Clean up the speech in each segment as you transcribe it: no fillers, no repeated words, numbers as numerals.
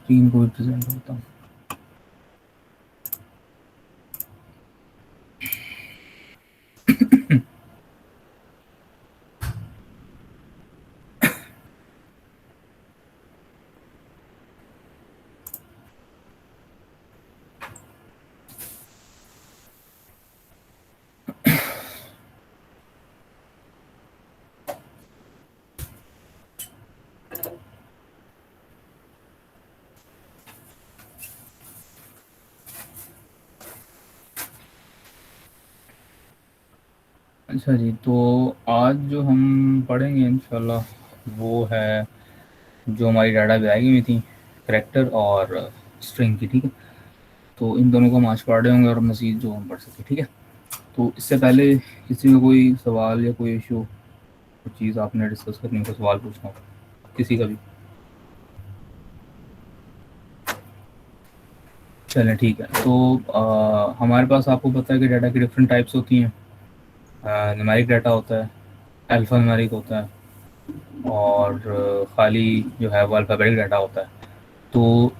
Screen को represent करता हूँ। अच्छा जी, तो आज जो हम पढ़ेंगे इंशाल्लाह वो है जो हमारी डाटा भी आई हुई थी, करेक्टर और स्ट्रिंग की। ठीक है, तो इन दोनों को हम आज पढ़ रहे होंगे और मज़ीद जो हम पढ़ सके। ठीक है, तो इससे पहले किसी का कोई सवाल या कोई इशू, कोई चीज़ आपने डिस्कस करनी हो, कोई सवाल पूछना हो किसी का भी? चलें ठीक है। तो हमारे पास आपको पता है कि डाटा की डिफरेंट टाइप्स होती हैं। न्यूमेरिक डाटा होता है, अल्फ़ा न्यूमेरिक होता है, और खाली जो है वो अल्फ़ाबेटिक डाटा होता है। तो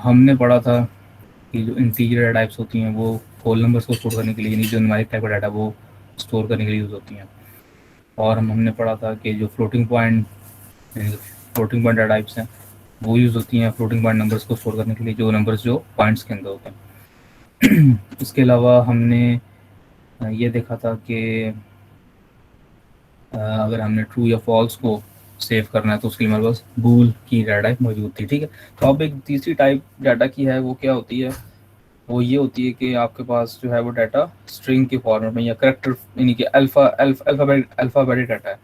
हमने पढ़ा था कि जो इंटीजर टाइप्स होती हैं वो होल नंबर्स को स्टोर करने के लिए, यानी जो न्यूमेरिक टाइप का डाटा वो स्टोर करने के लिए यूज़ होती हैं। और हमने पढ़ा था कि जो फ्लोटिंग पॉइंट डाटा टाइप्स हैं वो यूज़ होती हैं फ्लोटिंग पॉइंट नंबर्स को स्टोर करने के लिए, जो नंबर्स जो पॉइंट्स के अंदर होते हैं। इसके अलावा हमने ये देखा था कि अगर हमने ट्रू या फॉल्स को सेव करना है तो उसके लिए हमारे पास बूल की डाटा टाइप मौजूद थी। ठीक है, तो अब एक तीसरी टाइप डाटा की है, वो क्या होती है? वो ये होती है कि आपके पास जो है वो डाटा स्ट्रिंग के फॉर्मेट में या करेक्टर, यानी कि अल्फ़ाबेटिक डाटा है।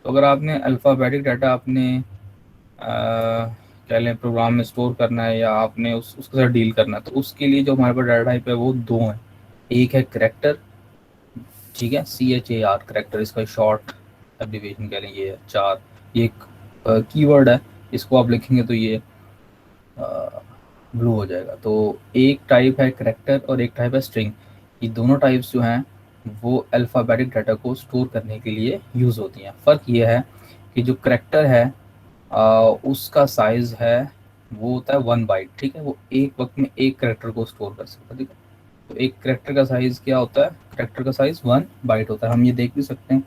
तो अगर आपने अल्फ़ाबेटिक डाटा आपने कह लें प्रोग्राम में स्टोर करना है या आपने उसके साथ डील करना है, तो उसके लिए जो हमारे पास डाटा टाइप है वो दो हैं। एक है करेक्टर, ठीक है, CHAR करेक्टर, इसका शॉर्ट एब्रीविएशन कह लें ये है चार। ये एक कीवर्ड है, इसको आप लिखेंगे तो ये ब्लू हो जाएगा। तो एक टाइप है करेक्टर और एक टाइप है स्ट्रिंग। ये दोनों टाइप्स जो हैं वो अल्फ़ाबेटिक डाटा को स्टोर करने के लिए यूज़ होती हैं। फ़र्क ये है कि जो करेक्टर है उसका साइज़ है वो होता है 1 बाइट। ठीक है, वो एक वक्त में एक करेक्टर को स्टोर कर सकता है। ठीक है, तो एक करेक्टर का साइज़ क्या होता है? करेक्टर का साइज़ 1 बाइट होता है। हम ये देख भी सकते हैं,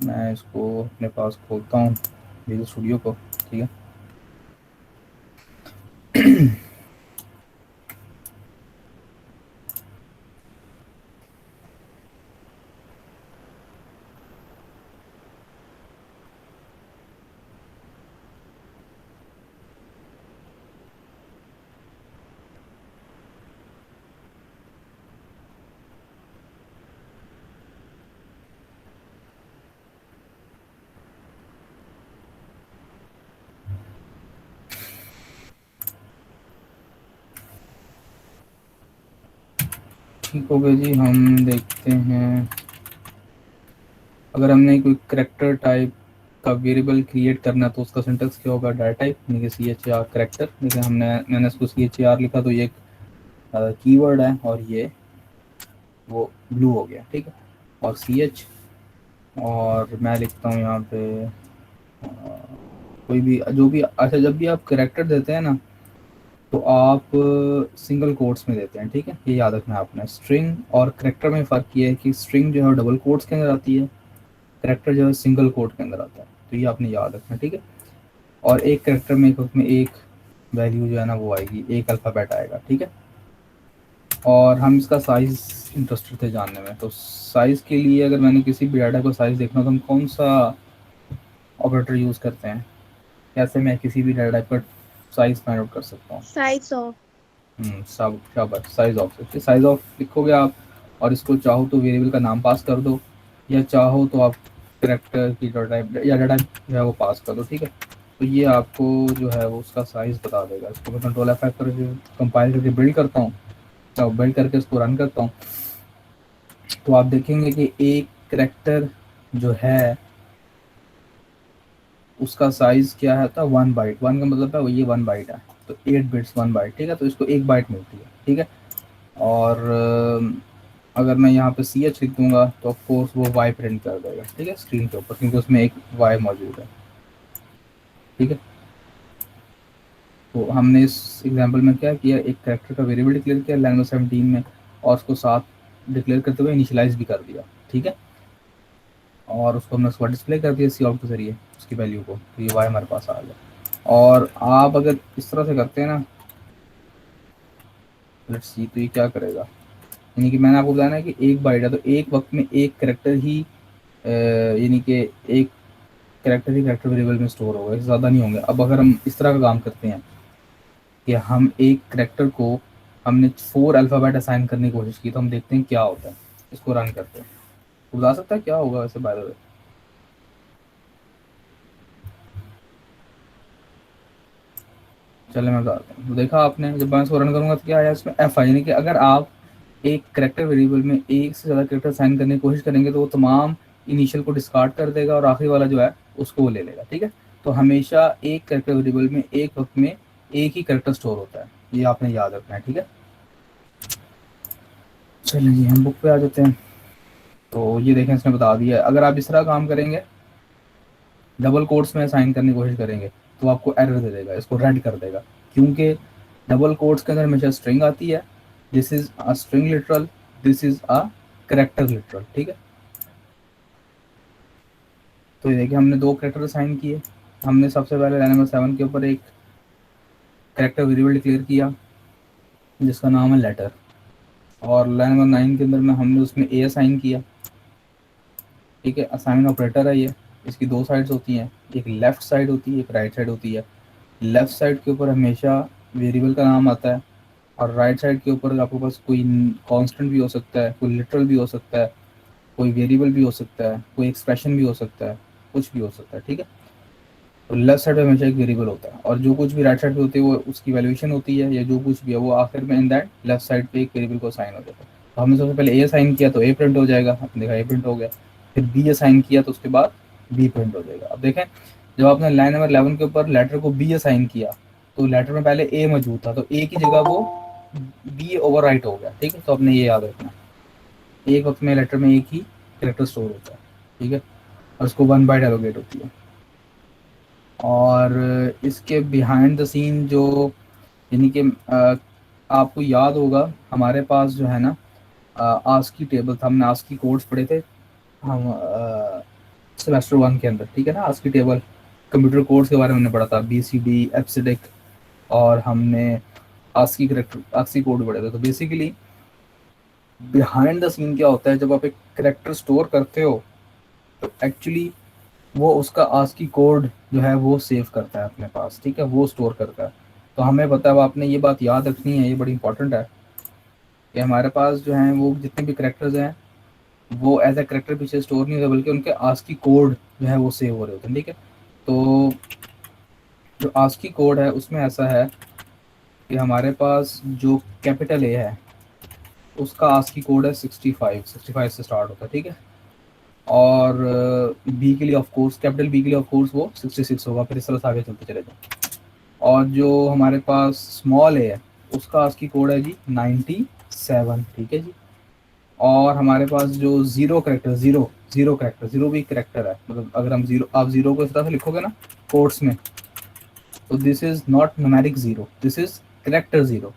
मैं इसको अपने पास खोलता हूँ विजुअल स्टूडियो को। ठीक है, ठीक हो गया जी। हम देखते हैं, अगर हमने कोई करेक्टर टाइप का वेरिएबल क्रिएट करना है तो उसका सिंटेक्स क्या होगा? डाटा टाइप यानी कि CHAR करेक्टर। जैसे मैंने इसको CHAR लिखा तो ये एक कीवर्ड है और ये वो ब्लू हो गया। ठीक है, और CH, और मैं लिखता हूँ यहाँ पे कोई भी जो भी। अच्छा, जब भी आप करेक्टर देते हैं ना तो आप सिंगल कोट्स में देते हैं। ठीक है, ये याद रखना है आपने। स्ट्रिंग और करेक्टर में फ़र्क ये है कि स्ट्रिंग जो है डबल कोट्स के अंदर आती है, करेक्टर जो है सिंगल कोट के अंदर आता है। तो ये आपने याद रखना है। ठीक है, और एक करेक्टर में एक वक्त में एक वैल्यू जो है ना वो आएगी, एक अल्फ़ाबेट आएगा। ठीक है, और हम इसका साइज़ इंटरेस्टेड थे जानने में। तो साइज़ के लिए अगर मैंने किसी भी डाटा का साइज़ देखना हो तो हम कौन सा ऑपरेटर यूज़ करते हैं? कैसे मैं किसी भी डाटा का साइज़ फाइंड आउट कर सकता हूँ? Size of. सब शाबाश, साइज ऑफ। साइज ऑफ लिखोगे आप, और इसको चाहो तो वेरिएबल का नाम पास कर दो, या चाहो तो आप करेक्टर की डाटा टाइप या डाटा जो है वो पास कर दो। ठीक है, तो ये आपको जो है वो उसका साइज बता देगा। इसको मैं कंट्रोल F5 करके कंपाइल करके बिल्ड करता हूँ, तो बिल्ड करके इसको रन करता हूँ, तो आप देखेंगे कि एक करेक्टर जो है उसका साइज क्या है था? 1 बाइट। वन का मतलब है वो ये 1 बाइट है, तो 8 बिट्स 1 बाइट। ठीक है, तो इसको 1 बाइट मिलती है। ठीक है, और अगर मैं यहाँ पे CH लिख दूंगा तो ऑफकोर्स वो वाई प्रिंट कर देगा। ठीक है, स्क्रीन के ऊपर, क्योंकि उसमें एक वाई मौजूद है। ठीक है, तो हमने इस एग्जांपल में क्या किया, एक कैरेक्टर का वेरिएबल डिक्लेयर किया लाइन नंबर 17 में, और उसको साथ डिक्लेयर करते हुए इनिशियलाइज भी कर दिया, ठीक है। और उसको हमने उसका डिस्प्ले कर दिया सी आउट के जरिए उसकी वैल्यू को, तो ये वाई हमारे पास आ गया। और आप अगर इस तरह से करते हैं ना, लेट्स सी, तो ये क्या करेगा, यानी कि मैंने आपको बताया ना कि एक बाइट है तो एक वक्त में एक करेक्टर ही यानी कि एक करेक्टर ही करेक्टर वेरिएबल में स्टोर होगा, इससे ज़्यादा नहीं होंगे। अब अगर हम इस तरह का काम करते हैं कि हम एक करेक्टर को हमने 4 अल्फ़ाबेट असाइन करने की कोशिश की, तो हम देखते हैं क्या होता है। इसको रन करते हैं, तो बता सकता है क्या होगा वैसे बाय द वे। चलिए मैं बताता हूँ। तो देखा आपने, जब मैं इसको रन करूँगा तो क्या आया इसमें, एफ आई, यानी कि अगर आप एक करेक्टर वेरिएबल में एक से ज़्यादा करेक्टर साइन करने की कोशिश करेंगे तो वो तमाम इनिशियल को डिस्कार्ड कर देगा और आखिरी वाला जो है उसको वो ले लेगा, ठीक है। तो हमेशा एक करेक्टर वेरिएबल में एक वक्त में एक ही करेक्टर स्टोर होता है, ये आपने याद रखना है, ठीक है। चलिए जी हम बुक पे आ जाते हैं। तो ये देखें इसने बता दिया है, अगर आप इस तरह काम करेंगे, डबल कोट्स में साइन करने की कोशिश करेंगे, तो आपको एरर दे देगा, इसको रेड कर देगा, क्योंकि डबल कोट्स के अंदर हमेशा स्ट्रिंग आती है। This is a string literal, this is a character literal, ठीक है। तो ये देखिए हमने दो करेक्टर असाइन किए। हमने सबसे पहले लाइन नंबर 7 के ऊपर एक करेक्टर वेरिएबल डिक्लेयर किया जिसका नाम है लेटर, और लाइन नंबर 9 के अंदर में हमने उसमें ए असाइन किया, ठीक है। असाइन ऑपरेटर है ये, इसकी दो साइड्स होती हैं, एक लेफ्ट साइड होती है, एक राइट साइड होती है। लेफ्ट साइड के ऊपर हमेशा वेरिएबल का नाम आता है, और राइट साइड के ऊपर आपके पास कोई कांस्टेंट भी हो सकता है, कोई लिटरल भी हो सकता है, कोई वेरिएबल भी हो सकता है, कोई एक्सप्रेशन भी हो सकता है, कुछ भी हो सकता है, ठीक है। तो लेफ्ट साइड पे हमेशा एक वेरिएबल होता है, और जो कुछ भी राइट साइड पे होती है वो उसकी वैल्यूएशन होती है, या जो कुछ भी है वो आखिर में इन दैट लेफ्ट साइड पे एक वेरिएबल को साइन हो जाता है। तो हमने सबसे पहले ए साइन किया तो ए प्रिंट हो जाएगा, आपने देखा ए प्रिंट हो गया। फिर बी असाइन किया तो उसके बाद बी प्रिंट हो जाएगा। अब देखें, जब आपने लाइन नंबर 11 के ऊपर लेटर को बी असाइन किया, तो लेटर में पहले ए मौजूद था, तो ए की जगह वो बी ओवर राइट हो गया, ठीक है। तो आपने ये याद रखना, एक वक्त में लेटर में एक ही करेक्टर स्टोर होता है, ठीक है, और उसको 1 बाइट एलोकेट होती है। और इसके बिहाइंड द सीन जो, यानी कि आपको याद होगा हमारे पास जो है ना आस्की टेबल था, हमने आस्की कोड्स पढ़े थे हम सेमेस्टर 1 के अंदर, ठीक है ना। आस्की टेबल कंप्यूटर कोड्स के बारे में हमने पढ़ा था, बी सी डी एप्सिडिक, और हमने आस्की करेक्टर आस्की कोड पढ़े थे। तो बेसिकली बिहाइंड द सीन क्या होता है, जब आप एक करेक्टर स्टोर करते हो तो एक्चुअली वो उसका आस्की कोड जो है वो सेव करता है अपने पास, ठीक है, वो स्टोर करता है। तो हमें पता है, अब आपने ये बात याद रखनी है, ये बड़ी इंपॉर्टेंट है कि हमारे पास जो है वो जितने भी करेक्टर्स हैं वो एज ए करेक्टर पीछे स्टोर नहीं होते, बल्कि उनके आस्की कोड जो है वो सेव हो रहे होते हैं, ठीक है। तो जो आस्की कोड है उसमें ऐसा है कि हमारे पास जो कैपिटल ए है उसका आस्की कोड है 65 से स्टार्ट होता है, ठीक है। और बी के लिए ऑफ कोर्स, कैपिटल बी के लिए ऑफ कोर्स वो 66 होगा, फिर इस तरह से आगे चलते चले जाए। और जो हमारे पास स्मॉल ए है उसका आस्की कोड है जी 97, ठीक है जी। और हमारे पास जो zero character, zero character, zero भी करेक्टर है, मतलब अगर हम जीरो, आप जीरो को इस तरह से लिखोगे ना कोड्स में, तो this is not numeric zero, this is character zero.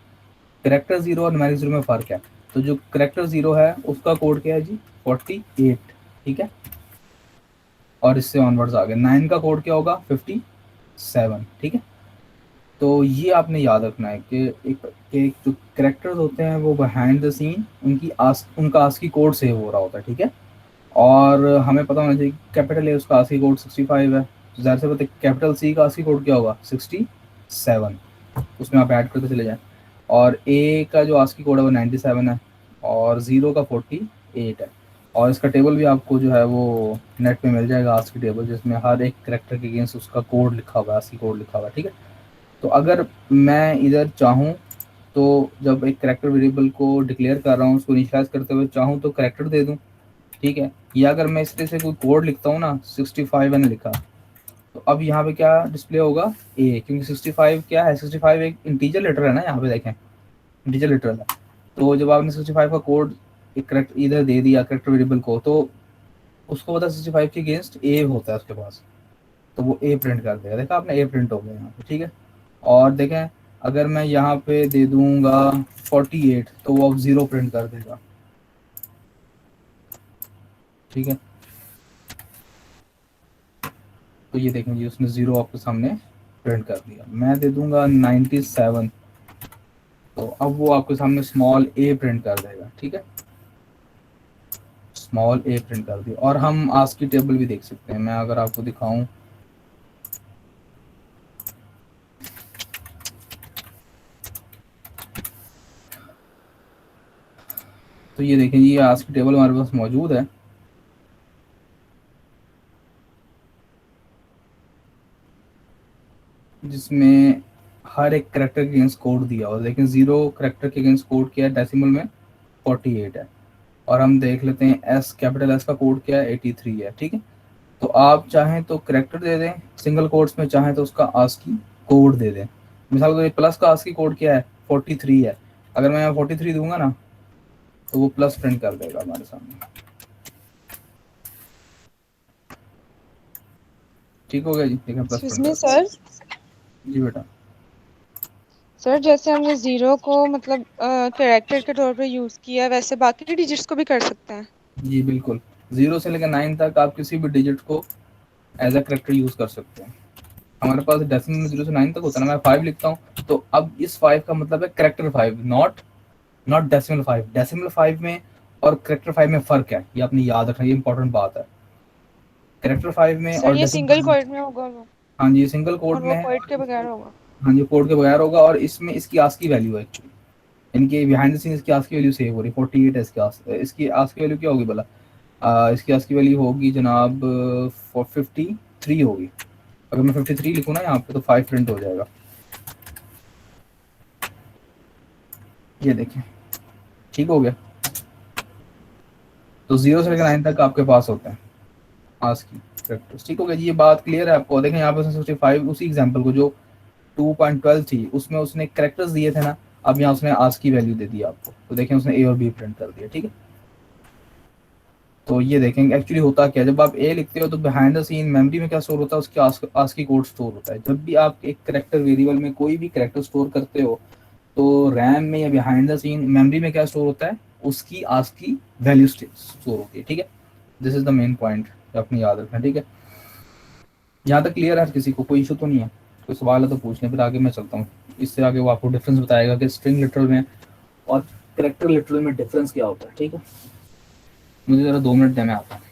Character zero और न्यूमेरिक जीरो में फ़र्क है। तो जो करेक्टर जीरो है उसका कोड क्या है जी 48, ठीक है। और इससे ऑनवर्ड्स आ गए, 9 का कोड क्या होगा 57, ठीक है। तो ये आपने याद रखना है कि एक जो करेक्टर्स होते हैं वो बिहाइंड द सीन उनका आस्की कोड सेव हो रहा होता है, ठीक है। और हमें पता होना चाहिए कैपिटल ए उसका आस्की कोड 65 है, तो ज़ाहिर से पता है कैपिटल सी का आस्की कोड क्या होगा 67, उसमें आप ऐड करते चले जाएं। और ए का जो आस्की कोड है वो 97 है, और ज़ीरो का 48 है। और इसका टेबल भी आपको जो है वो नेट पे मिल जाएगा, आस्की टेबल, जिसमें हर एक करेक्टर के अगेंस्ट उसका कोड लिखा हुआ है, आस्की कोड लिखा हुआ है, ठीक है। तो अगर मैं इधर चाहूँ तो जब एक करेक्टर वेरिएबल को डिक्लेयर कर रहा हूँ, उसको इनिशियलाइज करते हुए चाहूँ तो करेक्टर दे दूँ, ठीक है। या अगर मैं इस तरह से कोई कोड लिखता हूँ ना, 65 मैंने लिखा, तो अब यहाँ पे क्या डिस्प्ले होगा ए, क्योंकि 65 क्या है, 65 एक इंटीजर लेटर है ना, यहाँ पे देखें इंटीजर लेटर है। तो जब आपने 65 का कोड एक करेक्ट इधर दे दिया करेक्टर वेरिएबल को, तो उसको पता 65 के अगेंस्ट ए होता है उसके पास, तो वो ए प्रिंट कर देगा। देखा आपने, ए प्रिंट हो गया यहाँ पे, ठीक है। और देखें अगर मैं यहाँ पे दे दूंगा 48 तो वो अब 0 प्रिंट कर देगा, ठीक है। तो ये देखें जी उसने 0 आपके सामने प्रिंट कर दिया। मैं दे दूंगा 97 तो अब वो आपके सामने स्मॉल ए प्रिंट कर देगा, ठीक है, स्मॉल ए प्रिंट कर दिया। और हम आस्की टेबल भी देख सकते हैं, मैं अगर आपको दिखाऊं तो ये देखें ये आस्की टेबल हमारे पास मौजूद है, जिसमें हर एक करेक्टर के अगेंस्ट कोड दिया हुआ है। लेकिन 0 करेक्टर के अगेंस्ट कोड क्या है डेसिमल में 48 है। और हम देख लेते हैं एस, कैपिटल एस का कोड क्या है 83 है, ठीक है। तो आप चाहें तो करेक्टर दे दें सिंगल कोड्स में, चाहें तो उसका आस्की कोड दे दें। मिसाल के प्लस का आस्की कोड क्या है 43 है, अगर मैं 43 दूंगा ना तो वो प्लस प्रिंट कर देगा हमारे सामने, ठीक हो गया जी, देखें प्लस एक्सक्यूज प्रिंट मी कर सर। दिया जी बेटा। सर जैसे हमने जीरो को मतलब कैरेक्टर के तौर पे यूज किया, वैसे बाकी डिजिट्स को भी कर सकते हैं? जी बिल्कुल, 0 से लेकर 9 तक आप किसी भी डिजिट को एज अ करेक्टर यूज कर सकते हैं। हमारे पास डेसिमल में 0 से 9 तक होता है ना, मैं 5 लिखता हूँ तो अब इस 5 का मतलब है character 5, not not decimal 5। Decimal 5 में और करेक्टर 5 में फर्क है, ये आपने याद रखना, ये इंपॉर्टेंट बात है। करेक्टर 5 में सर और ये डेसिमल सिंगल 5 में, कोड में होगा वो, हाँ जी सिंगल कोड और में वो है। कोड के बगैर होगा? हाँ जी कोड के बगैर होगा, और इसमें इसकी आस्की वैल्यू है एक्चुअली, इनके बिहाइंड द सीन इसकी आस्की वैल्यू सेव हो रही है 48 है इसकी आस्की वैल्यू क्या होगी भला, इसकी आस्की वैल्यू होगी जनाब 53 होगी। अगर मैं 53 लिखूँ ना यहाँ पे तो 5 प्रिंट हो जाएगा, ये देखें, ठीक हो गया। तो 0 से लेकर यस। 9 तक आपके पास होते हैं आस्की कैरेक्टर्स, ठीक हो गया जी। ये बात क्लियर है आपको? देखें यहाँ पे उसने 55 उसी एग्जाम्पल को जो 2.12 थी उसमें उसने कैरेक्टर्स दिए थे ना, अब यहाँ उसने आस्की वैल्यू दे दी आपको, तो देखें उसने ए और बी प्रिंट कर दिया, ठीक है। तो ये देखेंगे एक्चुअली होता क्या है, जब आप ए लिखते हो तो बिहाइंड द सीन मेमोरी में क्या स्टोर होता है, उसके आस्की कोड स्टोर होता है। जब भी आप एक करेक्टर वेरिएबल में कोई भी करेक्टर स्टोर करते हो तो रैम में या बिहाइंड द सीन मेमोरी में क्या स्टोर होता है, उसकी आस्की वैल्यू स्टोर होती है, ठीक है। This is the main point, अपनी याद रखना, ठीक है। यहाँ तक क्लियर है किसी को, कोई इशू तो नहीं है? कोई सवाल है तो पूछ लें, फिर आगे मैं चलता हूँ। इससे आगे वो आपको डिफरेंस बताएगा कि स्ट्रिंग लिटरल में और करेक्टर लिटरल में डिफरेंस क्या होता है, ठीक है। मुझे ज़रा 2 मिनट दें, मैं आता हूँ।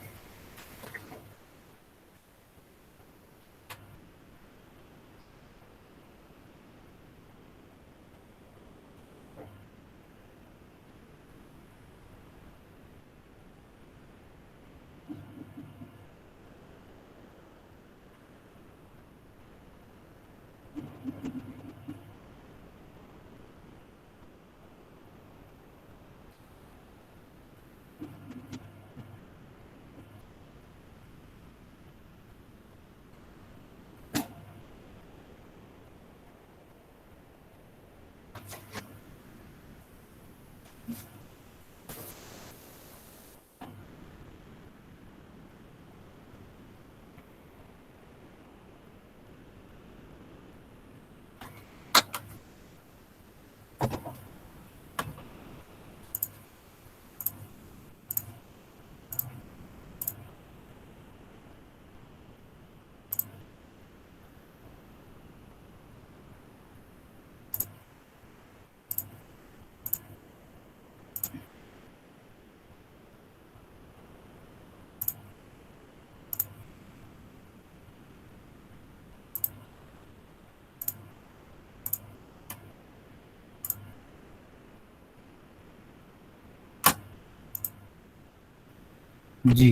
जी,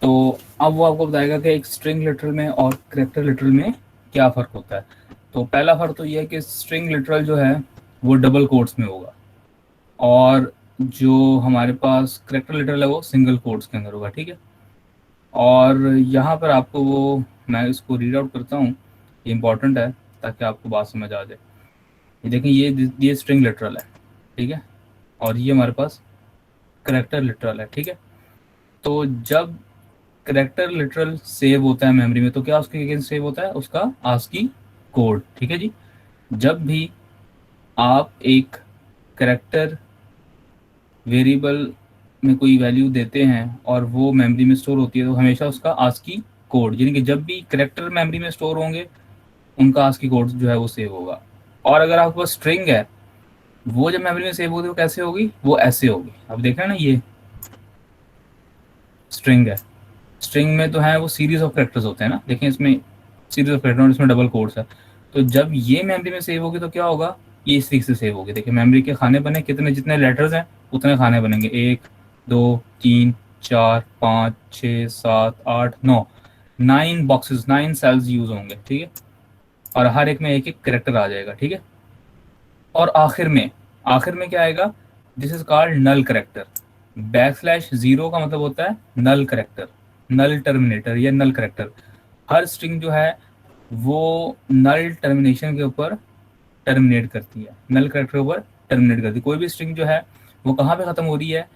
तो अब वो आपको बताएगा कि एक स्ट्रिंग लिटरल में और करेक्टर लिटरल में क्या फ़र्क होता है। तो पहला फ़र्क तो ये है कि स्ट्रिंग लिटरल जो है वो डबल कोट्स में होगा, और जो हमारे पास करेक्टर लिटरल है वो सिंगल कोट्स के अंदर होगा, ठीक है। और यहाँ पर आपको वो, मैं इसको रीड आउट करता हूँ, ये इंपॉर्टेंट है ताकि आपको बात समझ आ जाए। ये देखें ये स्ट्रिंग लिटरल है, ठीक है, और ये हमारे पास करेक्टर लिटरल है, ठीक है। तो जब करेक्टर लिटरल सेव होता है मेमोरी में तो क्या उसके अगेंस्ट सेव होता है, उसका आस्की कोड, ठीक है जी। जब भी आप एक करेक्टर वेरिएबल में कोई वैल्यू देते हैं और वो मेमोरी में स्टोर होती है, तो हमेशा उसका आस्की कोड, यानी कि जब भी करेक्टर मेमोरी में स्टोर होंगे उनका आस्की कोड जो है वो सेव होगा। और अगर आपके पास स्ट्रिंग है, वो जब मेमोरी में सेव होगी वो कैसे होगी, वो ऐसे होगी। अब देख रहे हैं ना, ये स्ट्रिंग है। स्ट्रिंग में तो है वो सीरीज ऑफ कैरेक्टर्स होते हैं ना, देखें इसमें सीरीज ऑफ कैरेक्टर, इसमें डबल कोड्स है। तो जब ये मेमोरी में सेव होगी तो क्या होगा, ये इस तरीके से सेव होगी। देखिए मेमोरी के खाने बने, कितने जितने लेटर्स हैं उतने खाने बनेंगे, 1 2 3 4 5 6 7 8 9, 9 बॉक्सेस, 9 सेल्स यूज होंगे, ठीक है। और हर एक में एक एक करेक्टर आ जाएगा, ठीक है। और आखिर में क्या आएगा, this is called null character. \0 का मतलब होता है नल करेक्टर, नल टर्मिनेटर या नल करेक्टर। हर स्ट्रिंग जो है वो नल टर्मिनेशन के ऊपर टर्मिनेट करती है, नल करेक्टर के ऊपर टर्मिनेट करती है। कोई भी स्ट्रिंग जो है वो कहाँ पे खत्म हो रही है,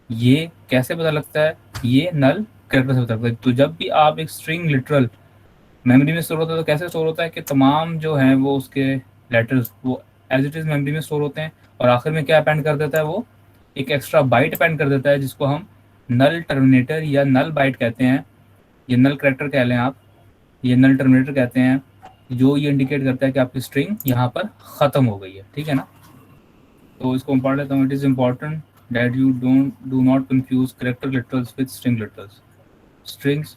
ये कैसे पता लगता है, ये नल करेक्टर से पता लगता है। तो जब भी आप एक स्ट्रिंग लिटरल मेमोरी में स्टोर होता है तो कैसे स्टोर होता है कि तमाम जो हैं वो उसके लेटर्स वो एज इट इज़ मेमोरी में स्टोर होते हैं, और आखिर में क्या अपेंड कर देता है, वो एक एक्स्ट्रा बाइट अपेंड कर देता है, जिसको हम नल टर्मिनेटर या नल बाइट कहते हैं, ये नल करेक्टर कह लें आप, ये नल टर्मिनेटर कहते हैं, जो ये इंडिकेट करता है कि आपकी स्ट्रिंग यहाँ पर ख़त्म हो गई है, ठीक है ना। तो इसको पढ़ लेता हूँ। It is important that you do not confuse character literals with string literals. Strings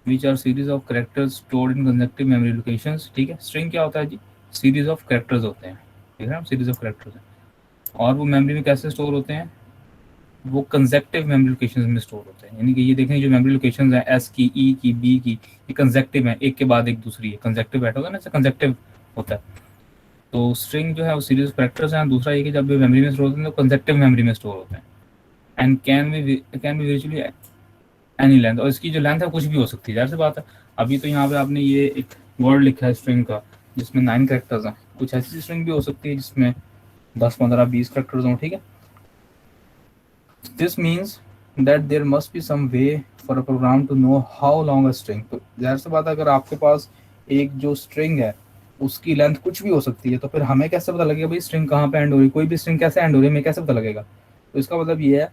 which are series of characters stored in consecutive memory locations, ठीक है। स्ट्रिंग क्या होता है जी, सीरीज ऑफ कैरेक्टर्स होते हैं, ठीक है, सीरीज ऑफ कैरेक्टर्स हैं। और वो मेमोरी में कैसे स्टोर होते हैं, वो कंसेक्टिव मेमोरी लोकेशंस में स्टोर होते हैं। यानी कि ये देखें जो मेमोरी लोकेशंस हैं, एस की, ई की, बी की, ये कंसेक्टिव है, एक के बाद एक दूसरी है, कंसेक्टिव बैठा होगा ना, ऐसे कंसेक्टिव होता है। तो स्ट्रिंग जो है वो सीरीज ऑफ कैरेक्टर्स हैं। दूसरा ये कि जब भी मेमोरी में स्टोर होते हैं तो कंसेक्टिव मेमोरी में स्टोर होते हैं। And can be virtually any length, और इसकी जो लेंथ है कुछ भी हो सकती है, जाहिर सी बात है। अभी तो यहाँ पे आपने ये एक वर्ड लिखा है स्ट्रिंग का जिसमें 9 कैरेक्टर्स हैं, कुछ ऐसी स्ट्रिंग भी हो सकती है जिसमें 10 15 20 कैरेक्टर्स हों, ठीक है। This means that there must be some way for a program to know how long a string. तो जाहिर सी बात है, अगर आपके पास एक जो स्ट्रिंग है उसकी लेंथ कुछ भी हो सकती है, तो फिर हमें कैसे पता लगेगा भाई स्ट्रिंग कहाँ पे एंड हो रही है, कोई भी स्ट्रिंग कैसे एंड हो रही है, हमें कैसे पता लगेगा। तो इसका मतलब ये है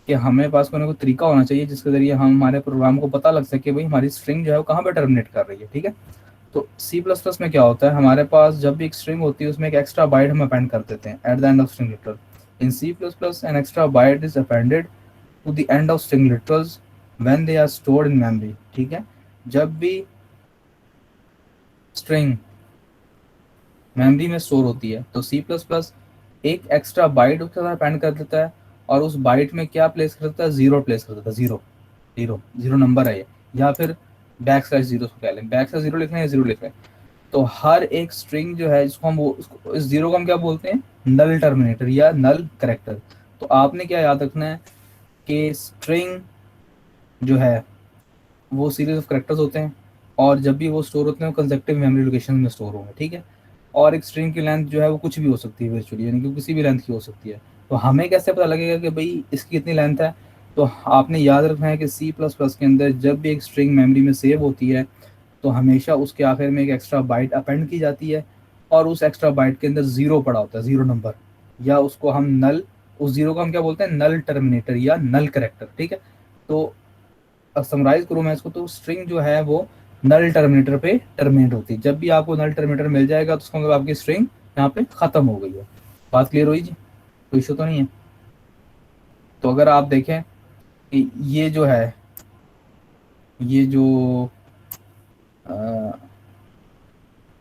कि हमें पास कोई ना कोई तरीका होना चाहिए जिसके ज़रिए हम हमारे प्रोग्राम को पता लग सके भाई हमारी स्ट्रिंग जो है वो कहाँ पे टर्मिनेट कर रही है, ठीक है। तो C++ में क्या होता है, हमारे पास जब भी एक स्ट्रिंग होती है उसमें एक एक्स्ट्रा बाइट हम अपेंड कर देते हैं at the end of string literal. In C++ an extra byte is appended to the end of string literals when they are stored in memory, ठीक है। जब भी स्ट्रिंग मेमोरी में स्टोर होती है तो C++ एक एक्स्ट्रा बाइट उसके साथ अपेंड कर देता है, और उस बाइट में क्या प्लेस कर देता है, जीरो प्लेस कर देता है, जीरो जीरो जीरो नंबर है ये, या फिर \0 को कह लें, \0 लिख रहे हैं, जीरो लिख रहे हैं। तो हर एक स्ट्रिंग जो है जिसको हम इस जीरो को हम क्या बोलते हैं, नल टर्मिनेटर या नल करेक्टर। तो आपने क्या याद रखना है कि स्ट्रिंग जो है वो सीरीज ऑफ करेक्टर्स होते हैं, और जब भी वो स्टोर होते हैं वो कंसेक्टिव मेमोरी लोकेशन में स्टोर होंगे, ठीक है। और एक स्ट्रिंग की लेंथ जो है वो कुछ भी हो सकती है वर्चुअली, यानी कि किसी भी लेंथ की हो सकती है। तो हमें कैसे पता लगेगा कि भाई इसकी कितनी लेंथ है, तो आपने याद रखना है कि C++ के अंदर जब भी एक स्ट्रिंग मेमोरी में सेव होती है तो हमेशा उसके आखिर में एक एक्स्ट्रा बाइट अपेंड की जाती है, और उस एक्स्ट्रा बाइट के अंदर जीरो पड़ा होता है, जीरो नंबर, या उसको हम नल, उस जीरो को हम क्या बोलते हैं, नल टर्मिनेटर या नल करेक्टर, ठीक है। तो समराइज करूँ मैं इसको, तो स्ट्रिंग जो है वो नल टर्मिनेटर पे टर्मिनेट होती है। जब भी आपको नल टर्मिनेटर मिल जाएगा तो उसका मतलब आपकी स्ट्रिंग यहाँ पे खत्म हो गई है। बात क्लियर हुई जी, कोई इशू तो नहीं है। तो अगर आप देखें कि ये जो है, ये जो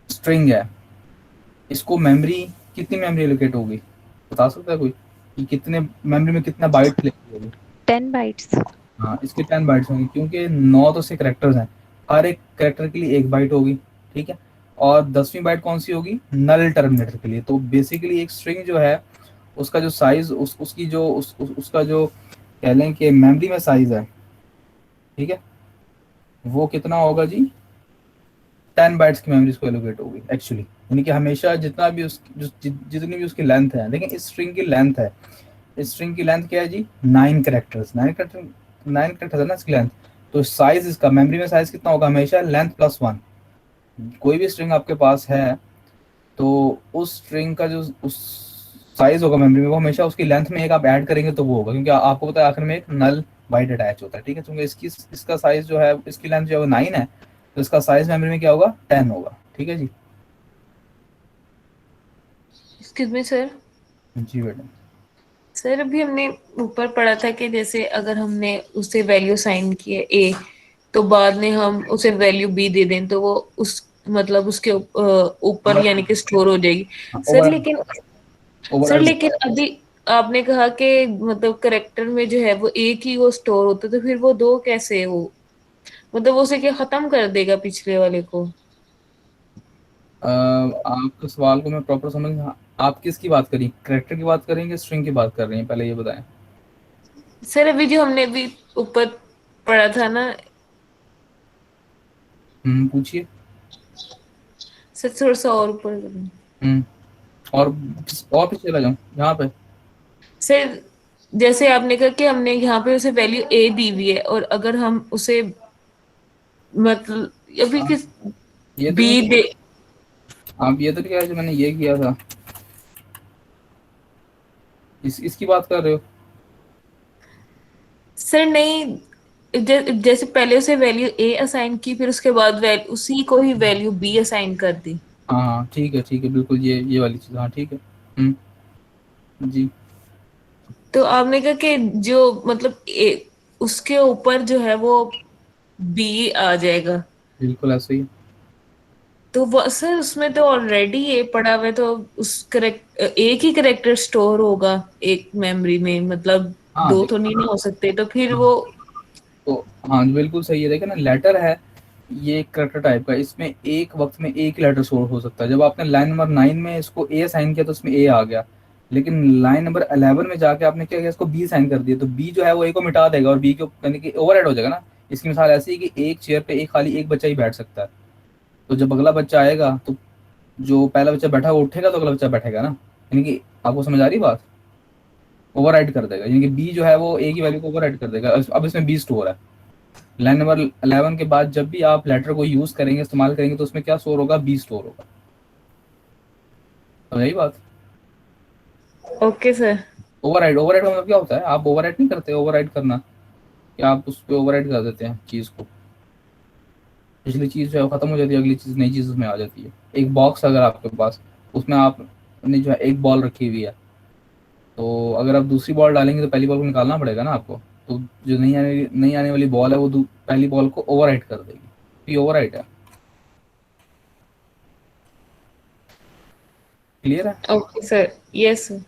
स्ट्रिंग है, इसको मेमोरी, कितनी मेमोरी एलोकेट होगी, बता सकता है कोई कि कितने मेमोरी में कितना बाइट होगी। 10 बाइट्स। हाँ, इसके 10 बाइट्स होंगी, क्योंकि 9 तो से करेक्टर्स हैं, हर एक करेक्टर के लिए एक बाइट होगी, ठीक है। और 10वीं बाइट कौन सी होगी, नल टर्मिनेटर के लिए। तो बेसिकली एक स्ट्रिंग जो है उसका जो साइज, उसकी जो उसका जो कह लें कि मेमोरी में साइज है, ठीक है, वो कितना होगा जी, 10 बाइट्स की मेमोरी को एलोकेट होगी एक्चुअली। यानी कि हमेशा जितना भी जितनी भी उसकी लेंथ है, लेकिन इस स्ट्रिंग की लेंथ है, इस स्ट्रिंग की लेंथ क्या है जी, 9 कैरेक्टर्स, 9 कैरेक्टर्स है ना इसकी लेंथ। तो साइज, इसका मेमोरी में साइज कितना होगा, हमेशा लेंथ +1। कोई भी स्ट्रिंग आपके पास है तो उस स्ट्रिंग का जो उस साइज होगा मेमोरी में, वो हमेशा उसकी लेंथ में एक आप ऐड करेंगे तो वो होगा, क्योंकि आपको पता है आखिर में एक नल बाइट अटैच होता है, ठीक है। क्योंकि इसका साइज जो है, इसकी लेंथ जो है 9 है, तो इसका साइज मेमोरी में क्या होगा, 10 होगा, ठीक है जी। Excuse me sir. जी बेटा। सर अभी हमने ऊपर पढ़ा था कि जैसे अगर हमने उसे वैल्यू साइन की है ए, तो बाद में हम उसे वैल्यू बी दे दें तो वो उस मतलब उसके ऊपर यानी कि स्टोर हो जाएगी। सर ओवर लेकिन सर ओवर लेकिन अभी आपने कहा कि मतलब करेक्टर में जो है वो एक ही वो स्टोर होता है, तो फिर वो दो कैसे वो मतलब वो उसे क्या खत्म कर देगा पिछले वाले को? आपके सवाल को मैं प्रॉपर समझ, आप किसकी बात करी, करेक्टर की बात करेंगे, स्ट्रिंग की बात कर रही हैं, पहले ये बताएं। सर अभी जो हमने अभी ऊपर पढ़ा था ना, पूछिए। सर थोड़ा सा और ऊपर करें। हम्म और और पीछे चला जाऊं यहाँ पे। सर जैसे आपने कहा कि हमने यहाँ पे उसे वैल्यू ए दी हुई है, और अगर हम उसे मतलब अभी हाँ, किस ये तो बी नहीं दे। आप ये तो नहीं कह रहे जो मैंने ये किया था, इसकी बात कर रहे हो। सर नहीं, जैसे पहले उसे वैल्यू ए असाइन की, फिर उसके बाद वैल्यू उसी को ही वैल्यू बी असाइन कर दी। हाँ हाँ ठीक है बिल्कुल, ये वाली चीज़, हाँ ठीक है। जी। तो आपने कहा कि जो मतलब ए उसके ऊपर जो है वो बी आ जाएगा। बिल्कुल ऐसे ही। तो वो सर उसमें तो ऑलरेडी ए पड़ा हुआ है, तो उस करेक्ट एक ही करेक्टर स्टोर होगा एक मेमोरी में, मतलब हाँ दो तो देखो। नहीं ना हो सकते, तो फिर हाँ, वो। तो हाँ बिल्कुल सही है, देखिए ना, लेटर है, ये एक करेक्टर टाइप का, इसमें एक वक्त में एक लेटर सोर्ट हो सकता है। जब आपने लाइन नंबर 9 में इसको ए साइन किया तो इसमें ए आ गया, लेकिन लाइन नंबर 11 में जाके आपने क्या किया, इसको बी साइन कर दिया, तो बी जो है वो ए को मिटा देगा और बी को यानी कि ओवर हो जाएगा ना। इसकी मिसाल ऐसी है कि एक चेयर पे एक खाली एक बच्चा ही बैठ सकता है, तो जब अगला बच्चा आएगा तो जो पहला बच्चा बैठा वो उठेगा तो अगला बच्चा बैठेगा ना, यानी कि आपको समझ आ रही बात, ओवरराइड कर देगा, यानी कि बी जो है वो ए की वैल्यू को ओवरराइड कर देगा। अब इसमें बी स्टोर है, लाइन नंबर 11 के बाद जब भी आप लेटर को यूज करेंगे, इस्तेमाल करेंगे, तो उसमें क्या स्टोर होगा, बी स्टोर होगा। तो यही बात। Okay sir. ओवरराइड ओवरराइड का मतलब क्या होता है, आप ओवरराइड नहीं करते, ओवरराइड करना कि आप उस पर ओवरराइड कर देते हैं चीज को, पिछली चीज जो है वो खत्म हो जाती है, अगली चीज नई चीज उसमें आ जाती है। एक बॉक्स अगर आपके पास, उसमें आपने जो है एक बॉल रखी हुई है, तो अगर आप दूसरी बॉल डालेंगे तो पहली बॉल को निकालना पड़ेगा ना आपको, तो जो नहीं आने वाली बॉल है वो पहली बॉल को ओवरराइड कर देगी, तो ये ओवरराइड है। क्लियर है। Okay sir. Yes sir.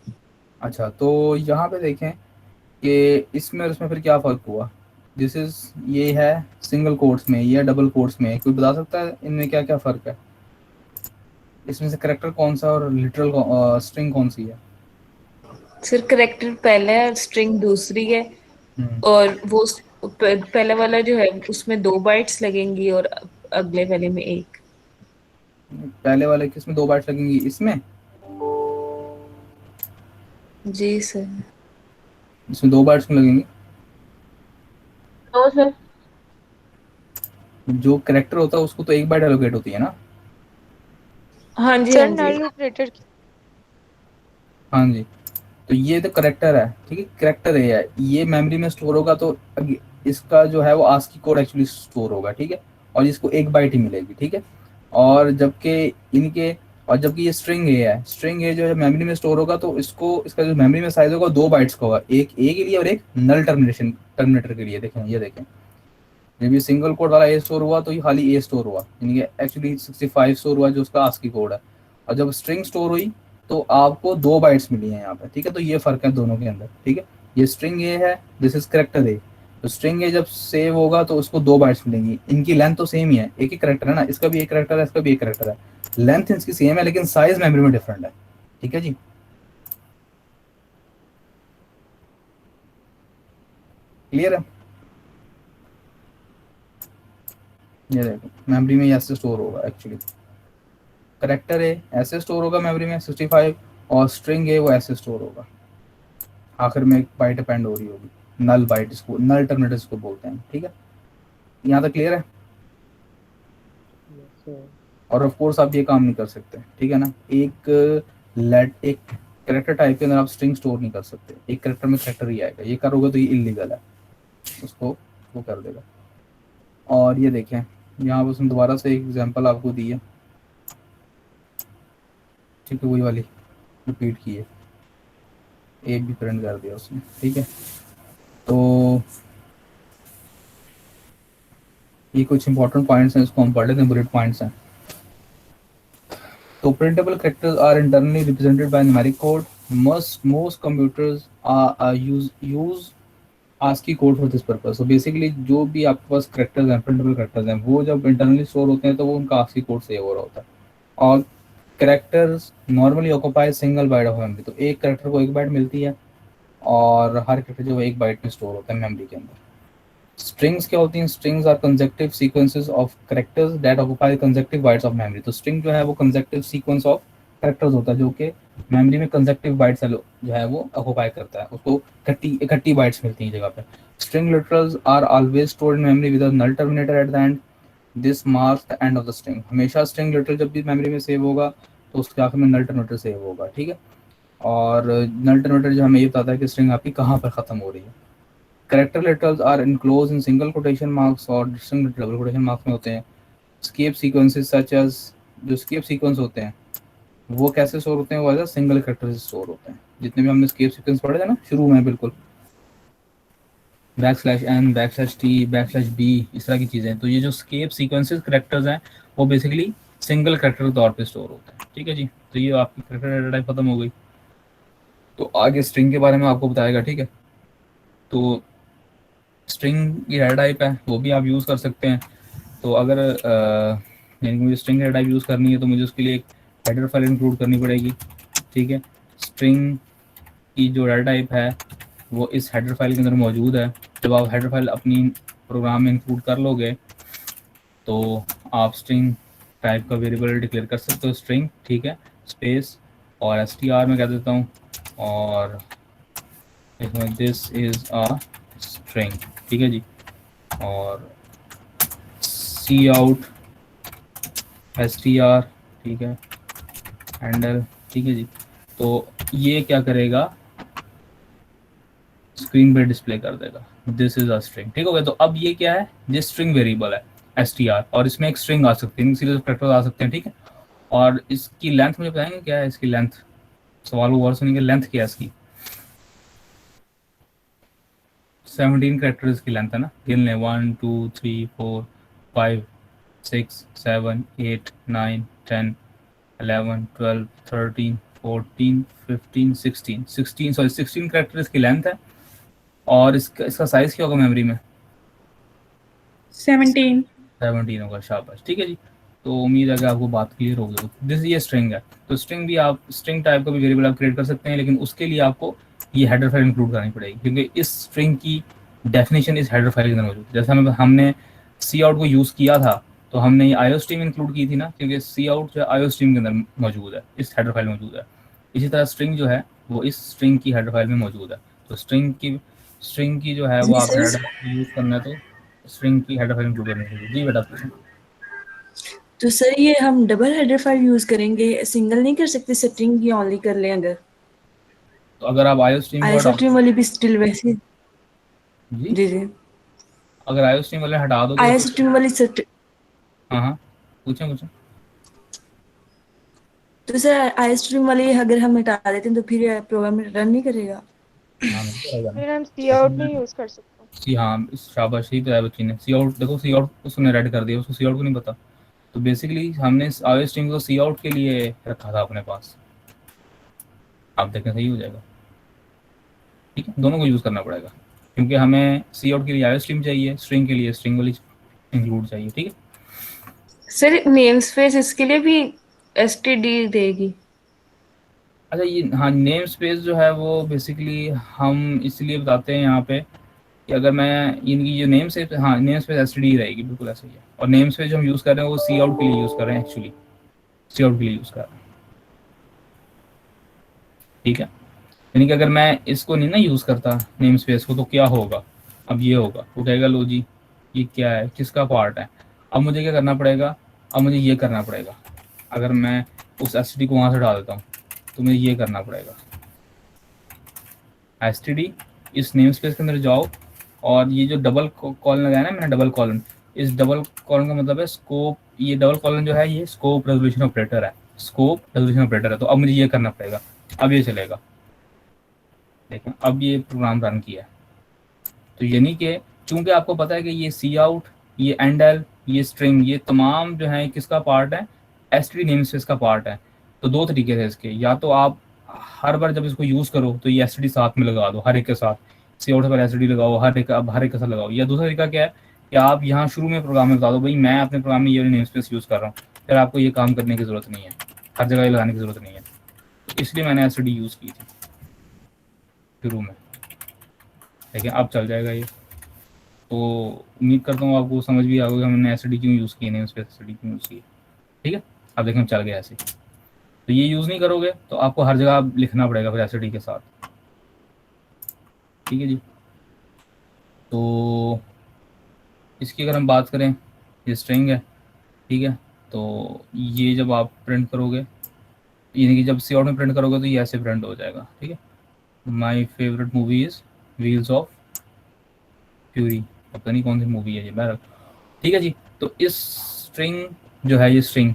अच्छा, तो यहाँ पे देखें कि इसमें और इसमें फिर क्या फ़र्क हुआ। दिस इज़, ये है सिंगल कोट्स में, ये है डबल कोट्स में, कोई बता सकता है इनमें क्या क्या फ़र्क है, इसमें से करेक्टर कौन सा और लिटरल स्ट्रिंग कौन सी है। सर करेक्टर पहला है, स्ट्रिंग दूसरी है, हम्म, और वो पहले वाला जो है उसमें दो बाइट्स लगेंगी और अगले वाले में एक। पहले वाले किसमें 2 बाइट्स लगेंगी, इसमें जी सर। इसमें 2 बाइट्स में लगेंगी। No sir. जो करेक्टर होता है उसको तो 1 बाइट एलोकेट होती है ना। हाँ जी हाँ सर जी। नल ऑपरेटर की। हाँ जी। तो ये तो करेक्टर है, ठीक है, करेक्टर ये है, ये मेमोरी में स्टोर होगा, तो इसका जो है वो आस्की कोड एक्चुअली स्टोर होगा, ठीक है, और इसको 1 बाइट ही मिलेगी, ठीक है। और जबकि इनके और जबकि ये स्ट्रिंग ए है, स्ट्रिंग ए जो है मेमोरी में स्टोर होगा, तो इसको इसका जो मेमोरी में साइज होगा 2 बाइट्स का होगा, एक ए के लिए और एक नल टर्मिनेटर के लिए। देखें, ये देखें, जब ये सिंगल कोड वाला ए स्टोर हुआ तो ये खाली ए स्टोर हुआ, यानी कि एक्चुअली 65 स्टोर हुआ जो उसका आस्की कोड है। और जब स्ट्रिंग स्टोर हुई तो आपको 2 बाइट्स मिली हैं यहाँ पे, ठीक है। तो ये फर्क है दोनों के अंदर, ठीक है। ये स्ट्रिंग ए है, दिस इज करेक्टर ए, तो स्ट्रिंग ए जब सेव होगा तो उसको 2 बाइट्स मिलेंगी, इनकी लेंथ तो सेम ही है, एक ही करेक्टर है ना, इसका भी एक करेक्टर है, इसका भी एक करेक्टर है, लेंथ इसकी सेम है लेकिन साइज मेमोरी में डिफरेंट है, ठीक है जी। क्लियर है। ये देखो मेमोरी में ऐसे स्टोर होगा एक्चुअली, करेक्टर ए ऐसे स्टोर होगा मेमोरी में 65, और स्ट्रिंग ए वो ऐसे स्टोर होगा, आखिर में एक बाइट अपेंड हो रही होगी, नल बाइट, इसको नल टर्मिनेटर इसको बोलते हैं, ठीक है। यहाँ तक क्लियर है। Yes sir. और ऑफ कोर्स आप ये काम नहीं कर सकते, ठीक है ना। एक कैरेक्टर टाइप के अंदर आप स्ट्रिंग स्टोर नहीं कर सकते, एक कैरेक्टर में कैरेक्टर ही आएगा, ये करोगे तो ये इलीगल है, उसको वो कर देगा। और ये देखें यहाँ पर उसने दोबारा से एक एग्जांपल आपको दी है, ठीक है, वही वाली रिपीट की है, ए भी प्रिंट कर दिया उसने, ठीक है। तो ये कुछ इंपॉर्टेंट पॉइंट्स हैं, इसको हम पढ़ लेते हैं, बुलेट पॉइंट्स हैं। तो printable characters are internally represented by numeric code. Most computers use ASCII code for this purpose. So basically जो भी आपके पास कैरेक्टर्स हैं, प्रिंटेबल कैरेक्टर्स हैं, वो जब इंटरनली स्टोर होते हैं तो वो उनका ASCII कोड सेव हो रहा होता है। और characters normally occupy single byte of memory, तो एक कैरेक्टर को 1 बाइट मिलती है और हर कैरेक्टर जो 1 बाइट में स्टोर होता है मेमोरी के अंदर। स्ट्रिंग्स क्या होती हैं? Strings are consecutive sequences of characters that occupy consecutive bytes of memory. तो स्ट्रिंग जो है वो कंसेक्टिव सीक्वेंस ऑफ कैरेक्टर्स होता है जो कि मेमोरी में कंसेक्टिव बाइट्स जो है वो ऑक्यूपाई करता है, उसको इकट्ठी बाइट्स मिलती हैं जगह पे। String literals are always stored in memory with a null terminator at the end, this marks the end of the string. हमेशा स्ट्रिंग लिटरल जब भी मेमोरी में सेव होगा तो उसके आखिर में नल टर्मिनेटर सेव होगा, ठीक है। और नल टर्मिनेटर जो हमें ये बताता है कि स्ट्रिंग आपकी कहाँ पर खत्म हो रही है। Character letters are enclose in single quotation marks और स्ट्रिंग डबल कोटेशन मार्क्स में होते हैं। स्केप सीक्वेंसेस सच एज, जो स्केप सीक्वेंस होते हैं वो कैसे स्टोर होते हैं? वो एज सिंगल कैरेक्टर से स्टोर होते हैं। जितने भी हमने स्केप सीक्वेंस पढ़े थे ना शुरू में, बिल्कुल \n \t \b इस तरह की चीज़ें, तो ये जो स्केप सीक्वेंसेस कैरेक्टर्स हैं वो बेसिकली सिंगल कैरेक्टर के तौर पे स्टोर होते हैं, ठीक है जी। तो ये आपकी कैरेक्टर डेटा टाइप खत्म हो गई। तो आगे स्ट्रिंग के बारे में आपको बताएगा, ठीक है। तो स्ट्रिंग की डेटा टाइप है वो भी आप यूज़ कर सकते हैं। तो अगर यानी मुझे स्ट्रिंग डेटा टाइप यूज़ करनी है तो मुझे उसके लिए एक हेडर फाइल इंक्लूड करनी पड़ेगी, ठीक है। स्ट्रिंग की जो डेटा टाइप है वो इस हेडर फाइल के अंदर मौजूद है। जब आप हेडर फाइल अपनी प्रोग्राम में इंक्लूड कर लोगे तो आप स्ट्रिंग टाइप का वेरिएबल डिक्लेयर कर सकते हो, स्ट्रिंग, ठीक है, स्पेस और str में कह देता हूँ, और इसमें दिस इज अ स्ट्रिंग, ठीक है जी। और cout str, ठीक है, हैंडल, ठीक है जी। तो ये क्या करेगा, स्क्रीन पे डिस्प्ले कर देगा दिस इज अ स्ट्रिंग, ठीक हो गया। तो अब ये क्या है, ये स्ट्रिंग वेरिएबल है str, और इसमें एक स्ट्रिंग आ सकती है, सीरीज ऑफ कैरेक्टर्स आ सकते हैं, ठीक है। और इसकी लेंथ मुझे बताएंगे क्या है इसकी लेंथ? सवाल को गौर सुनेंगे, लेंथ क्या है इसकी? 17 कैरेक्टर्स की लेंथ है ना, गिन लें 1 2 3 4 5 6 7 8 9 10 11 12 13 14 15 16 सॉरी 16 कैरेक्टर्स की लेंथ है। और इसका साइज क्या होगा मेमोरी में? 17 होगा, शाबाश, ठीक है जी। तो उम्मीद है कि आपको बात क्लियर होगी। दिस ये स्ट्रिंग है, तो स्ट्रिंग भी आप स्ट्रिंग टाइप का भी वेरिएबल आप क्रिएट कर सकते हैं, लेकिन उसके लिए आपको ये हेडर फाइल इंक्लूड करनी पड़ेगी, क्योंकि इस स्ट्रिंग की डेफिनेशन इस हेडर फाइल के अंदर मौजूद है। जैसे हमने सी आउट को यूज़ किया था तो हमने ये आईओ स्ट्रीम इंक्लूड की थी ना, क्योंकि सी आउट जो है आईओ स्ट्रीम के अंदर मौजूद है, इस हेडर फाइल में मौजूद है। इसी तरह स्ट्रिंग जो है वो इस स्ट्रिंग की हेडर फाइल में मौजूद है। तो स्ट्रिंग की जो है वो आप यूज़ करना है तो स्ट्रिंग की हेडर फाइल इंक्लूड करनी चाहिए। जी बेटा पूछें। तो सर ये हम डबल हेडर फाइल यूज करेंगे, सिंगल नहीं कर सकते? स्ट्रिंग की ओनली कर लें अगर? तो अगर आप आईओ स्ट्रीम वाली भी स्टिल वैसे जी जी जी अगर आईओ स्ट्रीम वाले हटा दोगे तो स्ट्रीम वाली हाँ पूछें। तो सर स्ट्रीम वाली अगर हम हटा देते हैं तो फिर प्रोग्राम रन नहीं करेगा? हाँ नहीं करेगा ना। फिर हम सी आउट नहीं यूज कर सकते। सी हाँ शाबाश, ही बताया बच्ची ने, सी आउट देखो, सी आउट उसने रेड कर दिया, उसको सी आउट को नहीं पता। तो बेसिकली हमने आईओ स्ट्रीम को सी आउट के लिए रखा था अपने पास। आप देखें सही हो जाएगा, ठीक है। दोनों को यूज़ करना पड़ेगा क्योंकि हमें सी आउट के लिए आईओ स्ट्रीम चाहिए, स्ट्रिंग के लिए स्ट्रिंग वाली इंक्लूड चाहिए, ठीक है। सर नेम स्पेस इसके लिए भी एसटीडी देगी? अच्छा ये हाँ, नेम स्पेस जो है वो बेसिकली हम इसलिए बताते हैं यहाँ पे कि अगर मैं इनकी जो नेम स्पेस, हाँ नेम स्पेस एसटीडी रहेगी, बिल्कुल ऐसा ही है। और नेम स्पेस जो हम यूज़ कर रहे हैं वो सी आउट के लिए यूज़ कर रहे हैं, एक्चुअली सी आउट के लिए यूज़ कर रहे हैं, ठीक है। यानी कि अगर मैं इसको नहीं ना यूज़ करता नेम स्पेस को तो क्या होगा, अब ये होगा, वो कहेगा लो जी ये क्या है, किसका पार्ट है। अब मुझे क्या करना पड़ेगा, अब मुझे ये करना पड़ेगा, अगर मैं उस एसटीडी को वहाँ से डाल देता हूँ तो मुझे ये करना पड़ेगा, एसटीडी इस नेम स्पेस के अंदर जाओ, और ये जो डबल कॉलन लगाया ना मैंने, डबल कॉलन, इस डबल कॉलन का मतलब है स्कोप, ये डबल कॉलन जो है ये स्कोप रेजोल्यूशन ऑपरेटर है, स्कोप रेजोल्यूशन ऑपरेटर है। तो अब मुझे ये करना पड़ेगा, अब ये चलेगा, देखें अब ये प्रोग्राम रन किया। तो यानी कि चूंकि आपको पता है कि ये सी आउट, ये एंडल, ये स्ट्रिंग, ये तमाम जो है किसका पार्ट है, एसटीडी नेम स्पेस का पार्ट है। तो दो तरीके थे इसके, या तो आप हर बार जब इसको यूज़ करो तो ये एसटीडी साथ में लगा दो, हर एक के साथ सी आउट पर एसटीडी लगाओ, हर एक अब हर एक के साथ लगाओ। या दूसरा तरीका क्या है कि आप यहाँ शुरू में प्रोग्राम में बता दो भाई मैं अपने प्रोग्राम में ये नेम स्पेस यूज़ कर रहा हूँ, फिर आपको ये काम करने की ज़रूरत नहीं है, हर जगह ये लगाने की ज़रूरत नहीं है। तो इसलिए मैंने एसटीडी यूज़ की थी शुरू में, लेकिन अब चल जाएगा ये। तो उम्मीद करता हूँ आपको समझ भी आ गई हमने एसटीडी क्यों यूज़ की, नेम स्पेस एसटीडी क्यों यूज़ की। ठीक है, अब देखें चल गया ऐसे। तो ये यूज़ नहीं करोगे तो आपको हर जगह लिखना पड़ेगा फिर एसटीडी के साथ। ठीक है जी, तो इसकी अगर हम बात करें, ये स्ट्रिंग है, ठीक है। तो ये जब आप प्रिंट करोगे, यानी कि जब सी आउट में प्रिंट करोगे तो ये ऐसे प्रिंट हो जाएगा। ठीक है, my favourite movie is wheels of fury, पता नहीं कौन सी मूवी है ये, बहरहाल। ठीक है जी, तो इस स्ट्रिंग जो है, ये स्ट्रिंग,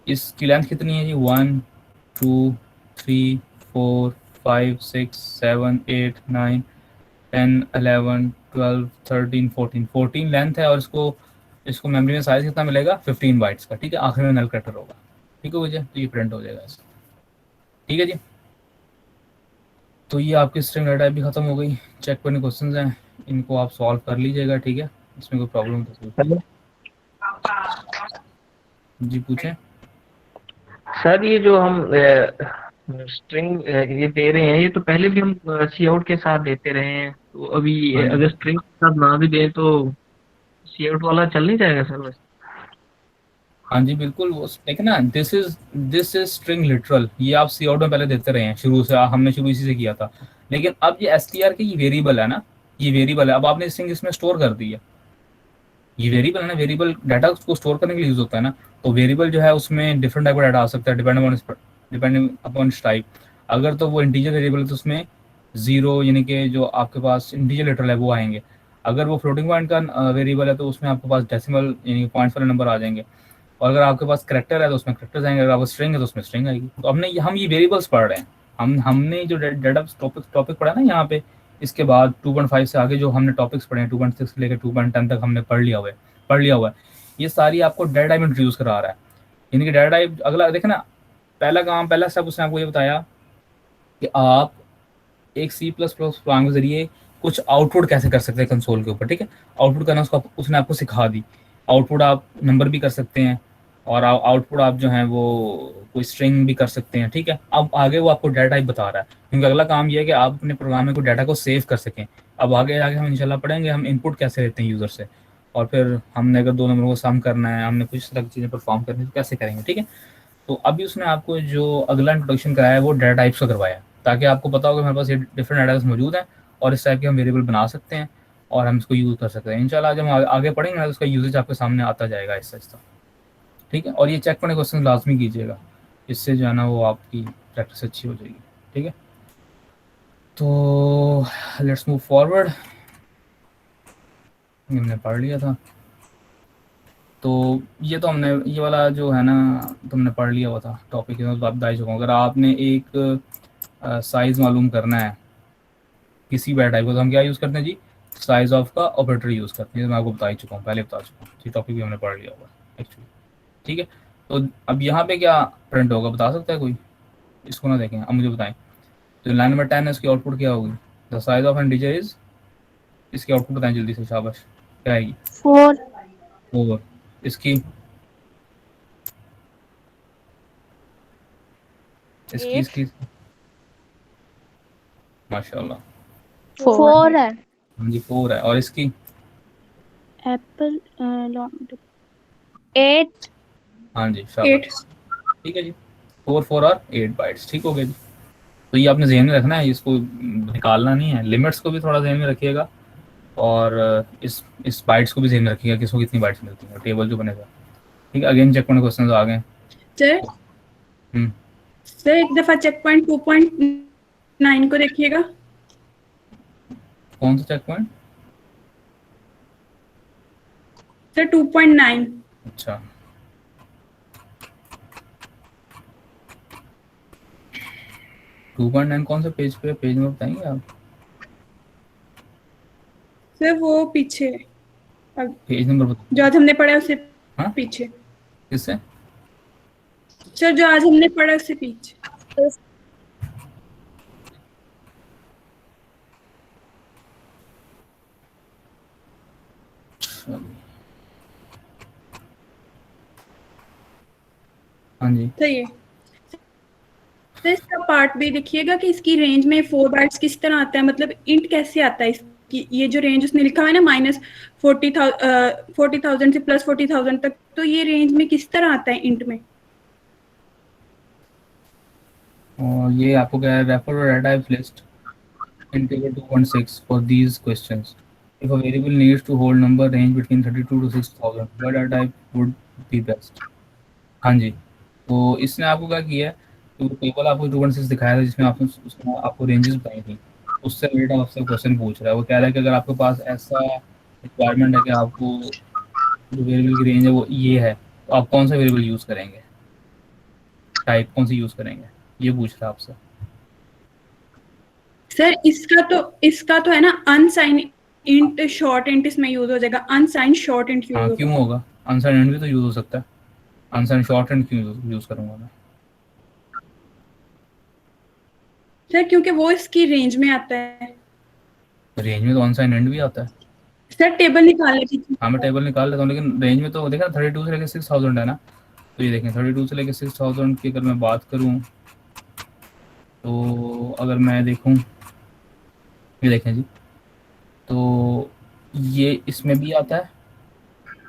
इसकी लेंथ कितनी है जी, 1 2 3 4 5 6 7 8 9 10 11 12 13 14 लेंथ है, और इसको मेमोरी में साइज कितना मिलेगा, 15 बाइट्स का। ठीक है, आखिर में नल कटर होगा। ठीक है भैया, तो ये प्रिंट हो जाएगा ऐसे। ठीक है जी, तो ये आपकी स्ट्रिंग डाटा भी खत्म हो गई। चेक करने क्वेश्चंस हैं, इनको आप सॉल्व कर लीजिएगा। ठीक है, इसमें कोई प्रॉब्लम तो हेलो जी पूछें। सर, ये जो हम स्ट्रिंग ये दे रहे हैं, ये तो पहले भी हम सी आउट के साथ देते रहे हैं, तो अभी हाँ जी, अगर स्ट्रिंग के साथ ना भी दें तो सी आउट वाला चल नहीं जाएगा सर? बस हाँ जी बिल्कुल। वो देखिए ना, दिस इज स्ट्रिंग लिटरल, ये आप सी आउट में पहले देते रहे हैं शुरू से, हमने शुरू इसी से किया था। लेकिन अब ये एस टी आर के ये वेरिएबल है ना, ये वेरिएबल है, अब आपने स्ट्रिंग इसमें स्टोर कर दी है। ये वेरिएबल है ना, वेरिएबल डाटा को स्टोर करने के लिए यूज होता है ना। तो वेरिएबल जो है उसमें डिफरेंट टाइप का डाटा आ सकता है डिपेंडिंग अपॉन टाइप। अगर तो वो इंटीजर वेरिएबल है तो उसमें जीरो, यानी कि जो आपके पास इंटीजर लिटरल है वो आएंगे। अगर वो फ्लोटिंग पॉइंट का वेरिएबल है तो उसमें आपके पास डेसिमल यानी पॉइंट्स वाले नंबर आ जाएंगे। और अगर आपके पास करैक्टर है तो उसमें करैक्टर्स आएंगे, अगर आपका स्ट्रिंग है तो उसमें स्ट्रिंग आएगी। तो हम ये वेरिएबल्स पढ़ रहे हैं, हमने जो डाटा टॉपिक पढ़ा ना यहाँ पे, इसके बाद 2.5 से आगे जो हमने टॉपिक्स पढ़े हैं, 2.6 से लेकर 2.10 तक हमने पढ़ लिया हुआ है। ये सारी आपको डाटा टाइप इंट्रोड्यूस करा रहा है, यानी कि डाटा टाइप। अगला देखे ना, पहला स्टेप उसने आपको ये बताया कि आप एक C++ प्रोग्राम के जरिए कुछ आउटपुट कैसे कर सकते हैं कंसोल के ऊपर। ठीक है, आउटपुट करना उसने आपको सिखा दी। आउटपुट आप नंबर भी कर सकते हैं, और आउटपुट आप जो है वो कोई स्ट्रिंग भी कर सकते हैं। ठीक है, अब आगे वो आपको डाटा टाइप बता रहा है, क्योंकि अगला काम ये है कि आप अपने प्रोग्राम में कोई डाटा को सेव कर सकें। अब आगे आगे हम इंशाल्लाह पढ़ेंगे हम इनपुट कैसे लेते हैं यूज़र से, और फिर हमने अगर दो नंबरों को सम करना है, हमने कुछ तरह की चीज़ें परफॉर्म करनी है तो कैसे करेंगे। ठीक है, तो अभी उसने आपको जो अगला इंट्रोडक्शन कराया है वो डाटा टाइप्स का करवाया, ताकि आपको पता हो कि हमारे पास ये डिफरेंट डाटा मौजूद हैं और इस टाइप के हम वेरिएबल बना सकते हैं और हम इसको यूज़ कर सकते हैं। इंशाल्लाह जब हम आगे पढ़ेंगे ना तो उसका यूजेज आपके सामने आता जाएगा आहिस्ता आहिस्ता। ठीक है, और ये चेक करने क्वेश्चन लाजमी कीजिएगा, इससे जो है ना वो आपकी प्रैक्टिस अच्छी हो जाएगी। ठीक है, तो लेट्स मूव फॉरवर्ड। हमने पढ़ लिया था, तो ये तो हमने ये वाला जो है ना तुमने पढ़ लिया हुआ था टॉपिक, आप बता ही चुका हूँ। अगर आपने एक साइज़ मालूम करना है किसी भी टाइप को तो हम क्या यूज़ करते हैं जी, साइज ऑफ का ऑपरेटर यूज़ करते हैं। मैं आपको बता ही चुका हूँ, पहले बता चुका हूँ, ये टॉपिक भी हमने पढ़ लिया हुआ है एक्चुअली। ठीक है, तो अब यहाँ पे क्या प्रिंट होगा बता सकता है कोई? इसको ना देखें, अब मुझे बताएं। तो लाइन नंबर 10 है, इसकी आउटपुट क्या होगी? The size of N integer is, इसकी आउटपुट बताएं जल्दी से, शाबाश, क्या आएगी? 4 4। इसकी इसकी 8 इसकी माशाल्लाह, 4 है। हाँ जी 4 है। और इसकी एप्पल 8 हाँ जी शाबाश, ठीक है जी, 4 4 और 8 बाइट्स। ठीक हो गया जी, तो ये आपने ध्यान में रखना है, इसको निकालना नहीं है। लिमिट्स को भी थोड़ा ध्यान में रखिएगा, और इस बाइट्स को भी ध्यान में रखिएगा, किसको कितनी बाइट्स मिलती हैं, टेबल जो बनेगा। ठीक है, अगेन चेक पॉइंट क्वेश्चन आ गए। सर हम्म, सर एक दफा चेक पॉइंट 2.9 को देखिएगा। कौन सा चेक पॉइंट? सर 2.9। अच्छा, टू पॉइंट नाइन कौन से पेज पे? पेज में बताएंगे आप? सर वो पीछे पेज नंबर जो आज हमने पढ़ा है उससे हाँ पीछे। किससे? सर जो आज हमने पढ़ा है उससे पीछे। हाँ जी, सही है सर। इसका पार्ट भी देखिएगा कि इसकी रेंज में 4 बाइट्स किस तरह आता है, मतलब इंट कैसे आता है इसकी। ये जो रेंज उसने लिखा हुआ है ना -40,000 से +40,000 तक, तो ये रेंज में किस तरह आता है इंट में। और ये आपको क्या है? Refer data type list in table 2.6 for these questions. If a variable needs to hold number range between 32 to 6000, what data type would be best? हाँ जी, तो इसने आपको क्या किया है, तो टेबल आपको 2.6 दिखाया था जिसमें आपने उसमें आपको रेंजेस बताई थी, उससे रिलेटेड आपसे क्वेश्चन पूछ रहा है। वो कह रहा है कि अगर आपके पास ऐसा रिक्वायरमेंट है कि आपको जो वेरिएबल की रेंज है वो ये है, तो आप कौन सा वेरिएबल यूज़ करेंगे, टाइप कौन सी यूज़ करेंगे, ये पूछ रहा है आपसे। सर इसका तो है ना अनसाइन इंट शॉर्ट इंट इसमें यूज हो जाएगा। अनसाइन शॉर्ट इंट यूज हाँ, होगा। क्यों होगा? अनसाइन एंड भी तो यूज़ हो सकता है। अनसाइन शॉर्ट एंड क्यों यूज़ करूँगा मैं? सर क्योंकि वो इसकी रेंज में आता है। रेंज में तो अनसाइन एंड भी आता है। सर टेबल निकाल लेती थी। हाँ, मैं टेबल निकाल लेता हूँ, लेकिन रेंज में तो देखा 32 से लेकर 6000 है ना। तो ये देखें 32 से लेकर 6000 की अगर मैं बात करूँ, तो अगर मैं देखूँ, ये देखें जी, तो ये इसमें भी आता है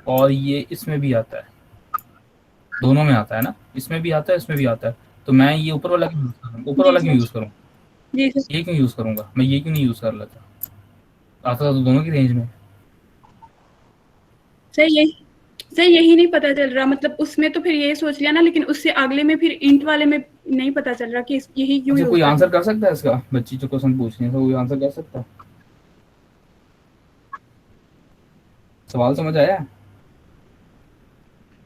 और ये इसमें भी आता है, दोनों में आता है ना, इसमें भी आता है इसमें भी आता है। तो मैं ये ऊपर वाला क्यों यूज़ करूँ? ऊपर जी वाला क्यों सर। यूज़ करूँ? जी सर। ये क्यों यूज़ करूँगा मैं? ये क्यों नहीं यूज़ कर लेता? आता था तो दोनों की रेंज में। सर यही नहीं पता चल रहा, मतलब उसमें तो फिर ये सोच लिया ना, लेकिन उससे अगले में फिर इंट वाले में नहीं पता चल रहा कि यही क्यों अच्छा, यूज कोई करना। आंसर कर सकता है इसका? बच्ची जो क्वेश्चन पूछ रही है तो कोई आंसर कर सकता है? सवाल समझ आया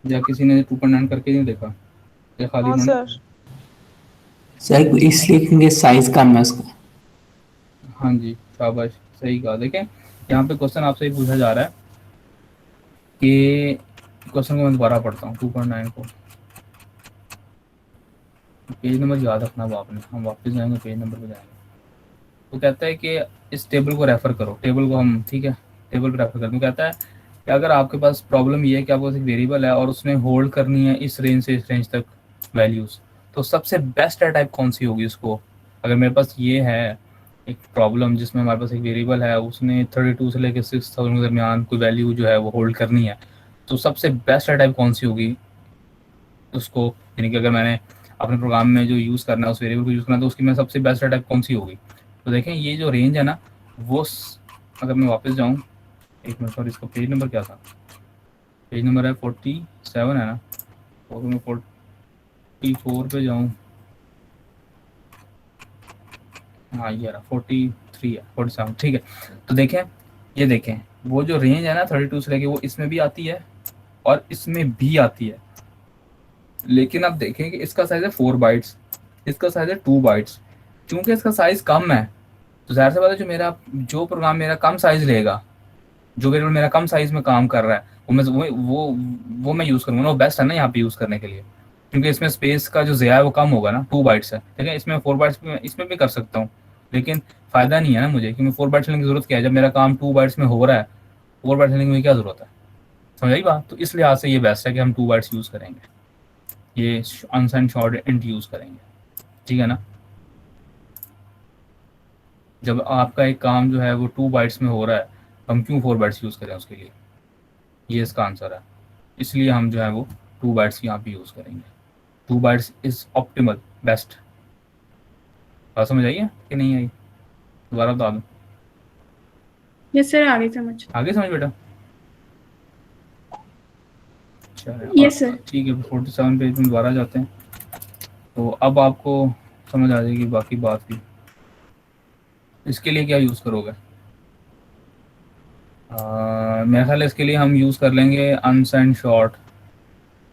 या किसी ने 2.9 करके नहीं देखा, या खाली हाँ उन्होंने? सर। सर इसलिए क्योंकि साइज कम है उसका। हाँ जी, शाबाश, सही कहा। देखें यहाँ पे क्वेश्चन आपसे ही पूछा जा रहा है कि क्वेश्चन को मैं दोबारा पढ़ता हूँ 2.9 को। पेज नंबर याद रखना वो आपने, हम वापस जाएंगे पेज नंबर पे जाएंगे। तो कहता है कि इस टेबल को रेफर करो, टेबल को हम, ठीक है, टेबल को रेफर करते हैं। कहता है कि अगर आपके पास प्रॉब्लम ये है कि आपके पास एक वेरिएबल है और उसने होल्ड करनी है इस रेंज से इस रेंज तक वैल्यूज़, तो सबसे बेस्ट टाइप कौन सी होगी उसको? अगर मेरे पास ये है एक प्रॉब्लम जिसमें हमारे पास एक वेरिएबल है, उसने 32 से लेकर 6000 के दरमियान कोई वैल्यू जो है वो होल्ड करनी है, तो सबसे बेस्ट टाइप कौन सी होगी उसको? यानी कि अगर मैंने अपने प्रोग्राम में जो यूज़ करना है उस वेरिएबल को यूज़ करना है, तो उसकी मैं सबसे बेस्ट टाइप कौन सी होगी? तो देखें ये जो रेंज है ना, वो अगर मैं वापस जाऊँ, एक मिनट, सॉरी, इसका पेज नंबर क्या था? पेज नंबर है 47 है ना, और मैं 44 पे जाऊँ, हाँ ये रहा 43 है, 47, ठीक है। तो देखें, ये देखें वो जो रेंज है ना 32 से लेके, वो इसमें भी आती है और इसमें भी आती है, लेकिन अब देखें कि इसका साइज़ है 4 बाइट्स, इसका साइज़ है 2 बाइट्स। क्योंकि इसका साइज़ कम है, तो ज़ाहिर सी बात है जो प्रोग्राम मेरा कम साइज़ लेगा, जो वेरिएबल मेरा कम साइज़ में काम कर रहा है, वो मैं यूज़ करूँगा ना, वो बेस्ट है ना यहाँ पे यूज़ करने के लिए, क्योंकि इसमें स्पेस का जो ज़िया है वो कम होगा ना, 2 बाइट्स है। ठीक है, इसमें 4 बाइट्स में इसमें भी कर सकता हूँ, लेकिन फ़ायदा नहीं है ना मुझे, क्योंकि 4 बाइट्स लेने की ज़रूरत क्या है जब मेरा काम 2 बाइट्स में हो रहा है। 4 बाइट्स लेने की क्या ज़रूरत है? समझ आई बात? तो इस लिहाज से ये बेस्ट है कि हम 2 बाइट्स यूज़ करेंगे, ये अनसाइन शॉर्ट इंट यूज़ करेंगे, ठीक है ना। जब आपका एक काम जो है वो 2 बाइट्स में हो रहा है, हम क्यों 4 बाइट्स यूज़ करें उसके लिए? ये इसका आंसर है। इसलिए हम जो है वो 2 बाइट्स यहाँ पे यूज़ करेंगे। 2 बाइट्स इज़ ऑप्टिमल, बेस्ट। बात समझ आई है कि नहीं आई? दोबारा बता दूँ? यस सर, आगे समझ। आगे समझ बेटा। Yes sir. ठीक है, 47 पेज में दोबारा जाते हैं। तो अब आपको समझ आ जाएगी बाकी बात भी। इसके लिए क्या यूज़ करोगे? मेरे ख्याल है इसके लिए हम यूज़ कर लेंगे अनसाइन शॉर्ट,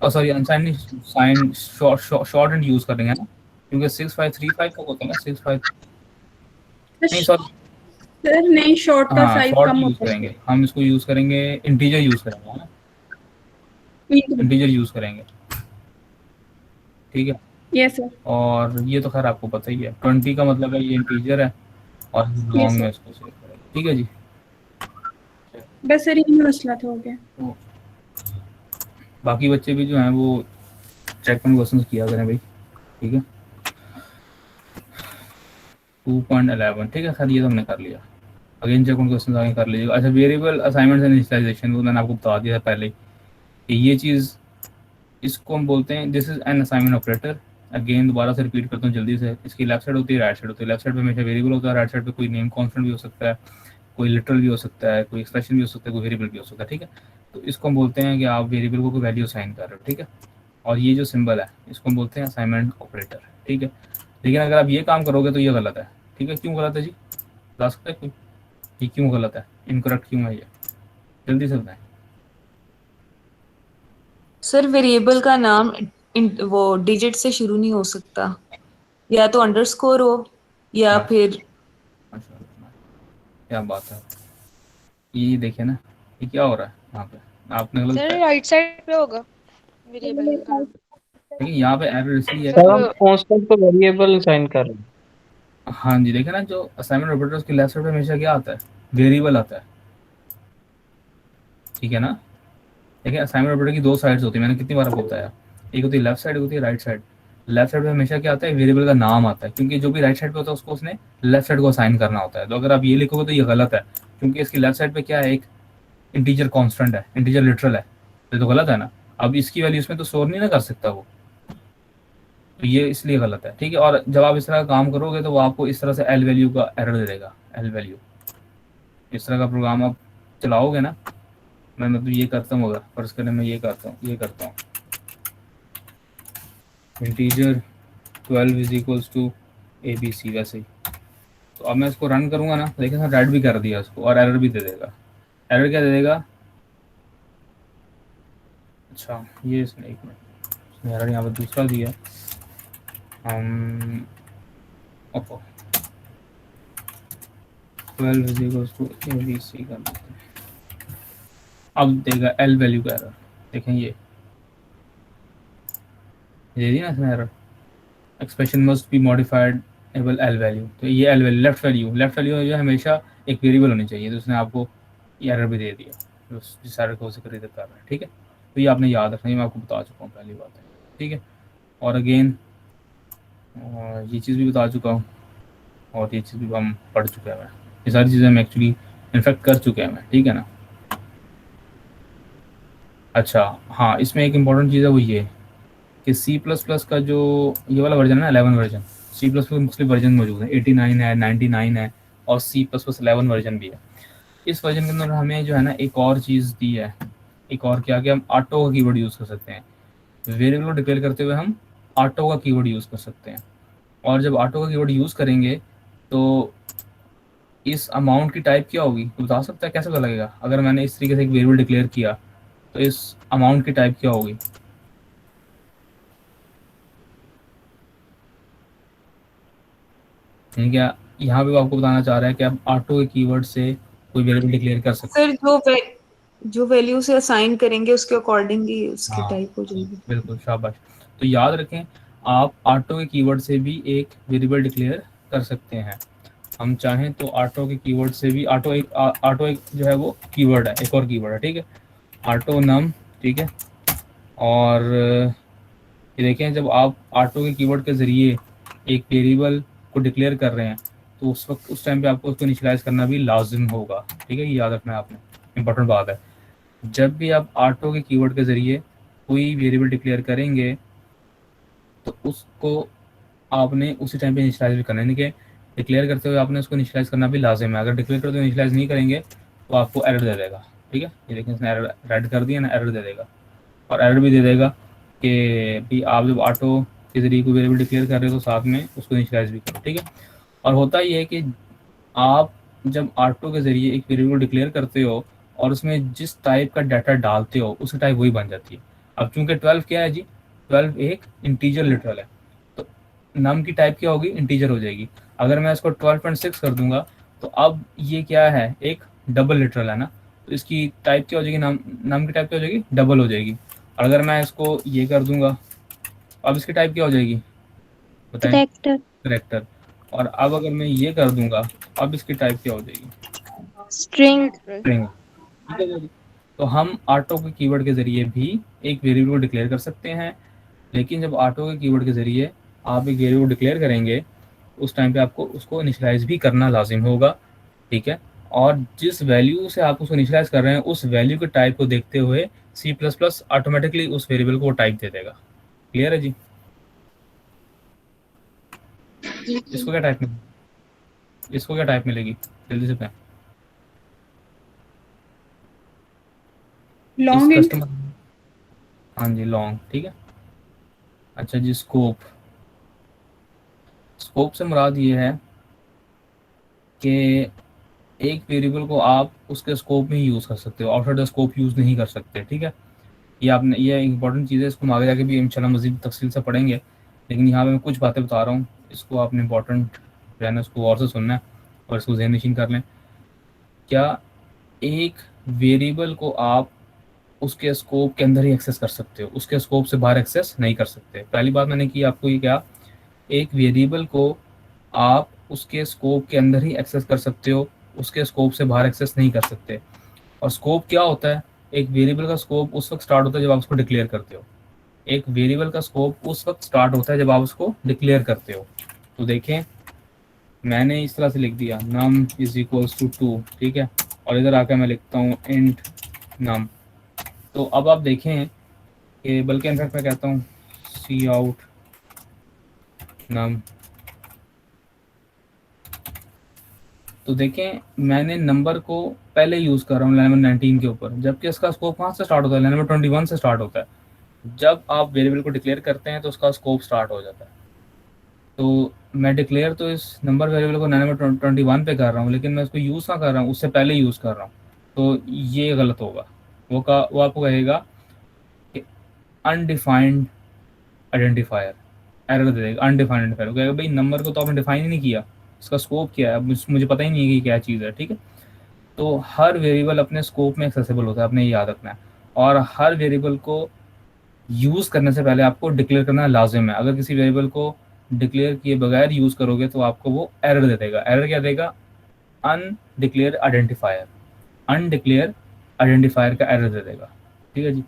सॉरी अनसाइन नहीं, साइन शॉर्ट एंड यूज़ कर लेंगे ना, क्योंकि 6535 का होता है ना 65, नहीं सॉरी, सर नहीं, शॉर्ट का हाँ साइज शॉर्ट कम यूज़ होता है। करेंगे हम, इसको यूज़ करेंगे इंटीजर यूज़ करेंगे, है ना, इंटीजर यूज़ करेंगे, ठीक है। Yes sir. और ये तो खैर आपको पता ही है, 20 का मतलब है ये इंटीजर है और यस लॉन्ग में सर। इसको सेव करेंगे, ठीक है जी। बस सर यही मसला था, हो गया। तो बाकी बच्चे भी जो हैं वो चेक में क्वेश्चन किया करें भाई, ठीक है। 2.11 ठीक है, खैर ये तो हमने कर लिया। अगेन चेक क्वेश्चन आगे कर लीजिएगा। अच्छा, वेरिएबल असाइनमेंट एंड इनिशियलाइजेशन, वो मैंने आपको बता दिया था पहले कि ये चीज़, इसको हम बोलते हैं this is an assignment operator. Again दोबारा से रिपीट करता हूँ जल्दी से। इसकी लेफ्ट साइड होती है, राइट साइड होती है। लेफ्ट साइड पे हमेशा वेरिएबल होता है, राइट साइड पे कोई नेम कॉन्स्टेंट भी हो सकता है, कोई लिटरल भी हो सकता है, कोई एक्सप्रेशन भी हो सकता है, कोई वेरिएबल भी हो सकता है, ठीक है। तो इसको हम बोलते हैं कि आप वेरिएबल को कोई वैल्यू असाइन कर रहे हो, ठीक है। और ये जो सिंबल है इसको हम बोलते हैं असाइनमेंट ऑपरेटर, ठीक है। लेकिन अगर आप ये काम करोगे तो ये गलत है, ठीक है। क्यों गलत है जी, बता सकते हैं कोई, ये क्यों गलत है, इनकरेक्ट क्यों है ये, जल्दी से बताएं। सर वेरिएबल का नाम वो डिजिट से शुरू नहीं हो सकता, या तो अंडरस्कोर हो या फिर। क्या बात है, ये देखिए ना, ये क्या हो रहा है यहाँ पे, आपने गलत सर बताया। राइट साइड पे होगा वेरिएबल का। देखिए यहाँ पे एरर इसलिए है, सर हम कांस्टेंट को वेरिएबल असाइन कर रहे हैं। हाँ जी देखिए ना, जो असाइनमेंट ऑपरेटर्स की लेफ्ट साइड पे हमेशा क्या आता है, वेरिएबल आता है, ठीक है ना। देखिए असाइनमेंट ऑपरेटर की दो साइड्स होती है, मैंने कितनी बार आपको बताया, एक होती है लेफ्ट साइड, एक होती है राइट साइड। लेफ्ट साइड पे हमेशा क्या आता है, वेरिएबल का नाम आता है, क्योंकि जो भी राइट साइड पे होता है उसको उसने लेफ्ट साइड को असाइन करना होता है। तो अगर आप ये लिखोगे तो ये गलत है, क्योंकि इसकी लेफ्ट साइड पे क्या है, एक इंटीजर कांस्टेंट है, इंटीजर लिटरल है, तो गलत है ना। अब इसकी वैल्यू इसमें तो स्टोर नहीं ना कर सकता वो, तो ये इसलिए गलत है, ठीक है। और जब आप इस तरह का काम करोगे तो वो आपको इस तरह से एल वैल्यू का एरर दे देगा, एल वैल्यू। इस तरह का प्रोग्राम आप चलाओगे ना, मैं मतलब ये करता हूँ, अगर फर्ज करें मैं ये करता हूँ, integer 12 is equals to ABC, वैसे ही। तो अब मैं इसको रन करूँगा ना, देखिए सर राइट भी कर दिया इसको और एरर भी दे देगा। एरर क्या दे देगा, अच्छा ये इसने, एक मिनट, इसने एरर यहाँ पर दूसरा दिया, हम okay 12 is equals to ABC कर देते हैं। अब देगा एल वैल्यू का एरर, देखें ये दे दी ना इसने error, expression must be modified able L value. तो ये एल वैल्यू, लेफ्ट वैल्यू जो है हमेशा एक वेरिएबल होनी चाहिए, तो उसने आपको ये एरर भी दे दिया जिस एरर को उसे खरीद कर रहा है, ठीक है। तो ये आपने याद रखना, ये मैं आपको बता चुका हूँ पहली बात है, ठीक है। और अगेन ये चीज़ भी बता चुका हूँ, और ये चीज़ भी हम पढ़ चुके हैं, ये सारी चीज़ें हम एक्चुअली इनफैक्ट कर चुके हैं, ठीक है ना। अच्छा हाँ, इसमें एक इम्पॉर्टेंट चीज़ है वो ये कि C++ का जो ये वाला वर्जन है ना, 11 वर्जन, C++ के मुख्तलिफ वर्जन मौजूद हैं, 89 है, 99 है, और C++ 11 वर्जन भी है। इस वर्जन के अंदर हमें जो है ना एक और चीज़ दी है, एक और क्या, कि हम ऑटो का कीवर्ड यूज़ कर सकते हैं। वेरिएबल को डिक्लेयर करते हुए हम ऑटो का कीवर्ड यूज़ कर सकते हैं। और जब ऑटो का कीवर्ड यूज़ करेंगे तो इस अमाउंट की टाइप क्या होगी, तो बता सकता है कैसे पता लगेगा। अगर मैंने इस तरीके से एक वेरिएबल डिक्लेयर किया तो इस अमाउंट की टाइप क्या होगी, ठीक है। यहाँ पे वो आपको बताना चाह रहा है कि आप ऑटो के कीवर्ड से कोई वेरिएबल डिक्लेयर कर सकते हैं। सर जो वैल्यू से असाइन करेंगे उसके अकॉर्डिंग ही उसकी हाँ टाइप हो जाएगी। बिल्कुल, शाबाश। तो याद रखें, आप ऑटो के कीवर्ड से भी एक वेरिएबल डिक्लेयर कर सकते हैं। हम चाहें तो ऑटो के कीवर्ड से भी, ऑटो एक जो है वो कीवर्ड है, एक और कीवर्ड है, ठीक है, ऑटो नम, ठीक है। और ये देखें, जब आप ऑटो के कीवर्ड के ज़रिए एक वेरिएबल को डिक्लेयर कर रहे हैं तो उस वक्त, उस टाइम पे आपको उसको इनिशियलाइज करना भी लाजिम होगा, ठीक है। ये याद रखना है आपने, इंपॉर्टेंट बात है। जब भी आप ऑटो के कीवर्ड के ज़रिए कोई वेरिएबल डिक्लेयर करेंगे तो उसको आपने उसी टाइम पे इनिशियलाइज भी करना है, यानी कि डिक्लेयर करते हुए आपने उसको इनिशियलाइज करना भी लाजिम है। अगर डिक्लेयर करते हुए इनिशियलाइज नहीं करेंगे तो आपको एरर दे देगा, ठीक है। ये देखिए इसने एरर ऐड कर दिया ना, एरर दे देगा। और एरर भी दे देगा कि भी आप जब ऑटो के ज़रिए कोई वेरिएबल डिक्लेयर कर रहे हो तो साथ में उसको इनिशियलाइज भी करो, ठीक है। और होता ये है कि आप जब ऑटो के ज़रिए एक वेरिएबल डिक्लेयर करते हो और उसमें जिस टाइप का डाटा डालते हो उसकी टाइप वही बन जाती है। अब चूंकि 12 क्या है जी, 12 एक इंटीजर लिटरल है, तो नम की टाइप क्या होगी, इंटीजर हो जाएगी। अगर मैं इसको 12.6 कर दूंगा तो अब ये क्या है, एक डबल लिटरल है ना, तो इसकी टाइप क्या हो जाएगी, नाम की टाइप क्या हो जाएगी, डबल हो जाएगी। और अगर मैं इसको ये कर दूंगा अब इसकी टाइप क्या हो जाएगी, बताएं, करेक्टर करेक्टर। और अब अगर मैं ये कर दूंगा अब इसकी टाइप क्या हो जाएगी, स्ट्रिंग स्ट्रिंग, ठीक है जी। तो हम ऑटो के कीवर्ड के जरिए भी एक वेरिएबल को डिक्लेयर कर सकते हैं, लेकिन जब ऑटो के कीवर्ड के जरिए आप एक वेरिएबल डिक्लेयर करेंगे उस टाइम पे आपको उसको इनिशियलाइज भी करना लाजिम होगा, ठीक है। और जिस वैल्यू से आप उसको इनिशियलाइज कर रहे हैं उस वैल्यू के टाइप को देखते हुए सी प्लस प्लस ऑटोमेटिकली उस वेरिएबल को टाइप दे देगा। क्लियर है जी? इसको क्या टाइप में, इसको क्या टाइप मिलेगी, जल्दी से बताएं। Long int. कस्टमर, हाँ जी लॉन्ग, ठीक है। अच्छा जी, स्कोप, स्कोप से मुराद ये है कि एक वेरिएबल को आप उसके स्कोप में ही यूज़ कर सकते हो, आउटसाइड द स्कोप यूज़ नहीं कर सकते, ठीक है। ये आपने, ये इंपॉर्टेंट चीज़ है, इसको हम आगे जाके भी इंशाल्लाह मज़ीद तफसील से पढ़ेंगे, लेकिन यहाँ पे मैं कुछ बातें बता रहा हूँ, इसको आपने इंपॉर्टेंट जो है ना उसको और से सुनना है और इसको ज़हन नशीन कर लें। क्या एक वेरिएबल को आप उसके स्कोप के अंदर ही एक्सेस कर सकते हो, उसके स्कोप से बाहर एक्सेस नहीं कर सकते। पहली बात मैंने की आपको, ये क्या, एक वेरिएबल को आप उसके स्कोप के अंदर ही एक्सेस कर सकते हो, उसके स्कोप से बाहर एक्सेस नहीं कर सकते। और स्कोप क्या होता है, एक वेरिएबल का स्कोप उस वक्त स्टार्ट होता है जब आप उसको डिक्लेयर करते हो। एक वेरिएबल का स्कोप उस वक्त स्टार्ट होता है जब आप उसको डिक्लेयर करते हो। तो देखें, मैंने इस तरह से लिख दिया num इज इक्वल्स टू 2, ठीक है, और इधर आकर मैं लिखता हूँ int num। तो अब आप देखें कि बल्कि इनफैक्ट मैं कहता हूँ सी आउट num। तो देखें मैंने नंबर को पहले यूज़ कर रहा हूँ लाइन नंबर 19 के ऊपर, जबकि इसका स्कोप कहाँ से स्टार्ट होता है, लाइन नंबर 21 से स्टार्ट होता है। जब आप वेरिएबल को डिक्लेयर करते हैं तो उसका स्कोप स्टार्ट हो जाता है। तो मैं डिक्लेयर तो इस नंबर वेरिएबल को लाइन नंबर 21 पे कर रहा हूँ, लेकिन मैं उसको यूज़ ना कर रहा हूँ, उससे पहले यूज़ कर रहा हूँ, तो ये गलत होगा। वो आपको कहेगा कि अनडिफाइंड आइडेंटिफायर, एरर दे देगा अनडिफाइंड आइडेंटिफायर, कहेगा भाई नंबर को तो आपने डिफाइन ही नहीं किया, इसका स्कोप क्या है, अब मुझे पता ही नहीं है कि क्या चीज़ है, ठीक है। तो हर वेरिएबल अपने स्कोप में एक्सेसिबल होता है, आपने ये याद रखना है। और हर वेरिएबल को यूज़ करने से पहले आपको डिक्लेयर करना लाजिम है। अगर किसी वेरिएबल को डिक्लेयर किए बगैर यूज़ करोगे तो आपको वो एरर दे देगा। एरर क्या देगा, अनडिक्लेयर आइडेंटिफायर, अनडिक्लेयर आइडेंटिफायर का एरर दे देगा, ठीक है जी।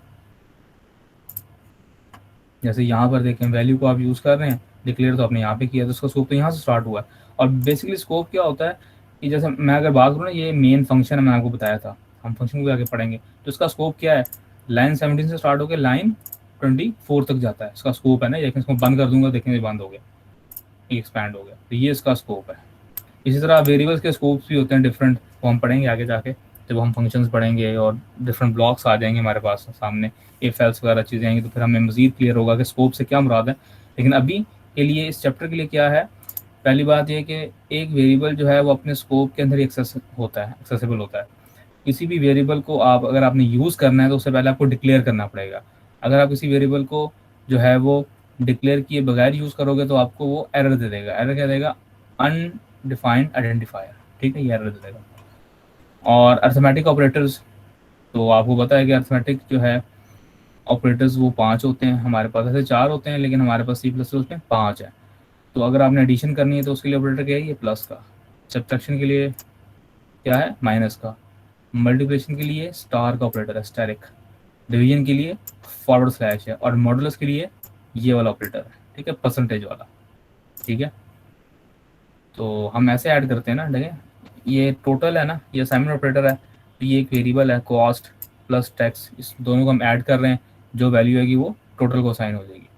जैसे यहाँ पर देखें, वैल्यू को आप यूज़ कर रहे हैं, डिक्लेयर तो आपने यहाँ पे किया, तो उसका स्कोप तो यहाँ से स्टार्ट हुआ है। और बेसिकली स्कोप क्या होता है कि जैसे मैं अगर बात करूँ ना, ये मेन फंक्शन है, मैंने आपको बताया था, हम फंक्शन को आगे पढ़ेंगे। तो इसका स्कोप क्या है, लाइन 17 से स्टार्ट होकर लाइन 24 तक जाता है, इसका स्कोप है ना। लेकिन इसको बंद कर दूंगा, देखेंगे बंद हो गया, एक्सपैंड हो गया, तो ये इसका स्कोप है। इसी तरह वेरिएबल्स के स्कोप्स भी होते हैं डिफरेंट, वो हम पढ़ेंगे आगे जाके जब हम फंक्शंस पढ़ेंगे और डिफरेंट ब्लॉक्स आ जाएंगे हमारे पास सामने, इफ एल्स वगैरह चीज़ें आएंगी, तो फिर हमें मज़ीद क्लियर होगा कि स्कोप से क्या मुराद है। लेकिन अभी के लिए, इस चैप्टर के लिए क्या है, पहली बात यह कि एक वेरिएबल जो है वो अपने स्कोप के अंदर ही एक्सेसिबल होता है। किसी भी वेरिएबल को आप अगर आपने यूज़ करना है तो उससे पहले आपको डिक्लेयर करना पड़ेगा। अगर आप किसी वेरिएबल को जो है वो डिक्लेयर किए बगैर यूज़ करोगे तो आपको वो एरर दे देगा। एरर क्या देगा, अनडिफाइंड आइडेंटिफायर, ठीक है, ये एरर दे देगा। और अर्थमेटिक ऑपरेटर्स, तो आपको पता है कि अर्थमेटिक जो है ऑपरेटर्स वो 5 होते हैं, हमारे पास ऐसे 4 होते हैं, लेकिन हमारे पास C++ में 5 है। तो अगर आपने एडिशन करनी है तो उसके लिए ऑपरेटर क्या है, ये प्लस का। सब्ट्रैक्शन के लिए क्या है, माइनस का। मल्टीप्लिकेशन के लिए स्टार का ऑपरेटर है, स्टैरिक। डिवीजन के लिए फॉरवर्ड स्लैश है। और मॉडुलस के लिए ये वाला ऑपरेटर है, ठीक है, परसेंटेज वाला, ठीक है। तो हम ऐसे ऐड करते हैं ना, देखिए ये टोटल है ना, ये असाइनमेंट ऑपरेटर है, तो ये एक वेरिएबल है कॉस्ट प्लस टैक्स, इस दोनों को हम ऐड कर रहे हैं, जो वैल्यू आएगी वो टोटल को असाइन हो जाएगी,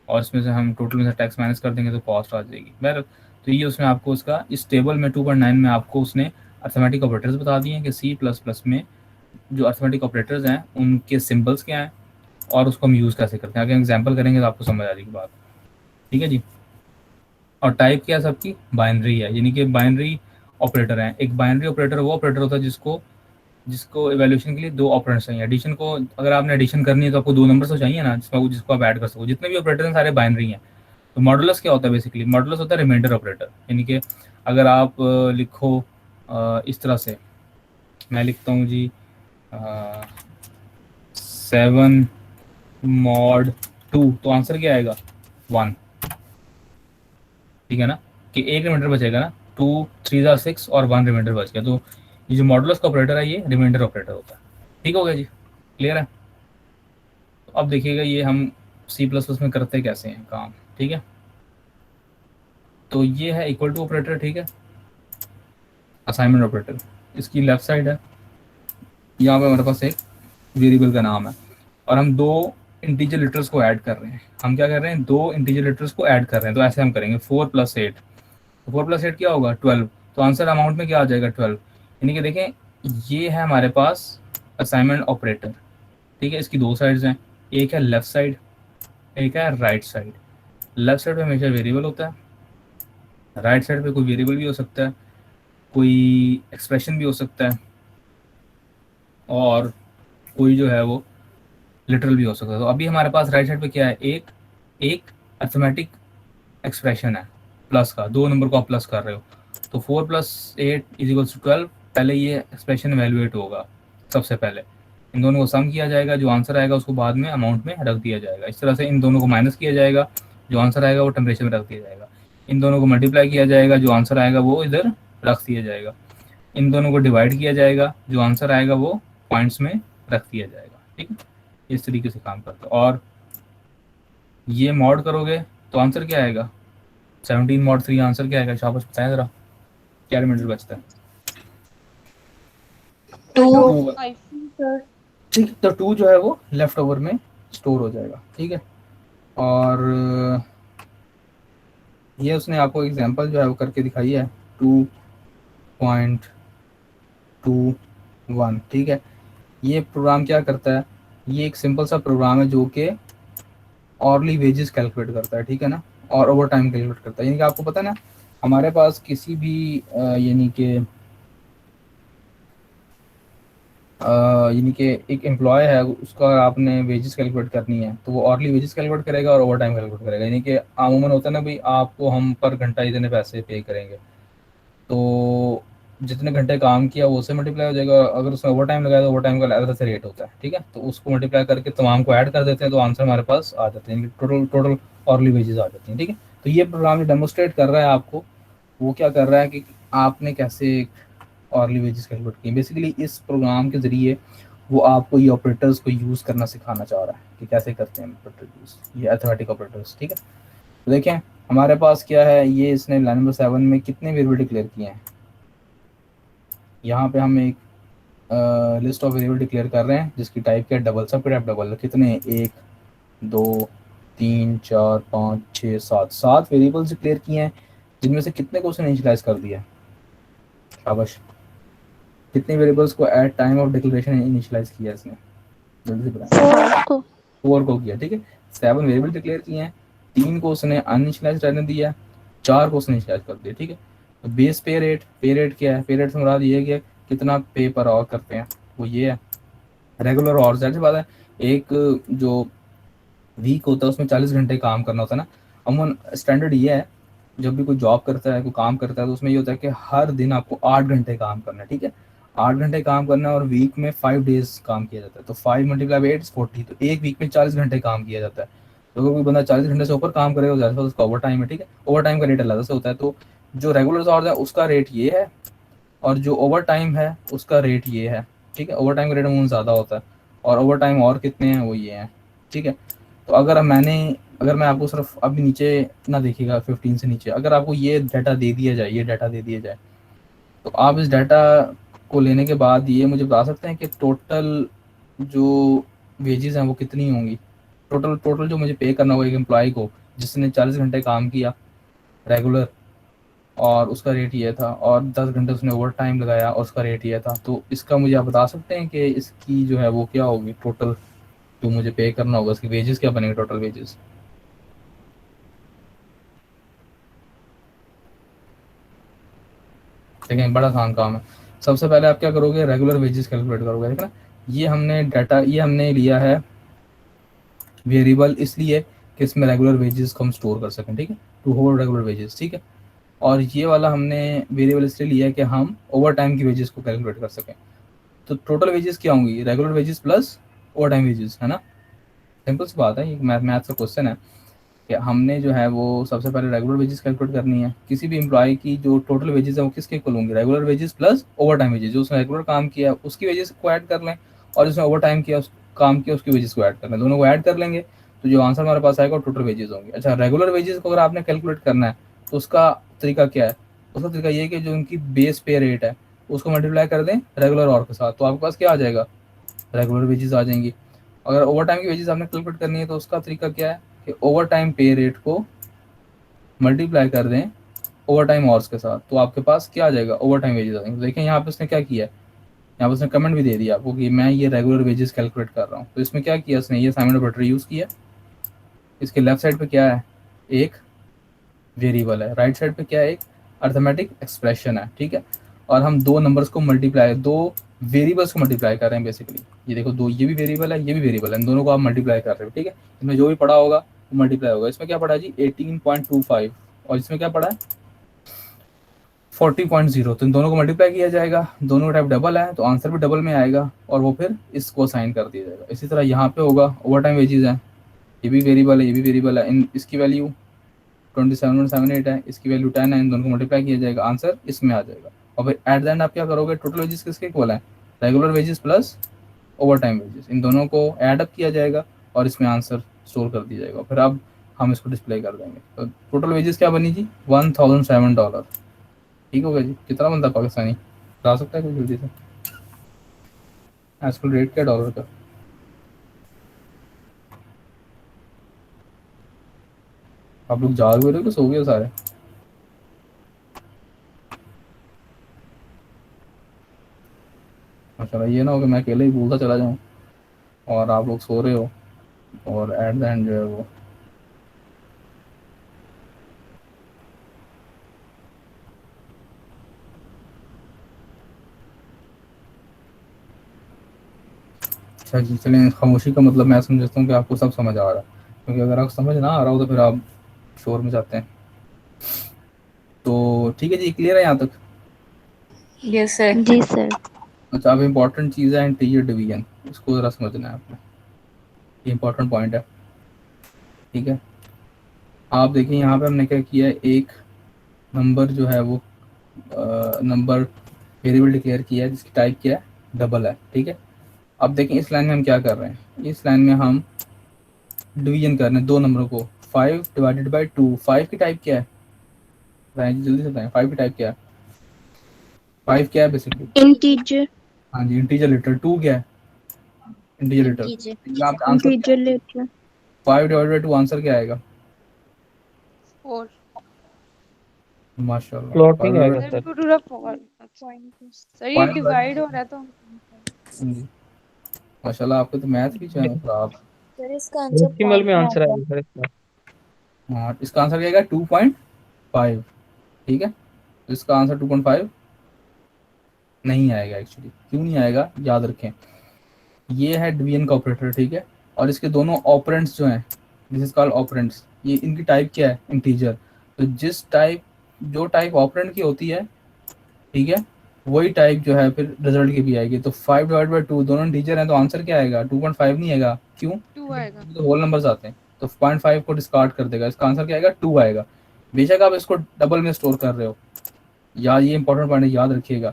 और इसमें से हम टोटल में से टैक्स माइनस कर देंगे तो कॉस्ट आ जाएगी। बहरहाल तो ये उसमें आपको इसका, इस टेबल में 2.9 में आपको उसने अर्थमेटिक ऑपरेटर्स बता दिए हैं कि C++ में जो अर्थमेटिक ऑपरेटर्स हैं उनके सिंबल्स क्या हैं और उसको हम यूज़ कैसे करते हैं, आगे एग्जाम्पल करेंगे तो आपको समझ आ जाएगी बात, ठीक है जी। और टाइप क्या है सबकी, बाइनरी है, यानी कि बाइनरी ऑपरेटर है। एक बाइनरी ऑपरेटर वो ऑपरेटर होता है जिसको इवैल्यूएशन के लिए दो ऑपरेंड्स चाहिए। एडिशन को अगर आपने एडिशन करनी है तो आपको दो नंबर तो चाहिए ना, जिसको आप ऐड कर सको। जितने भी ऑपरेटर हैं सारे बाइनरी हैं। तो मॉडुलस क्या होता है, बेसिकली मॉडुलस होता है रिमाइंडर ऑपरेटर, यानी कि अगर आप लिखो इस तरह से, मैं लिखता हूँ जी 7 mod 2, तो आंसर क्या आएगा 1, ठीक है ना, कि एक रिमाइंडर बचेगा ना, 2 3 6 और 1 रिमाइंडर बच गया। तो ये जो मॉडुलस का ऑपरेटर है ये रिमाइंडर ऑपरेटर होता है। ठीक हो गया जी, क्लियर है। तो अब देखिएगा ये हम C++ में करते कैसे हैं काम, ठीक है। तो ये है इक्वल टू ऑपरेटर, ठीक है, असाइनमेंट ऑपरेटर। इसकी लेफ्ट साइड है, यहाँ पे हमारे पास एक वेरिएबल का नाम है और हम दो इंटीजर लिटर्स को ऐड कर रहे हैं। हम क्या कर रहे हैं, दो इंटीजर लिटर्स को ऐड कर रहे हैं। तो ऐसे हम करेंगे 4 + 8, तो 4 + 8 क्या होगा 12। तो आंसर अमाउंट में क्या आ जाएगा 12, यानी कि देखें ये है हमारे पास असाइनमेंट ऑपरेटर, ठीक है। इसकी दो साइड्स हैं, एक है लेफ्ट साइड, एक है राइट साइड। लेफ्ट साइड पे हमेशा वेरिएबल होता है, राइट साइड पे कोई वेरिएबल भी हो सकता है, कोई एक्सप्रेशन भी हो सकता है, और कोई जो है वो लिटरल भी हो सकता है। तो अभी हमारे पास राइट साइड पे क्या है, एक अर्थमेटिक एक्सप्रेशन है प्लस का, दो नंबर को आप प्लस कर रहे हो। तो 4 + 8 = 12, पहले ये एक्सप्रेशन वैल्यूएट होगा सबसे पहले, इन दोनों को सम किया जाएगा, जो आंसर आएगा उसको बाद में अमाउंट में रख दिया जाएगा। इस तरह से इन दोनों को माइनस किया जाएगा, जो आंसर आएगा वो टेम्परेचर में रख दिया जाएगा। इन दोनों को मल्टीप्लाई किया जाएगा, जो आंसर आएगा वो इधर रख दिया जाएगा। इन दोनों को डिवाइड किया जाएगा, जो आंसर आएगा वो पॉइंट्स में रख दिया जाएगा, ठीक है। इस तरीके से काम करता है। और ये मॉड करोगे तो आंसर क्या आएगा 17 mod 3, आंसर क्या आएगा, शाबाश बताएं जरा, क्या रिमाइंडर बचता है 2 ठीक। तो 2 जो है वो लेफ्ट ओवर में स्टोर हो जाएगा, ठीक है। और ये उसने आपको एग्जांपल जो है वो करके दिखाई है 2.21, ठीक है। ये प्रोग्राम क्या करता है, ये एक सिंपल सा प्रोग्राम है जो कि ऑरली वेजेस कैलकुलेट करता है, ठीक है ना, और ओवर टाइम कैलकुलेट करता है। यानी कि आपको पता है ना, हमारे पास किसी भी यानी कि एक एम्प्लॉय है, उसका आपने वेजेस कैलकुलेट करनी है तो वो ऑरली वेजेस कैलकुलेट करेगा और ओवर टाइम कैलकुलेट करेगा। यानी कि अमूमन होता है ना भाई, आपको हम पर घंटा इतने पैसे पे करेंगे, तो जितने घंटे काम किया वो उससे मल्टीप्लाई हो जाएगा। अगर उसमें ओवर टाइम लगाया तो ओवर टाइम का अलग से रेट होता है, ठीक है। तो उसको मल्टीप्लाई करके तमाम को ऐड कर देते हैं, तो आंसर हमारे पास आ जाते हैं, टोटल ऑरली वेजेस आ जाती हैं, ठीक है। तो ये प्रोग्राम डेमोस्ट्रेट कर रहा है आपको, वो क्या कर रहा है कि आपने कैसे ऑरली वेजेस कैलकुलेट की। बेसिकली इस प्रोग्राम के ज़रिए वो आपको ये ऑपरेटर्स को यूज़ करना सिखाना चाह रहा है कि कैसे करते हैं ऑपरेटर यूज़, ये अर्थमेटिक ऑपरेटर्स, ठीक है। तो देखें हमारे पास क्या है, ये इसने लाइन नंबर 7 में कितने वेरिएबल डिक्लेयर किए हैं। यहाँ पे हम एक लिस्ट ऑफ वेरिएबल डिक्लेयर कर रहे हैं जिसकी टाइप क्या है डबल, सब टाइप डबल। कितने 1 2 3 4 5 6 7 वेरिएबल्स डिक्लेयर किए हैं, जिनमें से कितने को उसने इनिशियलाइज कर दिया, शाबाश। कितने वेरिएबल्स को at time of declaration initialize किया इसने, जल्दी से बताएं। 4 को किया, ठीक है। 7 वेरिएबल डिक्लेयर किए हैं, 3 को उसने अनइनिशियलाइज रहने दिया, 4 को उसने इनिशियलाइज कर दिया, ठीक है। तो बेस पे रेट क्या है, पे रेट से मुराद ये है कि कितना पे पर आवर करते हैं, वो ये है। रेगुलर और ज़ाहिर सी बात है, एक जो वीक होता है उसमें 40 घंटे काम करना होता है ना। अमूमन स्टैंडर्ड ये है, जब भी कोई जॉब करता है, कोई काम करता है, तो उसमें ये होता है कि हर दिन आपको 8 घंटे काम करना है, ठीक है। 8 घंटे काम करना है और वीक में 5 डेज काम किया जाता है। तो 5 × 8 = 40, तो एक वीक में 40 घंटे काम किया जाता है। तो अगर कोई बंदा 40 घंटे से ऊपर काम करेगा ज़्यादा, उसका ओवर टाइम है, ठीक है। ओवर टाइम का रेट अलग से होता है। तो जो रेगुलर आवर्स है उसका रेट ये है, और जो ओवर टाइम है उसका रेट ये है, ठीक है। ओवर टाइम का रेट अमूमन ज़्यादा होता है, और ओवर टाइम और कितने हैं वो ये हैं, ठीक है। तो अगर मैं आपको सिर्फ अभी नीचे ना देखिएगा 15 से नीचे, अगर आपको ये डाटा दे दिया जाए, ये डाटा दे दिया जाए, तो आप इस डाटा को लेने के बाद ये मुझे बता सकते हैं कि टोटल जो वेजेस हैं वो कितनी होंगी। टोटल जो मुझे पे करना होगा एक एम्प्लॉय को जिसने 40 घंटे काम किया रेगुलर, और उसका रेट ये था, और 10 घंटे उसने ओवर टाइम लगाया और उसका रेट ये था। तो इसका मुझे आप बता सकते हैं कि इसकी जो है वो क्या होगी टोटल जो मुझे पे करना होगा, उसकी वेजेस क्या बनेंगे, टोटल वेजेस। देखें बड़ा आसान काम है। सबसे पहले आप क्या करोगे, रेगुलर वेजेस कैलकुलेट करोगे, ठीक है ना। ये हमने डाटा, ये हमने लिया है वेरिएबल इसलिए कि इसमें रेगुलर वेजेस को हम स्टोर कर सकें, ठीक है, टू होल्ड रेगुलर वेजेस, ठीक है। और ये वाला हमने वेरिएबल इसलिए लिया है कि हम ओवर टाइम की वेजेस को कैलकुलेट कर सकें। तो टोटल वेजेस क्या होंगी, regular wages plus overtime wages, है ना। सिंपल सी बात है, ये मैथ का क्वेश्चन है कि हमने जो है वो सबसे पहले रेगुलर वेजेस कैलकुलेट करनी है। किसी भी एम्प्लॉय की जो टोटल वेजेस है वो किसके इक्वल होंगे, regular wages plus overtime wages. जो उसने रेगुलर काम किया उसकी वेजेस को ऐड कर लें, और जिसने ओवर टाइम किया काम किया उसकी वेजेस को ऐड कर लें, दोनों को ऐड कर लेंगे तो जो आंसर हमारे पास आएगा टोटल वेजेस होंगे। अच्छा, रेगुलर वेजेस को अगर आपने कैलकुलेट करना है तो उसका तरीका क्या है, उसका तरीका ये है कि जो उनकी बेस पे रेट है उसको मल्टीप्लाई कर दें रेगुलर और के साथ, तो आपके पास क्या आ जाएगा, रेगुलर वेजेस आ जाएंगी। अगर ओवर टाइम की वेजेस आपने कैलकुलेट करनी है तो उसका तरीका क्या है कि ओवर टाइम पे रेट को मल्टीप्लाई कर दें ओवर टाइम आवर्स के साथ, तो आपके पास क्या आ जाएगा, ओवर टाइम वेजेस आ जाएंगे। तो देखें यहाँ पे उसने क्या किया है, यहाँ पे उसने कमेंट भी दे दिया आपको कि मैं ये रेगुलर वेजेस कैलकुलेट कर रहा हूँ। तो इसमें क्या किया उसने, ये साइमन ऑपरेटर यूज़ किया। इसके लेफ्ट साइड पे क्या है, एक वेरिएबल है, राइट साइड पे क्या है, एक अर्थमेटिक एक्सप्रेशन है, ठीक है। और हम दो नंबर्स को मल्टीप्लाई, दो वेरिएबल्स को मल्टीप्लाई कर रहे हैं बेसिकली। ये देखो दो, ये भी वेरिएबल है, ये भी वेरिएबल है, इन दोनों को आप मल्टीप्लाई कर रहे हो, ठीक है। इसमें जो भी पड़ा होगा वो मल्टीप्लाई होगा। इसमें क्या पड़ा जी 18.25, और इसमें क्या पड़ा है 40.0, तो इन दोनों को मल्टीप्लाई किया जाएगा, दोनों का टाइप डबल है तो आंसर भी डबल में आएगा, और वो फिर इसको साइन कर दिया जाएगा। इसी तरह यहाँ पे होगा ओवर टाइम वेजेस है, ये भी वेरिएबल है, ये भी वेरिएबल है, इन इसकी वैल्यू 27.78 है, इसकी वैल्यू 10 है, इन दोनों को मल्टीप्लाई किया जाएगा, आंसर इसमें आ जाएगा। और फिर एट द एंड आप क्या करोगे, टोटल वेजेस किसके इक्वल है, regular wages plus overtime wages, इन दोनों को ऐड अप किया जाएगा और इसमें आंसर स्टोर कर दिया जाएगा। फिर अब हम इसको डिस्प्ले कर देंगे। तो टोटल वेजेस क्या बनी जी, $1007। ठीक हो गया जी। कितना बनता पाकिस्तानी, बता सकता है कोई जल्दी से, आजकल रेट क्या डॉलर का। आप लोग जाग रहे हो कि सो गए सारे, माशाल्लाह। ये ना हो कि मैं अकेले ही बोलता चला जाऊं और आप लोग सो रहे हो और एट द एंड जो है वो अच्छा जी। चलें, खामोशी का मतलब मैं समझता हूँ कि आपको सब समझ आ रहा है, क्योंकि अगर आपको समझ ना आ रहा हो तो फिर आप शोर में जाते हैं। तो ठीक है जी, क्लियर है यहाँ तक। Yes sir. जी सर। अच्छा, अब इम्पोर्टेंट चीज़ है इंटीजर डिवीजन, इसको ज़रा समझना है आपने, ये इंपॉर्टेंट पॉइंट है, ठीक है। आप देखिए यहाँ पे हमने क्या किया है, एक नंबर जो है वो नंबर वेरिएबल डिक्लेयर किया है जिसकी टाइप क्या है, डबल है, ठीक है। अब देखें इस लाइन में हम क्या कर रहे हैं, इस लाइन में हम डिवीजन कर रहे हैं दो नंबरों को, 5 डिवाइडेड बाई 2। 5 की टाइप क्या है, बताएं जी, जल्दी से बताएं, 5 की टाइप क्या है, 5 क्या है बेसिकली, इंटीजर। हाँ जी इंटीजर लेटर। 2 क्या है, इंटीजर लेटर। आप answer integer literal. 5 divided by 2 answer क्या आएगा, 4 माशाल्लाह। फ्लोटिंग आएगा sir sir. 2 to the 4 sir, ये डिवाइड हो रहा है तो जी माशाल्लाह, आपको तो मैथ भी चाहिए खराब। सर इसका आंसर डेसिमल में आंसर आएगा सर इसका। हाँ, इसका आंसर क्या आएगा 2.5, ठीक है। तो इसका आंसर 2.5 नहीं आएगा एक्चुअली। क्यों नहीं आएगा, याद रखें, ये है डिवीजन का ऑपरेटर, ठीक है। और इसके दोनों ऑपरेंड्स जो हैं, दिस इज कॉल्ड ऑपरेंड्स, ये इनकी टाइप क्या है, इंटीजर। तो जिस टाइप, जो टाइप ऑपरेंड की होती है, ठीक है, वही टाइप जो है फिर रिजल्ट की भी आएगी। तो 5 डिवाइड बाई 2 दोनों इंटीजर हैं तो आंसर क्या आएगा, 2.5 नहीं आएगा। क्यों, 2 आएगा। तो होल नंबर्स आते हैं तो 0.5 को डिस्कार्ड कर देगा, इसका आंसर क्या आएगा, 2 आएगा। बेशक आप इसको डबल में स्टोर कर रहे हो, याद, ये इंपॉर्टेंट पॉइंट है, याद रखिएगा।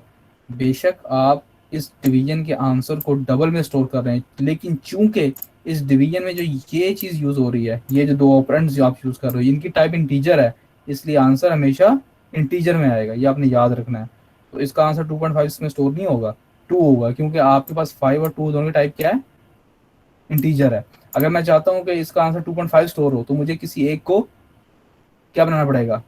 बेशक आप इस डिवीजन के आंसर को डबल में स्टोर कर रहे हैं, लेकिन चूंकि इस डिवीजन में जो ये चीज़ यूज़ हो रही है, ये जो दो ऑपरेंड्स जो आप यूज़ कर रहे हो, इनकी टाइप इंटीजर है, इसलिए आंसर हमेशा इंटीजर में आएगा, ये आपने याद रखना है। तो इसका आंसर 2.5 इसमें स्टोर नहीं होगा, 2 होगा, क्योंकि आपके पास 5 और 2 दोनों की टाइप क्या है, इंटीजर है। अगर मैं चाहता हूँ कि इसका आंसर 2.5 स्टोर हो तो मुझे किसी एक को क्या बनाना पड़ेगा,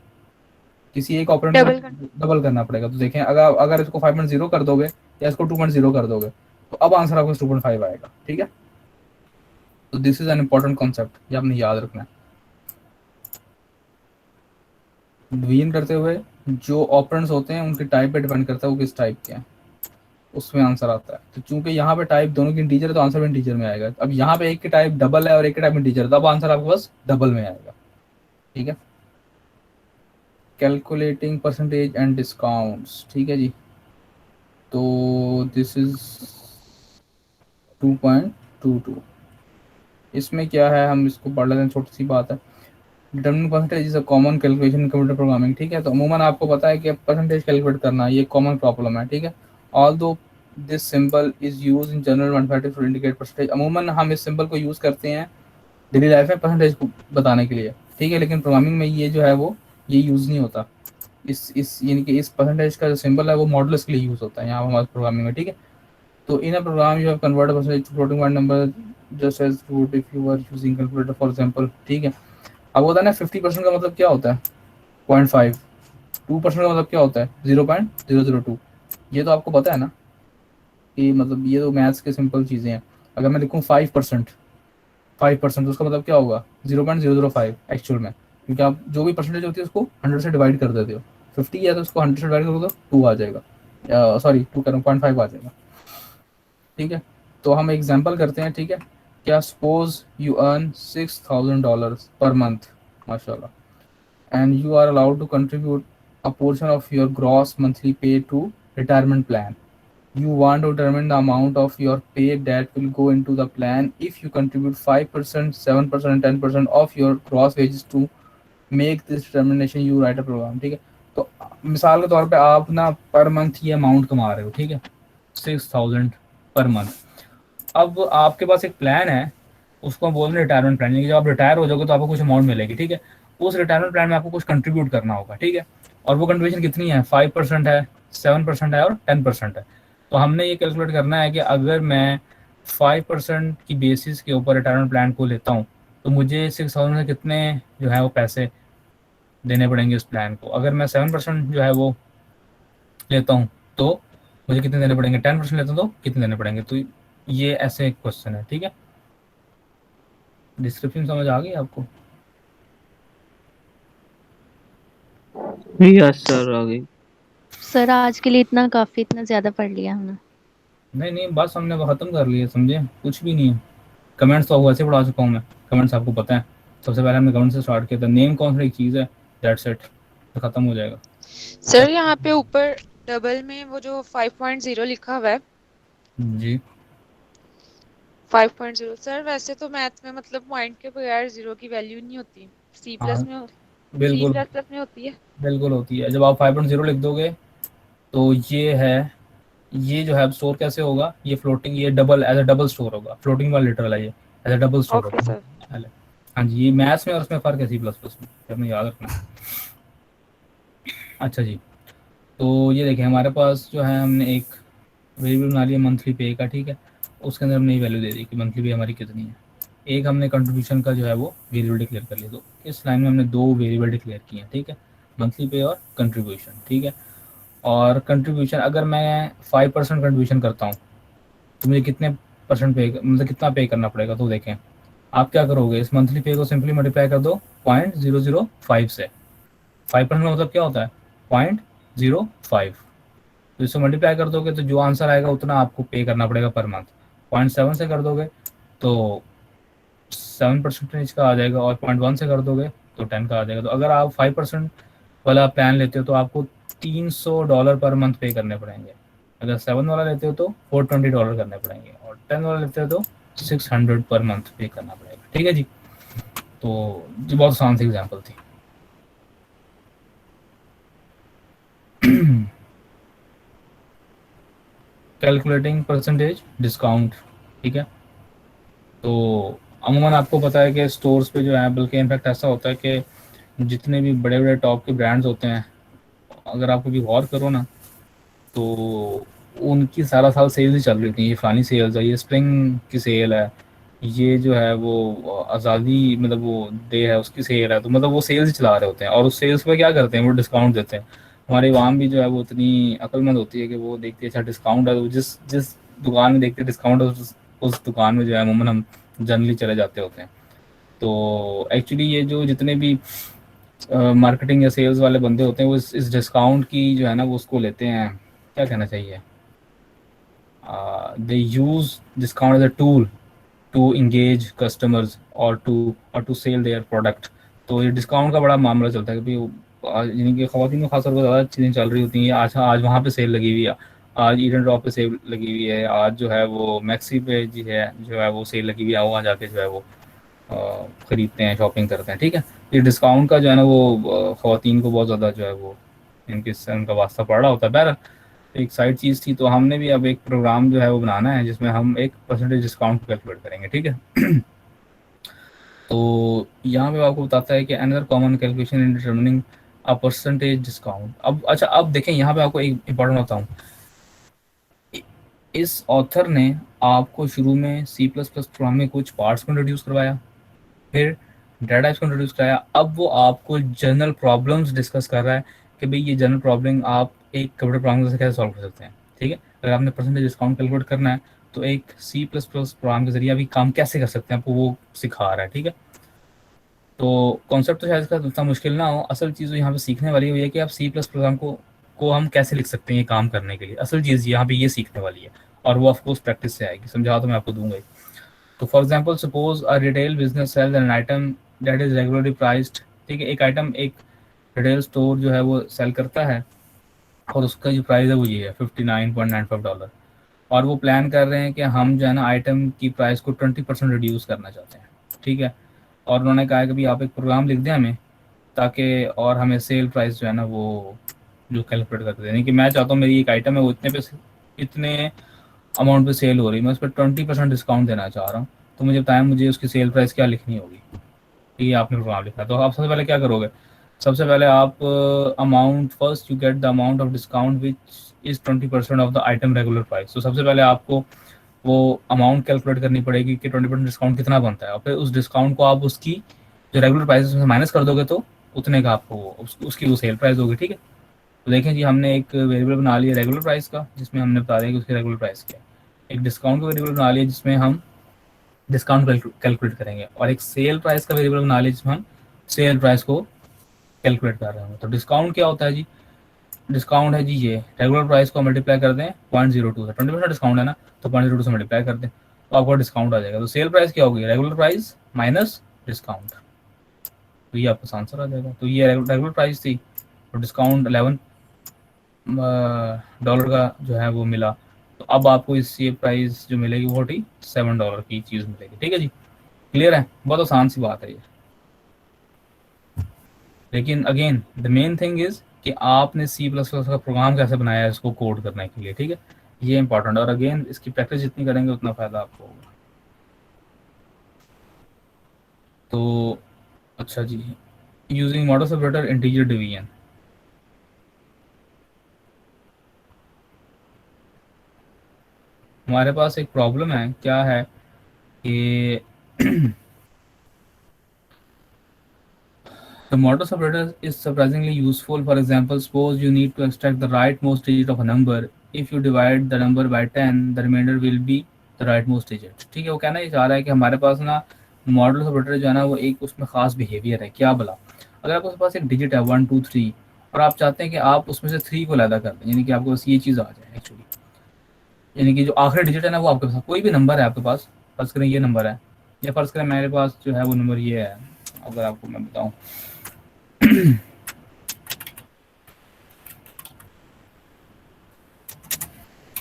किसी एक ऑपरेंड को डबल करना पड़ेगा। तो देखें, अगर अगर इसको 5.0 कर दोगे या इसको 2.0 कर दोगे तो अब आंसर आपको 2.5 आएगा, ठीक है। तो this is an important concept, ये आपने याद रखना है। डिवीजन करते हुए जो ऑपरेंड्स होते हैं उनके टाइप पे डिपेंड करता है वो किस टाइप के हैं, उसमें आंसर आता है। तो चूंकि यहाँ पे टाइप दोनों की इंटीजर है तो आंसर भी इंटीजर में आएगा। अब यहाँ पे एक की टाइप डबल है और एक की टाइप इंटीजर, तब आंसर आपके पास डबल में आएगा। ठीक है, कैलकुलेटिंग परसेंटेज एंड डिस्काउंट्स। ठीक है जी, तो दिस इज 2.22। इसमें क्या है, हम इसको पढ़ लेते हैं, छोटी सी बात है। Determining percentage is a common calculation in computer programming. ठीक है, तो अमूमन आपको पता है कि परसेंटेज कैलकुलेट करना ये कॉमन प्रॉब्लम है। ठीक है, although this symbol is use in general mathematics to indicate percentage. अमूमन हम इस सिंबल को यूज करते हैं डेली लाइफ में परसेंटेज को बताने के लिए। ठीक है, लेकिन प्रोग्रामिंग में ये जो है वो ये यूज नहीं होता। इस यानी कि इस परसेंटेज का जो सिंबल है वो मॉडुलस के लिए यूज होता है यहाँ हमारे प्रोग्रामिंग में। ठीक है, तो in a program you have convert percentage to floating point number just as would if you are using calculator for example. ठीक है, अब होता है ना 50% का मतलब क्या होता है 0.5, 2% का मतलब क्या होता है 0.002। ये तो आपको पता है ना कि मतलब ये तो मैथ्स के सिंपल चीज़ें हैं। अगर मैं लिखूँ 5%, 5% तो उसका मतलब क्या होगा 0.005 एक्चुअल में, क्योंकि आप जो भी परसेंटेज होती है उसको 100 से डिवाइड कर देते हो। 50 है तो उसको 100 से डिवाइड करोगे तो 2 आ जाएगा, सॉरी 2 करूँ 0.5 आ जाएगा। ठीक है, तो हम एग्जाम्पल करते हैं। ठीक है, क्या suppose you earn $6,000 per month, माशाल्लाह, and you are allowed to contribute a portion of your gross monthly pay to retirement plan. You want to determine the amount of your pay that will go into the plan if you contribute 5%, 7% and 10% of your gross wages to make this determination you write a program। ठीक है, तो मिसाल के तौर पे आप ना per month ये अमाउंट कमा रहे हो। ठीक है, 6,000 पर मंथ। अब आपके पास एक प्लान है, उसको हम बोल रहे हैं रिटायरमेंट प्लान, जब आप रिटायर हो जाओगे तो आपको कुछ अमाउंट मिलेगी। ठीक है, उस रिटायरमेंट प्लान में आपको कुछ कंट्रीब्यूट करना होगा। ठीक है, और वो कंट्रीब्यूशन कितनी है 5% है, 7% है और 10% है। तो हमने ये कैलकुलेट करना है कि अगर मैं 5% की बेसिस के ऊपर रिटायरमेंट प्लान को लेता हूँ तो मुझे 6,000 से कितने जो है वो पैसे देने पड़ेंगे इस प्लान को। अगर मैं 7% जो है वो लेता हूँ तो मुझे कितने देने पड़ेंगे, 10% लेता हूँ तो कितने देने पड़ेंगे। तो ये ऐसे एक क्वेश्चन है। ठीक है, डिस्क्रिप्शन समझ आ गई आपको? यस सर, आ गई। सर आज के लिए इतना काफी, इतना ज्यादा पढ़ लिया हमने। नहीं बस हमने वो खत्म कर लिया, समझे, कुछ भी नहीं है। कमेंट्स तो वैसे पढ़ा चुका हूँ मैं, कमेंट्स आपको पता है। सबसे पहले हमने कमेंट से स्टार्ट किया था, नेम कौन सी एक चीज़ है, दैट्स इट, तो खत्म हो जाएगा। सर यहाँ पे ऊपर डबल में वो जो 5.0 लिखा हुआ है जी 5.0, सर वैसे तो मैथ में मतलब पॉइंट के बगैर जीरो की वैल्यू नहीं होती। सी हाँ प्लस में बिल्कुल में होती है। बिल्कुल होती है। जब आप 5.0 लिख दोगे तो ये है, ये जो है स्टोर कैसे होगा, ये फ्लोटिंग, ये double as a double store होगा। फ्लोटिंग वाला लिटरल है, ये as a double store okay होगा। सर। हाँ जी, ये मैथ्स में और उसमें फ़र्क है सी प्लस प्लस में, हमें याद रखना है। अच्छा जी, तो ये देखें हमारे पास जो है हमने एक वेरिएबल बना लिया मंथली पे का। ठीक है, उसके अंदर हमने ये वैल्यू दे दी कि मंथली पे हमारी कितनी है। एक हमने कंट्रीब्यूशन का जो है वो वेरिएबल डिक्लेयर कर लिया। तो इस लाइन में हमने दो वेरिएबल डिक्लेयर किए हैं। ठीक है, मंथली पे और कंट्रीब्यूशन। ठीक है, और कंट्रीब्यूशन अगर मैं 5% कंट्रीब्यूशन करता हूँ तो मुझे कितने परसेंट पे, मतलब कितना पे करना पड़ेगा। तो देखें आप क्या करोगे, इस मंथली पे को सिंपली मल्टीप्लाई कर दो 0.005 से। 5% का मतलब क्या होता है 0.05, तो इससे मल्टीप्लाई कर दोगे तो जो आंसर आएगा उतना आपको पे करना पड़ेगा पर मंथ। 0.7 से कर दोगे तो 7% का आ जाएगा, और 0.1 से कर दोगे तो 10 का आ जाएगा। तो अगर आप 5% वाला प्लान लेते हो तो आपको $300 पर मंथ पे करने पड़ेंगे। अगर 7 वाला लेते हो तो $420 करने पड़ेंगे, और 10 वाला लेते हो तो 600 पर मंथ पे करना पड़ेगा। ठीक है जी, तो ये बहुत आसान सी एग्जाम्पल थी। Calculating percentage discount. ठीक है, तो अमूमन आपको पता है कि स्टोर्स पे जो है, बल्कि इनफैक्ट ऐसा होता है कि जितने भी बड़े बड़े टॉप के ब्रांड्स होते हैं, अगर आप कभी गौर करो ना तो उनकी सारा साल सेल्स ही चल रही थी। ये फलानी सेल्स है, ये स्प्रिंग की सेल है, ये जो है वो आज़ादी मतलब वो डे है उसकी सेल है, तो मतलब वो सेल्स ही चला रहे होते हैं। और उस सेल्स पे क्या करते हैं, वो डिस्काउंट देते हैं। हमारी आवाम भी जो है वो इतनी अक्लमंद होती है कि वो देखती है अच्छा डिस्काउंट है, तो जिस जिस दुकान में देखते हैं डिस्काउंट है उस दुकान में जो है अमूमन हम जनरली चले जाते होते हैं। तो एक्चुअली ये जो जितने भी मार्केटिंग या सेल्स वाले बंदे होते हैं वो इस डिस्काउंट की जो है ना वो उसको लेते हैं, क्या कहना चाहिए, they use discount as a tool to engage customers और टू सेल देयर प्रोडक्ट। तो ये डिस्काउंट का बड़ा मामला चलता है कि भाई यानी कि ख़वातीन में खासतौर पर ज़्यादा चीज़ें चल रही होती हैं। आज वहाँ पे सेल लगी हुई है, आज ईडन ड्रॉप पे सेल लगी हुई है, आज जो है वो मैक्सी पे जो है वो सेल लगी हुई है, वहाँ जाके जो है वो ख़रीदते हैं, शॉपिंग करते हैं। ठीक है, ये डिस्काउंट का जो है ना वो ख़वातीन को बहुत ज़्यादा जो है वो उनका वास्ता पड़ रहा होता है। बहर एक साइड चीज़ थी, तो हमने भी अब एक प्रोग्राम जो है वो बनाना है जिसमें हम एक परसेंटेज डिस्काउंट कैलकुलेट करेंगे। ठीक है तो यहाँ पे आपको बताता है कि another common calculation in determining a percentage discount. अब अच्छा, अब देखें यहाँ पे आपको एक इंपॉर्टेंट बताऊँ, इस ऑथर ने आपको शुरू में C++ प्रोग्राम में कुछ पार्ट्स को इंट्रोड्यूस करवाया, फिर डाटा टाइप्स को इंट्रोड्यूस कराया, अब वो आपको जनरल प्रॉब्लम्स डिस्कस कर रहा है कि भाई ये जनरल प्रॉब्लम आप एक कंप्यूटर प्रोग्राम से कैसे सॉल्व कर सकते हैं। ठीक है, अगर आपने परसेंटेज डिस्काउंट कैलकुलेट करना है तो एक C++ प्रोग्राम के जरिए अभी काम कैसे कर सकते हैं आपको वो सिखा रहा है। ठीक है, तो कॉन्सेप्ट तो शायद इसका उतना मुश्किल ना हो, असल चीज़ यहाँ पे सीखने वाली हुई है कि आप C++ प्रोग्राम को हम कैसे लिख सकते हैं ये काम करने के लिए। असल चीज़ यहाँ पे ये सीखने वाली है और वो ऑफकोर्स प्रैक्टिस से आएगी, समझा तो मैं आपको दूंगा ही। तो for example suppose a retail business sells an item that is regularly priced. ठीक है, एक आइटम एक रिटेल स्टोर जो है वो सेल करता है और उसका जो प्राइस है वो ये है $59.95, और वो प्लान कर रहे हैं कि हम जो है ना आइटम की प्राइस को 20% रिड्यूस करना चाहते हैं। ठीक है, और उन्होंने कहा कि भाई आप एक प्रोग्राम लिख दें हमें, ताकि और हमें सेल प्राइस जो है ना वो जो कैलकुलेट करते हैं, यानी कि मैं चाहता हूँ मेरी एक आइटम है वो इतने अमाउंट पे सेल हो रही है, मैं उस पर 20% डिस्काउंट देना चाह रहा हूँ, तो मुझे बताएं मुझे उसकी सेल प्राइस क्या लिखनी होगी। ये आपने प्रोग्राम लिखा, तो आप सबसे पहले क्या करोगे, सबसे पहले आप amount first you get the amount of discount which is 20% of the item regular price. तो सबसे पहले आपको वो अमाउंट कैलकुलेट करनी पड़ेगी कि 20% डिस्काउंट कितना बनता है, और फिर उस डिस्काउंट को आप उसकी जो रेगुलर प्राइस में माइनस कर दोगे तो उतने का आपको उसकी वो सेल प्राइस होगी। ठीक है, तो देखें जी हमने एक वेरिएबल बना लिया रेगुलर प्राइस का जिसमें हमने बता दिया कि उसकी रेगुलर प्राइस क्या है, एक डिस्काउंट का वेरिएबल बना लिया जिसमें हम डिस्काउंट कैलकुलेट करेंगे, और एक सेल प्राइस का वेरिएबल बना लिया जिसमें हम सेल प्राइस को कैलकुलेट कर रहे हैं। तो डिस्काउंट क्या होता है जी, डिस्काउंट है जी ये रेगुलर प्राइस को मल्टीप्लाई कर दें 0.02 से, 20% डिस्काउंट है ना तो 0.02 से मल्टीप्लाई कर दें तो आपको डिस्काउंट आ जाएगा। तो सेल प्राइस क्या होगी, रेगुलर प्राइस माइनस डिस्काउंट, तो ये आपका आंसर आ जाएगा। तो ये रेगुलर प्राइस थी, तो डिस्काउंट $11 का जो है वो मिला, तो अब आपको इससे प्राइस जो मिलेगी वो $47 की चीज़ मिलेगी। ठीक है जी, क्लियर है, बहुत आसान सी बात है ये। लेकिन again the main thing is कि आपने C++ का प्रोग्राम कैसे बनाया है इसको कोड करने के लिए। ठीक है, ये इंपॉर्टेंट, और अगेन इसकी प्रैक्टिस जितनी करेंगे उतना फ़ायदा आपको होगा। तो अच्छा जी, using model separator integer division, हमारे पास एक प्रॉब्लम है, क्या है कि the model separator is surprisingly useful. For example, suppose you need to extract the rightmost digit of a number. If you divide the number by 10, the remainder will be the rightmost digit. ठीक है, वो कहना ये चाह रहा है कि हमारे पास ना मॉडल सेपरेटर जो है ना वो एक उसमें खास बिहेवियर है। क्या बोला, अगर आपके पास एक डिजिट है 1 2 3 और आप चाहते हैं कि आप उसमें से 3 को अलग कर दें, यानी कि आपको बस ये चीज़ आ जाए एक्चुअली, यानी कि जो आखिरी डिजिट है ना वो आपके पास कोई भी नंबर है आपके पास, फर्ज करें ये नंबर है, या फर्ज करें मेरे पास जो है वो नंबर ये है, अगर आपको मैं बताऊँ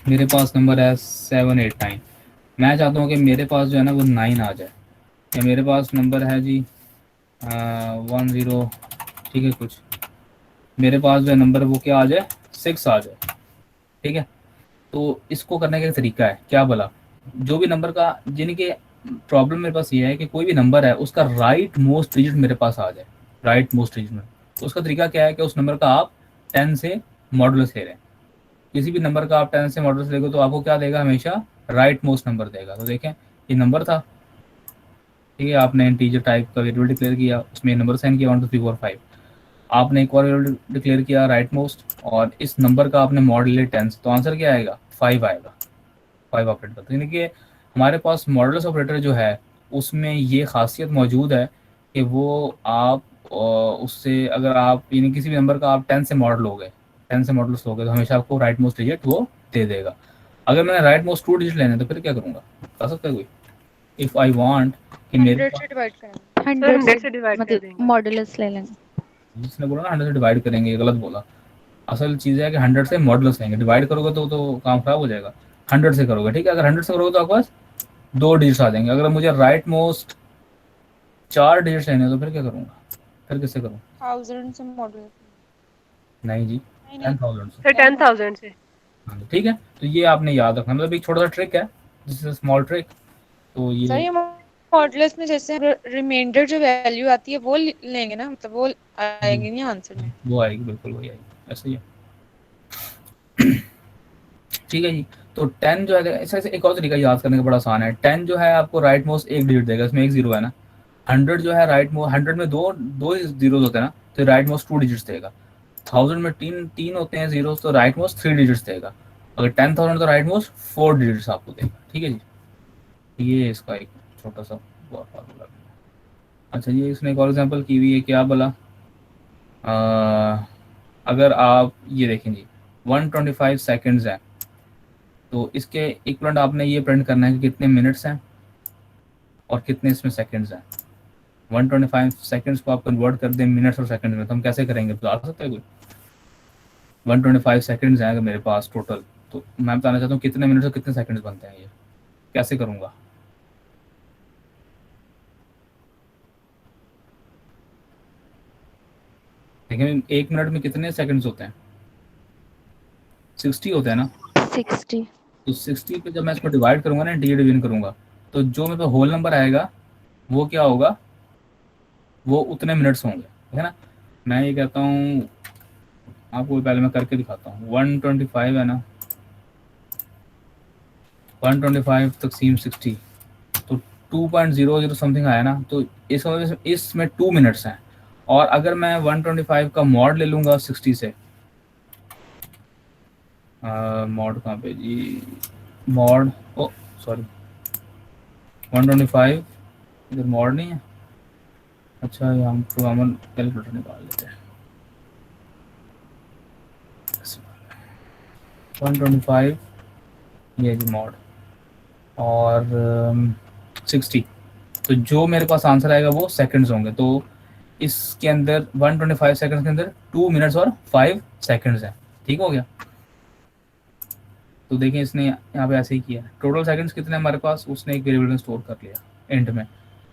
मेरे पास नंबर है 789, मैं चाहता हूँ कि मेरे पास जो है ना वो 9 आ जाए, या मेरे पास नंबर है जी 10, ठीक है, कुछ मेरे पास जो है नंबर वो क्या आ जाए 6 आ जाए। ठीक है, तो इसको करने का एक तरीका है, क्या बोला, जो भी नंबर का, यानी कि प्रॉब्लम मेरे पास ये है कि कोई भी नंबर है उसका राइट मोस्ट डिजिट मेरे पास आ जाए, राइट मोस्ट डिजिट में। तो उसका तरीका क्या है कि उस नंबर का आप 10 से मॉडुलस ले रहे हैं, किसी भी नंबर का आप 10 से मॉडुलस लेंगे तो आपको क्या देगा, हमेशा राइट मोस्ट नंबर देगा। तो देखें ये नंबर था, ठीक है, आपने इंटीजर टाइप का वेरिएबल डिक्लेयर किया, उसमें नंबर साइन किया 1 2 3 4 5, आपने एक और वेरिएबल डिक्लेयर किया राइट मोस्ट, और इस नंबर का आपने मॉडल लिया 10, तो आंसर क्या आएगा 5 आएगा, 5 ऑपरेट करते हैं। यानी कि हमारे पास मॉडुलस ऑपरेटर जो है उसमें ये खासियत मौजूद है कि वो आप उससे अगर आप यानी किसी भी नंबर का आप 10 से मॉड लोगे, 10 से मॉडल्स लोगे तो हमेशा आपको राइट मोस्ट डिजिट वो दे देगा। अगर मैंने राइट मोस्ट 2 डिजिट लेने तो फिर क्या करूँगा, बता सकता है कोई? इफ़ आई वांट कि मेरे 100 पास, से डिवाइड करेंगे। 100 से डिवाइड कर मतलब देंगे। मॉडुलस ले लेंगे। जिसने बोला ना 100 से डिवाइड करेंगे, ये गलत बोला। असल चीज़ है कि 100 से मॉडल्स लेंगे, डिवाइड करोगे तो काम खराब हो जाएगा। 100 से करोगे, ठीक है। अगर 100 से करोगे तो आपके पास 2 डिजिट्स आ जाएंगे। अगर मुझे राइट मोस्ट 4 डिजिट्स लेने तो फिर क्या करूँगा, फिर किससे करूँ? 1000 से मॉडल नहीं जी, नहीं नहीं 10,000 से। सर 10,000 से। हाँ, ठीक है। तो ये आपने याद रखना, मतलब एक छोटा सा ट्रिक है, दिस इज स्मॉल ट्रिक। तो सर ये ये मॉडुलस में जैसे रिमाइंडर जो वैल्यू आती है वो लेंगे ना, मतलब वो आएगी नहीं आंसर में। वो आएगी, बिल्कुल वही आएगी, ऐसे ही है। ठीक है जी। तो 10 जो है, ऐसे एक और तरीका याद करने का बड़ा आसान है। 10 जो है आपको राइट मोस्ट एक डिजिट देगा, इसमें एक जीरो है ना। 100 जो है राइट मोस्ट, 100 में दो दो जीरो होते हैं ना, तो राइट मोस्ट 2 डिजिट्स देगा। 1000 में तीन होते हैं जीरो, तो राइट मोस्ट 3 डिजिट्स देगा। अगर 10,000 तो राइट मोस्ट 4 डिजिट्स आपको देगा। ठीक है जी, ये इसका एक छोटा सा फार्मूला। अच्छा ये इसने एक और एग्जांपल की हुई है, क्या बोला, अगर आप ये देखें जी 125 सेकंड्स हैं, तो इसके इक्वलेंट आपने ये प्रिंट करना है कि कितने मिनट्स हैं और कितने इसमें सेकंड्स हैं। 125 सेकंड्स को आप कन्वर्ट कर दें मिनट्स और सेकंड्स में, तो हम कैसे करेंगे, बता सकते हैं कोई? 125 सेकंड्स हैं अगर मेरे पास टोटल, तो मैं बताना चाहता हूँ कितने मिनट्स और कितने सेकंड्स बनते हैं, ये कैसे करूँगा? देखिए 1 मिनट में कितने सेकंड्स होते हैं? 60 होते हैं ना। 60। तो 60 पे जब मैं इसको डिवाइड करूंगा ना, डी डिवीजन करूंगा, तो जो मेरे पास होल नंबर आएगा वो क्या होगा, वो उतने मिनट्स होंगे, है ना। मैं ये कहता हूँ आपको, पहले मैं करके दिखाता हूँ। 125 है ना, 125 तकसीम 60, तो 2.00 समथिंग आया ना। तो इस वजह से इसमें 2 मिनट्स हैं। और अगर मैं 125 का मॉड ले लूँगा 60 से, मॉड कहाँ पे जी, मॉड, ओ सॉरी 125, इधर मॉड नहीं है। अच्छा ये हम कॉमन कैलकुलेटर निकाल लेते हैं। 125 ये जी मॉड और 60, तो जो मेरे पास आंसर आएगा वो सेकंड्स होंगे। तो इसके अंदर 125 सेकंड्स के अंदर 2 मिनट्स और 5 सेकंड्स हैं। ठीक हो गया। तो देखें इसने यहाँ पे ऐसे ही किया, टोटल सेकंड्स कितने हमारे पास, उसने एक वेरिएबल में स्टोर कर लिया एंड में,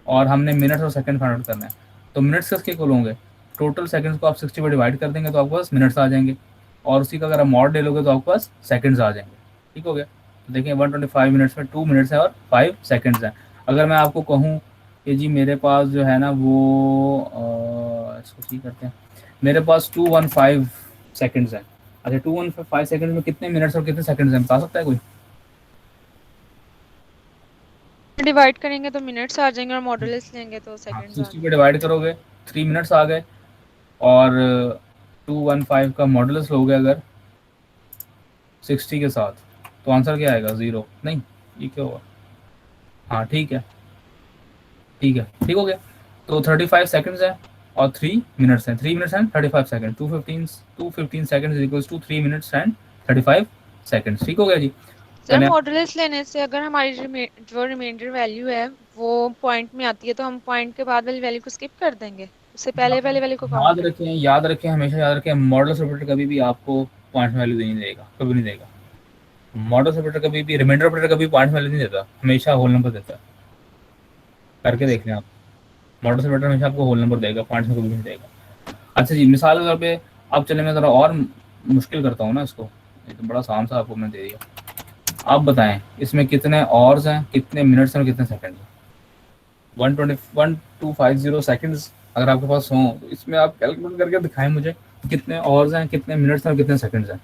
और हमने मिनट्स और सेकंड फाइंड आउट करना है। तो मिनट्स किसके इक्वल होंगे, टोटल सेकंड्स को आप 60 पर डिवाइड कर देंगे तो आपके पास मिनट्स आ जाएंगे, और उसी का अगर आप मॉड ले लोगे तो आपके पास सेकंड्स आ जाएंगे। ठीक हो गया। तो देखिए 125 मिनट्स में 2 मिनट्स है और 5 सेकंड्स हैं। अगर मैं आपको कहूँ कि जी मेरे पास जो है ना वो इसको ठीक करते हैं, मेरे पास 215 सेकंड्स हैं। अच्छा 215 सेकंड में कितने मिनट्स और कितने सेकंड्स हैं, बता सकता है कोई? डिवाइड करेंगे तो मिनट्स आ जाएंगे और मॉडुलस लेंगे तो सेकंड्स आ 60 पे डिवाइड करोगे 3 मिनट्स आ गए, और 215 का मॉडुलस लोगे अगर 60 के साथ, तो आंसर क्या आएगा, 0 नहीं, ये क्या होगा, हाँ ठीक है, ठीक है, ठीक हो गया। तो 35 सेकंड्स है और 3 मिनट्स हैं, 3 minutes and 35 second, 215 seconds equals to 3 minutes and 35 seconds. ठीक हो गया जी। सर मॉडुलस लेने से अगर हमारी जो रिमाइंडर वैल्यू है वो पॉइंट में आती है तो हम पॉइंट के बाद वाली वैल्यू को स्किप कर देंगे, उससे पहले वाली वैल्यू को काउंट करेंगे। याद रखें, हमेशा याद रखें, मॉडुलस ऑपरेटर कभी भी आपको पॉइंट वैल्यू नहीं देगा, कभी नहीं देगा। मॉडुलस ऑपरेटर कभी भी, रिमाइंडर ऑपरेटर कभी पॉइंट वैल्यू नहीं देता, हमेशा होल नंबर देता है। करके देख लें आप, मॉडुलस ऑपरेटर हमेशा आपको होल नंबर देगा, पॉइंट्स में कभी नहीं देगा। अच्छा जी, मिसाल के तौर पे अब चले मैं ज़रा और मुश्किल करता हूँ ना इसको, ये तो बड़ा आसान सा आपको मैंने दे दिया। आप बताएं इसमें कितने ऑर्स हैं, कितने मिनट्स हैं और कितने सेकंड्स हैं? 1250 सेकंड्स अगर आपके पास हो तो इसमें आप कैलकुलेट करके दिखाएं मुझे कितने ऑर्स हैं, कितने मिनट्स हैं और कितने सेकंड्स हैं।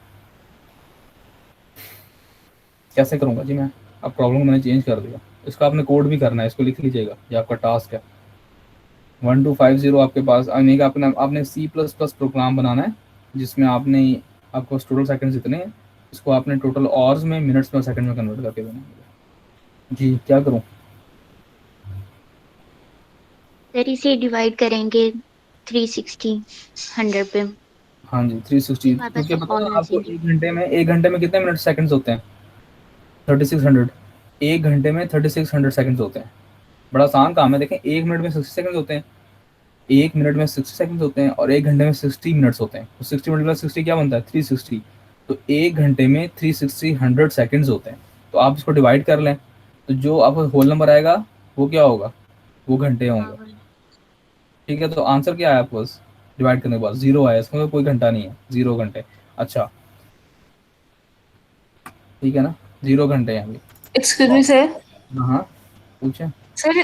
कैसे करूँगा जी मैं, अब प्रॉब्लम मैंने चेंज कर दिया, इसका आपने कोड भी करना है, इसको लिख लीजिएगा, ये आपका टास्क है। 1250 आपके पास आपने C++ प्रोग्राम बनाना है जिसमें आपने आपको टोटल सेकंड्स इतने हैं, इसको आपने टोटल आवर्स में, मिनट्स में, सेकंड में कन्वर्ट करके देना है। जी क्या करूं? सर इसे डिवाइड करेंगे 360 100 पे। हाँ जी 360, हमारे पास क्योंकि पता है फॉर्मूला आपको चेंज। एक घंटे में कितने मिनट सेकंड्स होते हैं? 3600। एक घंटे में 3600 सेकंड्स होते हैं। बड़ा आसान काम है, देखें 1 मिनट में 60 सेकंड्स होते हैं, 1 मिनट में 60 सेकंड्स होते हैं, और 1 घंटे में 60 मिनट्स होते हैं। तो 60 मल्टीप्लाई 60 क्या बनता है? 360। तो 1 घंटे में 360 100 सेकंड्स होते हैं। तो आप इसको डिवाइड कर लें, तो जो आपका होल नंबर आएगा वो क्या होगा? वो घंटे होंगे। ठीक है, तो आंसर क्या आया आपके पास डिवाइड करने के बाद? 0 आया, इसमें कोई घंटा नहीं है, 0 घंटे। अच्छा ठीक है ना, 0 घंटे हैं अभी। Excuse me sir. हाँ पूछे। सर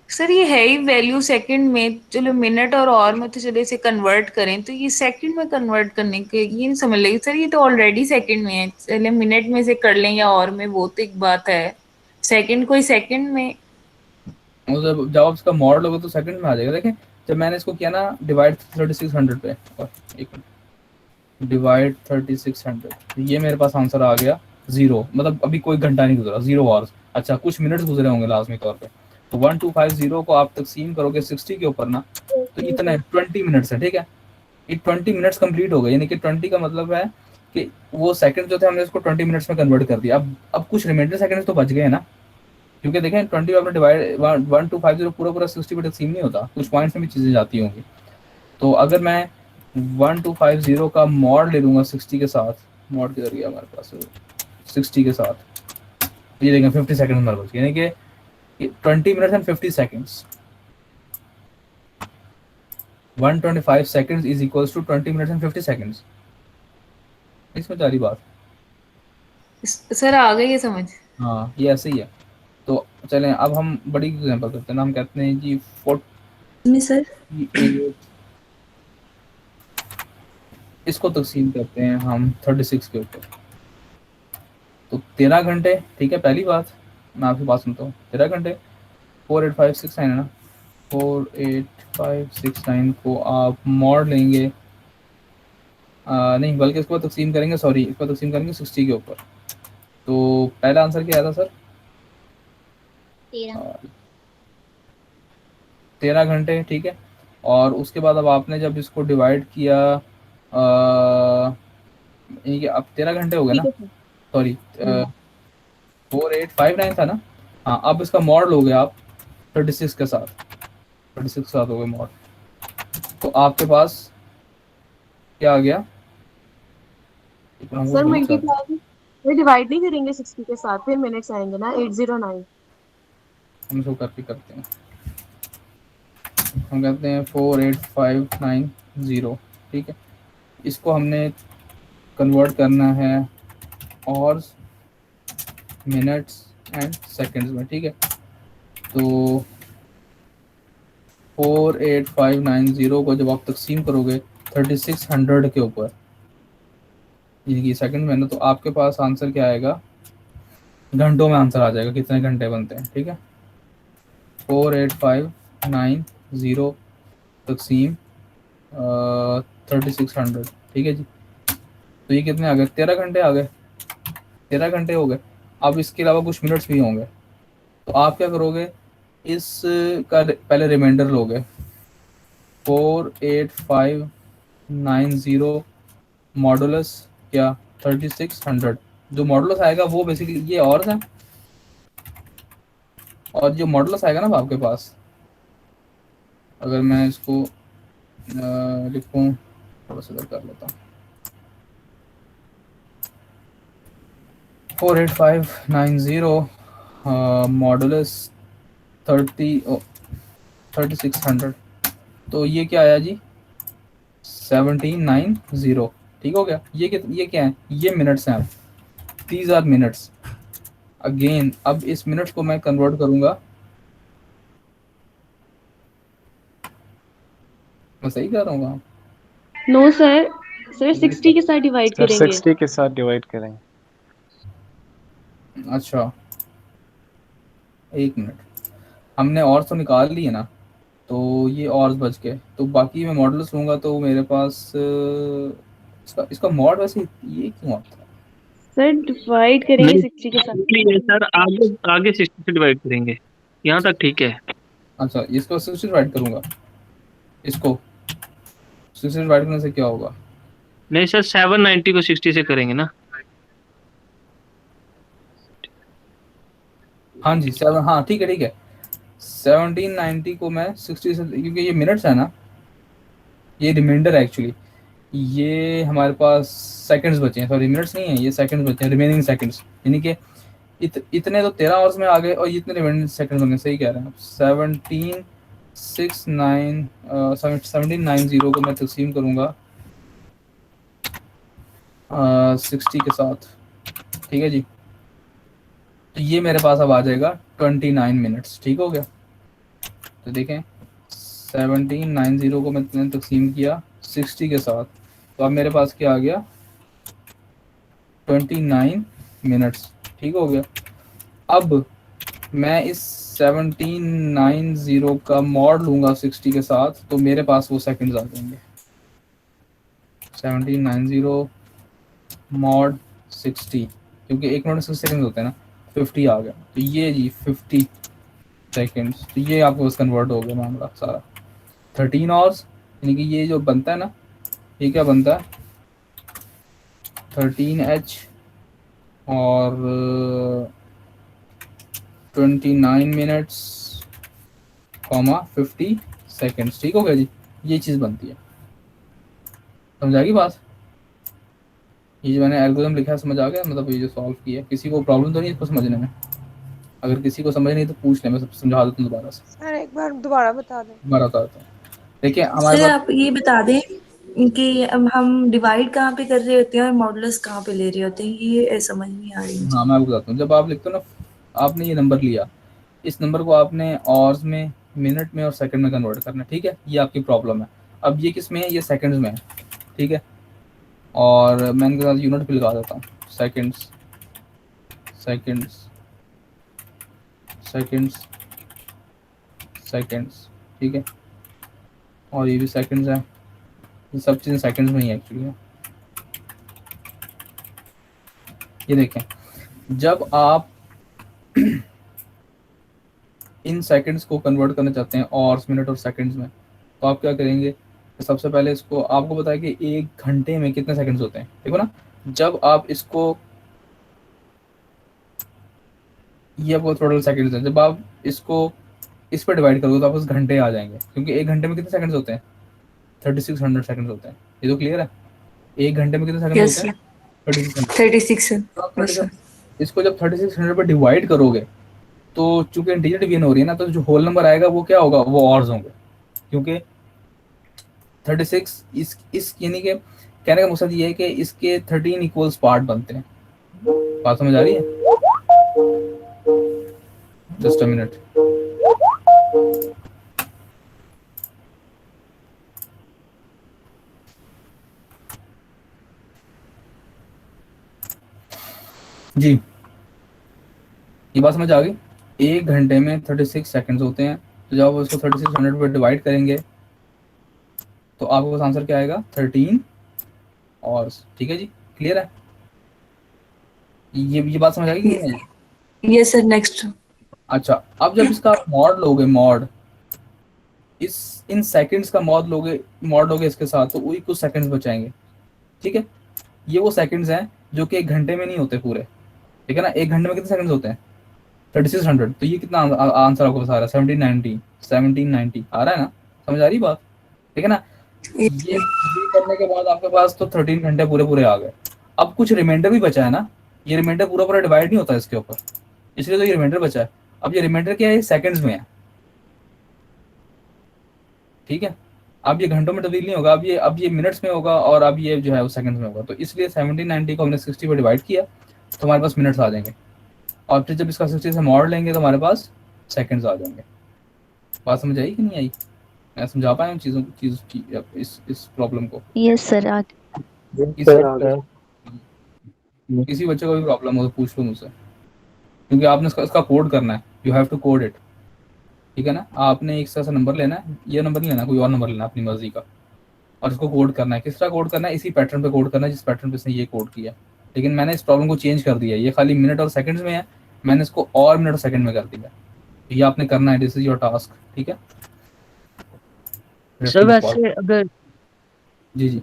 सर ये है ही वैल्यू सेकंड में, चलो मिनट और आवर में तो चलो इसे कन्वर्ट करें, तो ये सेकंड में कन्वर्ट करने के ये नहीं समझ लगी सर, ये तो ऑलरेडी सेकंड में है, चले मिनट में से कर लें या आवर में, वो तो एक बात है, सेकंड कोई सेकंड में। मतलब जब आप इसका मॉडल होगा तो सेकंड में आ जाएगा। देखें जब मैंने इसको किया ना डिवाइड 3600 पे, और एक मिनट, डिवाइड 3600, ये मेरे पास आंसर आ गया 0, मतलब अभी कोई घंटा नहीं गुजरा, 0 आवर्स। अच्छा कुछ मिनट्स गुजरे होंगे लाजमी तौर पे। तो 1250 को आप तकसीम करोगे 60 के ऊपर ना, तो इतने 20 मिनट्स है। ठीक है, ये 20 मिनट्स कंप्लीट हो गए, यानी कि 20 का मतलब है कि वो सेकंड जो थे हमने उसको 20 मिनट्स में कन्वर्ट कर दिया। अब कुछ रिमाइंडर सेकंड्स तो बच गए ना, क्योंकि देखें 20 आपने डिवाइड 1250 पूरा पूरा 60 पे तकसीम नहीं होता, कुछ पॉइंट्स में भी चीज़ें जाती होंगी। तो अगर मैं 1250 का मॉड ले लूँगा 60 के साथ, मॉड किधर गया हमारे पास, 60 के साथ, ये देखें 50 सेकंड हमारे पास, यानी कि 20 minutes and 50 seconds. 125 seconds is equals to 20 minutes and 50 seconds। इसमें सारी बात। सर आ गई ये समझ। हाँ ये ऐसे ही है। तो चलें अब हम बड़ी एग्जांपल करते हैं ना, हम कहते हैं जी सर 48, इसको तकसीम करते हैं हम 36 के ऊपर। तो 13 घंटे, ठीक है, पहली बात मैं आपकी बात सुनता हूँ, 13 घंटे 48569 है ना, 48569 को आप मॉड लेंगे, नहीं बल्कि इसको तकसीम करेंगे, सॉरी इसको तकसीम करेंगे 60 के ऊपर। तो पहला आंसर क्या आया था सर? 13 घंटे। ठीक है, और उसके बाद अब आपने जब इसको डिवाइड किया, ये अब 13 घंटे हो गए ना, सॉरी 4859 था ना। हाँ अब इसका मॉडल हो गया आप 36 के साथ, 36 के साथ हो गए मॉडल, तो आपके पास क्या आ गया? सर मल्टीप्लाई डिवाइड नहीं करेंगे 60 के साथ, फिर मिनट्स आएंगे ना 809। हम इसको करते हैं, हम कहते हैं 48590। ठीक है, इसको हमने कन्वर्ट करना है और मिनट्स एंड सेकंड्स में। ठीक है, तो 48590 को जब आप तकसीम करोगे 3600 के ऊपर, ये सेकंड में ना, तो आपके पास आंसर क्या आएगा? घंटों में आंसर आ जाएगा, कितने घंटे बनते हैं। ठीक है, 4850 तकसीम 3600। ठीक है जी, तो ये कितने आ गए? 13 घंटे आ गए, 13 घंटे हो गए। अब इसके अलावा कुछ मिनट्स भी होंगे, तो आप क्या करोगे, इस का पहले रिमाइंडर लोगे, 48590 मॉडुलस क्या 3600, जो मॉडुलस आएगा वो बेसिकली ये और है, और जो मॉडुलस आएगा ना आपके पास, अगर मैं इसको लिखूं, थोड़ा सा कर लेता हूँ, 48590 मॉडुलस 3600, तो ये क्या आया जी? 1790। ठीक हो गया, ये क्या है? ये मिनट्स हैं, दीज आर मिनट्स। अगेन अब इस मिनट्स को मैं कन्वर्ट करूंगा, मैं सही कर रहा हूँ? नो सर, सर 60 के साथ डिवाइड सर करेंगे। 60 के साथ डिवाइड करेंगे। अच्छा एक मिनट, हमने और तो निकाल लिए ना, तो ये और बच गए, तो बाकी मैं मॉडल्स लूँगा तो मेरे पास इसका मॉड वैसे ये क्यों आता है? सर डिवाइड करेंगे 60 के साथ। सर आगे आगे 60 से डिवाइड करेंगे, यहाँ तक ठीक है। अच्छा, इसको 60 से डिवाइड करूंगा, इसको 60 से डिवाइड करने से क्या होगा? नहीं सर, 790 को 60 से करेंगे ना। हाँ जी 7, हाँ ठीक है ठीक है, 1790 को मैं 60 से, क्योंकि ये मिनट्स है ना, ये रिमाइंडर एक्चुअली, ये हमारे पास सेकंड्स बचे हैं, सॉरी मिनट्स नहीं है, ये सेकंड्स बचे हैं, रिमेनिंग सेकंड्स, यानी कि इतने तो 13 आवर्स में आ गए और इतने रिमेनिंग सेकंड्स बन गए, सही कह रहे हैं आप। 1790 को मैं तकसीम करूंगा 60 के साथ, ठीक है जी, तो ये मेरे पास अब आ जाएगा 29 मिनट्स, ठीक हो गया। तो देखें 1790 को मैंने तकसीम किया 60 के साथ, तो अब मेरे पास क्या आ गया 29 मिनट्स, ठीक हो गया। अब मैं इस 1790 का मॉड लूंगा 60 के साथ, तो मेरे पास वो सेकंड्स आ जाएंगे, 1790 मॉड 60, क्योंकि 1 मिनट 60 सेकंड होते हैं ना, 50 आ गया, तो ये जी 50 सेकंड्स, तो ये आपको बस कन्वर्ट हो गया मामला सारा। 13 आवर्स, यानी कि ये जो बनता है ना, ये क्या बनता है 13H और 29 मिनट्स 50 सेकंड्स, ठीक हो गया जी, ये चीज़ बनती है। समझ आ गई बात? ये जो मैंने एल्गोरिथम लिखा है समझ आ गया, मतलब ये जो सॉल्व किया, किसी को प्रॉब्लम तो नहीं इसको समझने में? अगर किसी को समझ नहीं तो पूछ लें, मैं समझा देता हूँ दोबारा से। सर एक बार दोबारा बता दें। दोबारा बताता हूँ, देखिए हमारे सर पास, आप ये बता दें कि अब हम डिवाइड कहाँ पे कर रहे होते हैं और मॉडुलस कहाँ पे ले रहे होते हैं, ये समझ नहीं आ रही मुझे। हाँ मैं आपको बताता हूँ, जब आप लिखते हो ना, आपने ये नंबर लिया, इस नंबर को आपने आवर्स में, मिनट में और सेकंड में कन्वर्ट करना है, ठीक है, ये आपकी प्रॉब्लम है। अब ये किस में है, ये सेकंड्स में है, ठीक है, और मैं इनके साथ यूनिट भी लगा देता हूँ, सेकंड्स सेकंड्स सेकंड्स सेकंड्स, ठीक है, और ये भी सेकंड्स है, ये सब चीज़ें सेकंड्स में ही एक्चुअली है। ये देखें, जब आप इन सेकंड्स को कन्वर्ट करना चाहते हैं आवर्स, मिनट और सेकंड्स में, तो आप क्या करेंगे, तो सबसे पहले इसको आपको बताया कि 1 घंटे में कितने सेकंड्स होते हैं, देखो ना, जब आप इसको, ये आपको टोटल सेकंड्स है, जब आप इसको इस पर डिवाइड करोगे तो आपको घंटे आ जाएंगे, क्योंकि 1 घंटे में कितने सेकंड्स होते हैं 3600 सेकंड्स होते हैं, ये तो क्लियर है। 1 घंटे में कितने सेकंड यस होते हैं 36 3600। इसको जब 3600 पर डिवाइड करोगे तो चूंकि इंटीजर डिवीजन हो रही है ना, तो जो होल नंबर आएगा वो क्या होगा, वो ऑर्स होंगे, क्योंकि 36 इस यानी कि कहने का मकसद ये है कि इसके 13 इक्वल्स पार्ट बनते हैं। बात समझ आ रही है? Just a minute. जी ये बात समझ आ गई। 1 घंटे में 36 सेकंड्स होते हैं, तो जब आप उसको 3600 पर डिवाइड करेंगे तो आपको आंसर क्या आएगा 13 आवर्स, ठीक है जी, क्लियर है? ये बात समझ आ गई कि नहीं? Yes sir next. अच्छा, अब जब इसका मॉड लोगे, मॉड इन सेकंड्स का मॉड लोगे इसके साथ, तो वही कुछ सेकंड्स बचाएंगे, ठीक है। ये वो सेकंड्स हैं जो कि 1 घंटे में नहीं होते पूरे, ठीक है ना। 1 घंटे में कितने सेकंड्स होते हैं 3600, तो ये कितना आंसर आपको बता रहा है 1790 आ रहा है ना, समझ आ रही बात, ठीक है ना। ये करने के बाद आपके पास तो 13 घंटे पूरे आ गए। अब कुछ रिमाइंडर भी बचा है ना, ये रिमाइंडर पूरा डिवाइड नहीं होता इसके ऊपर, इसलिए तो ये रिमाइंडर बचा है। अब ये रिमाइंडर क्या है, सेकंड्स में है, ठीक है। अब ये घंटों में तब्दील नहीं होगा, अब ये मिनट्स में होगा, और अब ये जो है वो सेकंड्स में होगा। तो इसलिए 1790 को हमने 60 पर डिवाइड किया तो हमारे पास मिनट्स आ जाएंगे, और फिर जब इसका 60 से मॉड लेंगे तो हमारे पास सेकंड्स आ जाएंगे। बात समझ आई कि नहीं आई? मैं समझा पाया चीज़ों की इस प्रॉब्लम को? यस सर आ किसी बच्चे को भी प्रॉब्लम हो तो पूछ लो मुझसे, क्योंकि आपने इसका कोड करना है, you have to code it, ठीक है ना। आपने एक सा नंबर लेना है, ये नंबर नहीं लेना, कोई और नंबर लेना अपनी मर्जी का, और इसको कोड करना है। किस तरह कोड करना है, इसी पैटर्न पे कोड करना है जिस पैटर्न पे इसने ये कोड किया। लेकिन मैंने इस प्रॉब्लम को चेंज कर दिया, ये खाली मिनट और सेकंड्स में है, मैंने इसको और मिनट और सेकंड में कर दिया। ये आपने करना है, दिस इज योर टास्क, ठीक है। सर वैसे अगर जी जी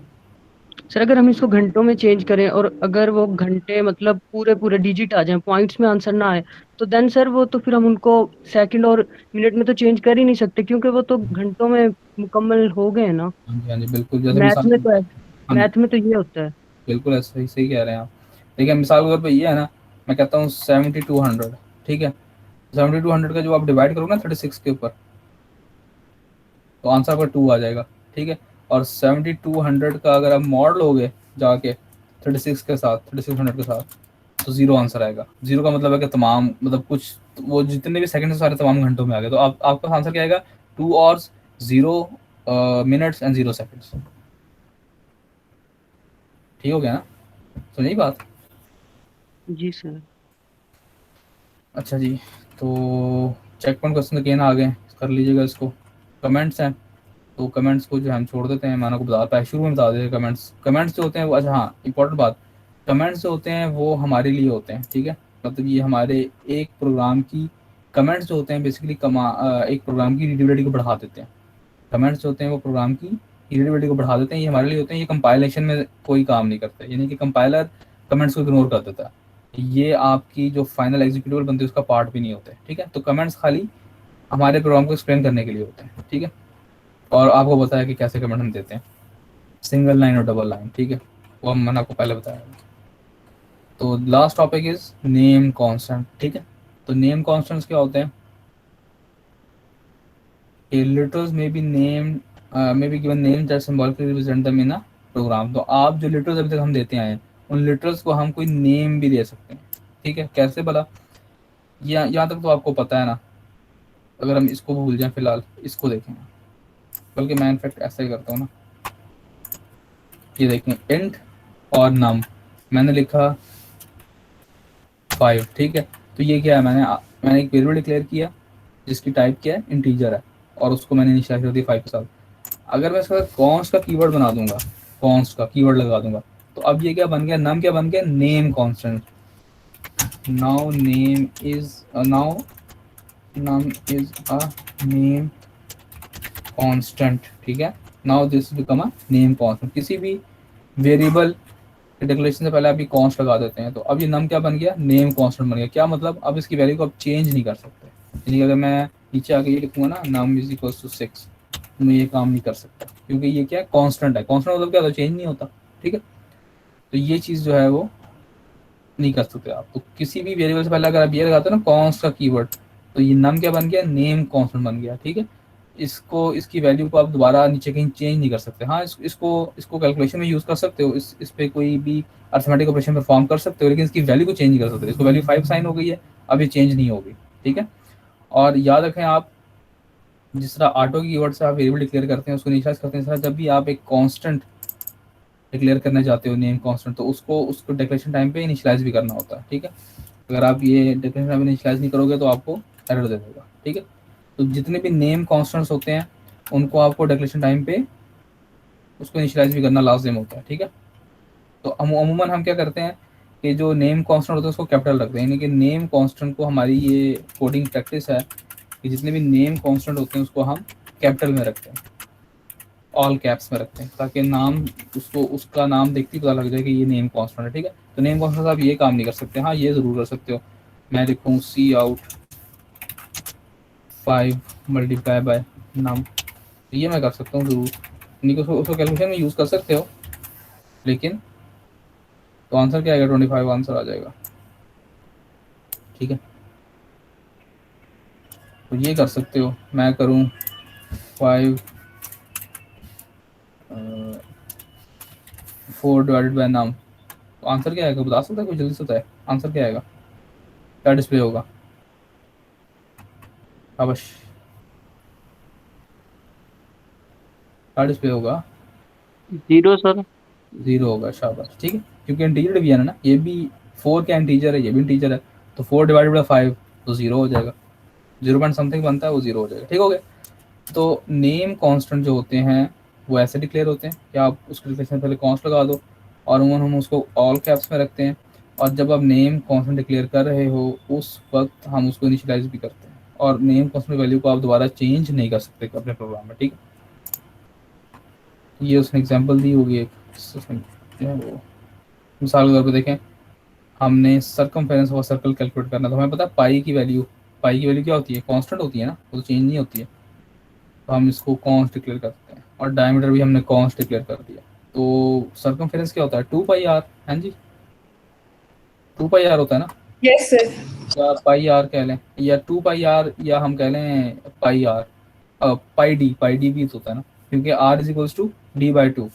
सर अगर हम इसको घंटों में चेंज करें और अगर वो घंटे मतलब पूरे पूरे डिजिट आ जाएं, पॉइंट्स में आंसर ना आए, तो देन सर वो तो फिर हम उनको सेकंड और मिनट में तो चेंज कर ही नहीं सकते, क्योंकि वो तो घंटों में मुकम्मल हो गए ना। हाँ जी, हाँ जी बिल्कुल, जैसे मैथ मिसाल, में तो है, हाँ जी मैथ में तो ये होता है। बिल्कुल ऐसा ही सही कह रहे हैं आप। देखिए मिसाल के तौर पे ये है ना, मैं कहता हूँ 7200, ठीक है। 7200 का जो आप डिवाइड करोगे ना 36 के ऊपर, तो आंसर पर 2 आ जाएगा, ठीक है। और 7200 का अगर आप मॉड लोगे जाके 36 के साथ, 3600 के साथ, तो जीरो आंसर आएगा। जीरो का मतलब है कि तमाम, मतलब कुछ वो जितने भी सेकंड सारे तमाम घंटों में आ गए, तो आप आपका आंसर क्या आएगा, 2 आवर्स 0 मिनट्स एंड 0 सेकंड्स। ठीक हो गया ना, तो यही बात। जी सर। अच्छा जी, तो चेक पॉइंट क्वेश्चन अगेन आ गए, कर लीजिएगा इसको। कमेंट्स हैं, तो कमेंट्स को जो हम छोड़ देते हैं, मैंने को बता शुरू में बता देते कमेंट्स। कमेंट्स जो होते हैं वो, अच्छा हाँ इंपॉर्टेंट बात, कमेंट्स जो होते हैं वो हमारे लिए होते हैं, ठीक है। मतलब ये हमारे एक प्रोग्राम की, कमेंट्स जो होते हैं बेसिकली एक प्रोग्राम की रीडेबिलिटी को बढ़ा देते हैं। कमेंट्स जो होते हैं वो प्रोग्राम की रीडेबिलिटी को बढ़ा देते हैं, ये हमारे लिए होते हैं। ये कंपाइलेशन में कोई काम नहीं करते, यानी कि कंपाइलर कमेंट्स को इग्नोर कर देता है। ये आपकी जो फाइनल एग्जीक्यूटिबल बनती है उसका पार्ट भी नहीं होते, ठीक है। तो कमेंट्स खाली हमारे प्रोग्राम को एक्सप्लेन करने के लिए होते हैं, ठीक है। और आपको बताया कि कैसे कमेंट हम देते हैं, सिंगल लाइन और डबल लाइन, ठीक है, वो मैंने आपको पहले बताया। तो last topic is name constant, ठीक है। तो नेम कांस्टेंट्स क्या होते हैं, लिटर्स में be name may be given name that symbolically represent them in a program. तो आप जो लिटर्स अभी तक हम देते आए हैं, उन लिटर्स को हम कोई नेम भी दे सकते हैं, ठीक है। कैसे भला, यहाँ तक तो आपको पता है ना। अगर हम इसको भूल जाएं फिलहाल, इसको देखें, बल्कि मैं इनफैक्ट ऐसा ही करता हूँ ना, ये देखें इंट और नम, मैंने लिखा 5, ठीक है। तो ये क्या है, मैंने एक वेरिएबल डिक्लेयर किया जिसकी टाइप क्या है, इंटीजर है, और उसको मैंने इनिशियलाइज कर दिया 5 के साथ। अगर मैं इसका कॉन्स्ट का कीवर्ड बना दूंगा, कॉन्स्ट का कीवर्ड लगा दूंगा, तो अब ये क्या बन गया, नम क्या बन गया, name constant. Now name is now num is a name constant, ठीक है। Now this become a name constant. किसी भी वेरिएबल डिक्लेरेशन से पहले आप ये कॉन्स्ट लगा देते हैं, तो अब ये नम क्या बन गया, नेम कांस्टेंट बन गया। क्या मतलब, अब इसकी वैल्यू को आप चेंज नहीं कर सकते। यानी अगर मैं नीचे आके ये लिखूंगा ना, नम इज इक्वल टू 6, तो मैं ये काम नहीं कर सकता, क्योंकि ये क्या है, कांस्टेंट है। कांस्टेंट मतलब क्या होता है, चेंज नहीं होता, ठीक है। तो ये चीज़ जो है वो नहीं कर सकते आप। तो किसी भी वेरिएबल से पहले अगर आप ये लगाते हो ना कॉन्स्ट का कीवर्ड, तो ये नम क्या बन गया, नेम कांस्टेंट बन गया, ठीक है। इसको, इसकी वैल्यू को आप दोबारा नीचे कहीं चेंज नहीं कर सकते। हाँ, इसको कैलकुलेशन में यूज़ कर सकते हो, इस पे कोई भी अर्थमेटिक ऑपरेशन परफॉर्म कर सकते हो, लेकिन इसकी वैल्यू को चेंज नहीं कर सकते। इसको वैल्यू 5 साइन हो गई है, अब ये चेंज नहीं होगी, ठीक है। और याद रखें, आप जिस तरह ऑटो कीवर्ड से आप वेरिएबल डिक्लेयर करते हैं, उसको इनिशियलाइज करते हैं, इस तरह जब भी आप एक कांस्टेंट डिक्लेयर करना चाहते हो, नेम कांस्टेंट, तो उसको डिक्लेरेशन टाइम पे इनिशियलाइज भी करना होता है, ठीक है। अगर आप ये डिक्लेरेशन टाइम इनिशियलाइज नहीं करोगे तो आपको एरर दे देगा, ठीक है। तो जितने भी नेम कांस्टेंट्स होते हैं उनको आपको डिक्लेरेशन टाइम पे उसको इनिशियलाइज भी करना लाजिम होता है, ठीक है। तो अमूमन हम क्या करते हैं कि जो नेम कांस्टेंट होता है उसको कैपिटल रखते हैं, यानी कि नेम कांस्टेंट को, हमारी ये कोडिंग प्रैक्टिस है कि जितने भी नेम कांस्टेंट होते हैं उसको हम कैपिटल में रखते हैं, ऑल कैप्स में रखते हैं, ताकि नाम, उसका नाम देखते ही पता लग जाए कि ये नेम कांस्टेंट है, ठीक है। तो नेम कांस्टेंट आप ये काम नहीं कर सकते। हाँ, ये ज़रूर कर सकते हो, मैं लिखूँ सी आउट 5 मल्टीप्लाई बाय नम, ये मैं कर सकता हूँ ज़रूर, यानी कि उसको कैलकुलेशन में यूज़ कर सकते हो, लेकिन तो आंसर क्या आएगा, 25 आंसर आ जाएगा, ठीक है। तो ये कर सकते हो, मैं करूँ 5 4 डिवाइडेड बाय नाम, तो आंसर क्या आएगा, बता सकता है कोई, जल्दी से बताए आंसर क्या आएगा, क्या डिस्प्ले होगा, अवश क्या डिस्प्ले होगा, 0 सर। 0 होगा, शाबाश, ठीक है। क्योंकि इंटीजर डिवीजन है ना, ये भी 4 का इंटीजर है, ये भी इंटीजर है, तो 4 डिवाइडेड बाय 5 तो 0 हो जाएगा, 0 पॉइंट समथिंग बनता है, वो 0 हो जाएगा, ठीक हो गया। तो नेम कांस्टेंट जो होते हैं वो ऐसे डिक्लेयर होते हैं कि आप उसके डिक्लेरेशन पहले कॉन्स्ट लगा दो, और उन्होंने हम उसको ऑल कैप्स में रखते हैं, और जब आप नेम कांस्टेंट डिक्लेयर कर रहे हो उस वक्त हम उसको इनिशियलाइज भी करते हैं, और नेम कांस्टेंट वैल्यू को आप दोबारा चेंज नहीं कर सकते अपने प्रोग्राम में, ठीक है। ये उसने एग्जांपल दी होगी एक, जो है वो मिसाल के तौर पे देखें, हमने सरकमफेरेंस ऑफ सर्कल कैलकुलेट करना, तो हमें पता है पाई की वैल्यू क्या होती है, कांस्टेंट होती है ना, वो तो चेंज नहीं होती है, तो हम इसको कॉन्स्ट डिक्लेयर करते हैं, और डायमीटर भी हमने कॉन्स्ट डिक्लेयर कर दिया। तो सरकमफेरेंस क्या होता है, 2πr, हाँ जी 2πr होता है ना, यस सर। या पाई आर कह लें, या 2πr, या हम कह लें पाई डी भी तो होता है ना, क्योंकि r is equals to d/2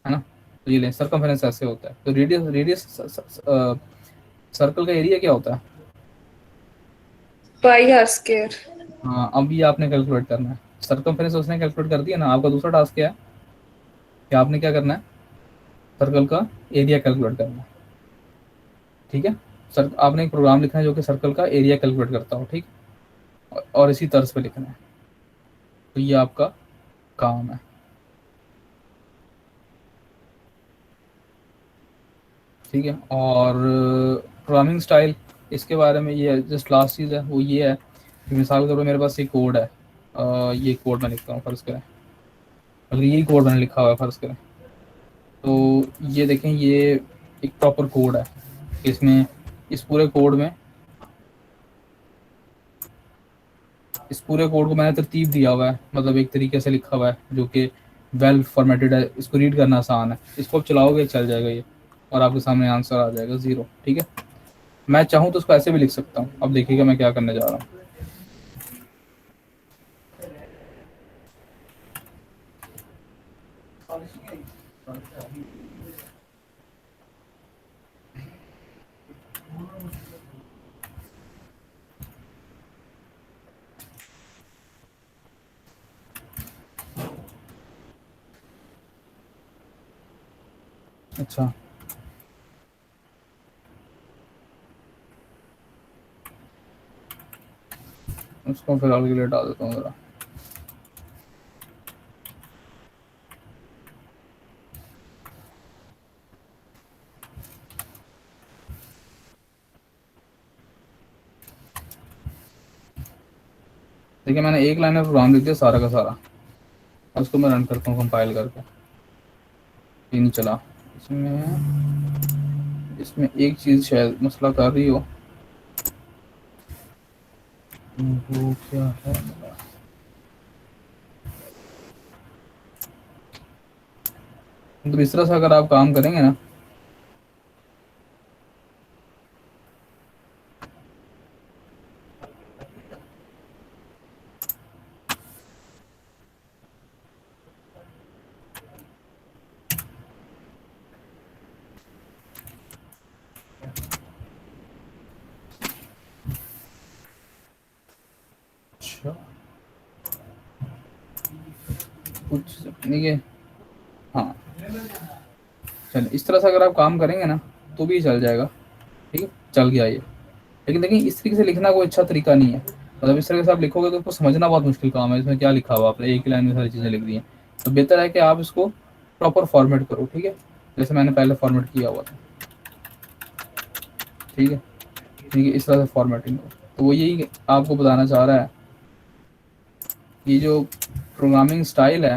है ना। तो ये लें सरकमफेरेंस ऐसे होता है। तो रेडियस सर्कल का एरिया क्या होता है, पाई आर स्क्वायर। हाँ अब ये आपने कैलकुलेट करना है। सरकमफेरेंस उसने कैलकुलेट कर दिया ना, आपका दूसरा टास्क क्या है कि आपने क्या करना है, सर्कल का एरिया कैलकुलेट करना है, ठीक है। सर आपने एक प्रोग्राम लिखना है जो कि सर्कल का एरिया कैलकुलेट करता हो, ठीक, और इसी तर्ज पे लिखना है। तो ये आपका काम है, ठीक है। और प्रोग्रामिंग स्टाइल, इसके बारे में ये जस्ट लास्ट चीज़ है वो ये है कि मिसाल के तौर पर मेरे पास एक कोड है, ये कोड मैं लिखता हूँ फ़र्ज़ करें, अगर यही कोड मैंने लिखा हुआ है फ़र्ज़ करें, तो ये देखें ये एक प्रॉपर कोड है। इसमें इस पूरे कोड को मैंने तरतीब दिया हुआ है, मतलब एक तरीके से लिखा हुआ है जो कि वेल फॉर्मेटेड है, इसको रीड करना आसान है, इसको आप चलाओगे चल जाएगा ये, और आपके सामने आंसर आ जाएगा 0, ठीक है। मैं चाहूँ तो उसको ऐसे भी लिख सकता हूँ। अब देखिएगा मैं क्या करने जा रहा हूँ। अच्छा उसको फिलहाल के लिए डाल देता हूँ ज़रा। देखिए मैंने एक लाइन में प्रोग्राम लिख दिया सारा का सारा, उसको मैं रन करता हूँ कंपाइल करके, ये नहीं चला। इसमें एक चीज़ शायद मसला कर रही हो, वो क्या है, तो इस तरह से अगर आप काम करेंगे ना, अच्छा कुछ नहीं है, हाँ चलिए इस तरह से अगर आप काम करेंगे ना तो भी चल जाएगा, ठीक है, चल गया ये। लेकिन देखिए इस तरीके से लिखना कोई अच्छा तरीका नहीं है, मतलब इस तरह से आप लिखोगे तो उसको समझना बहुत मुश्किल काम है, इसमें क्या लिखा हुआ आपने एक ही लाइन में सारी चीज़ें लिख दी हैं। तो बेहतर है कि आप इसको प्रॉपर फॉर्मेट करो, ठीक है, जैसे मैंने पहले फॉर्मेट किया हुआ था, ठीक है, इस तरह से फॉर्मेटिंग हो। तो वो यही आपको बताना चाह रहा है, ये जो प्रोग्रामिंग स्टाइल है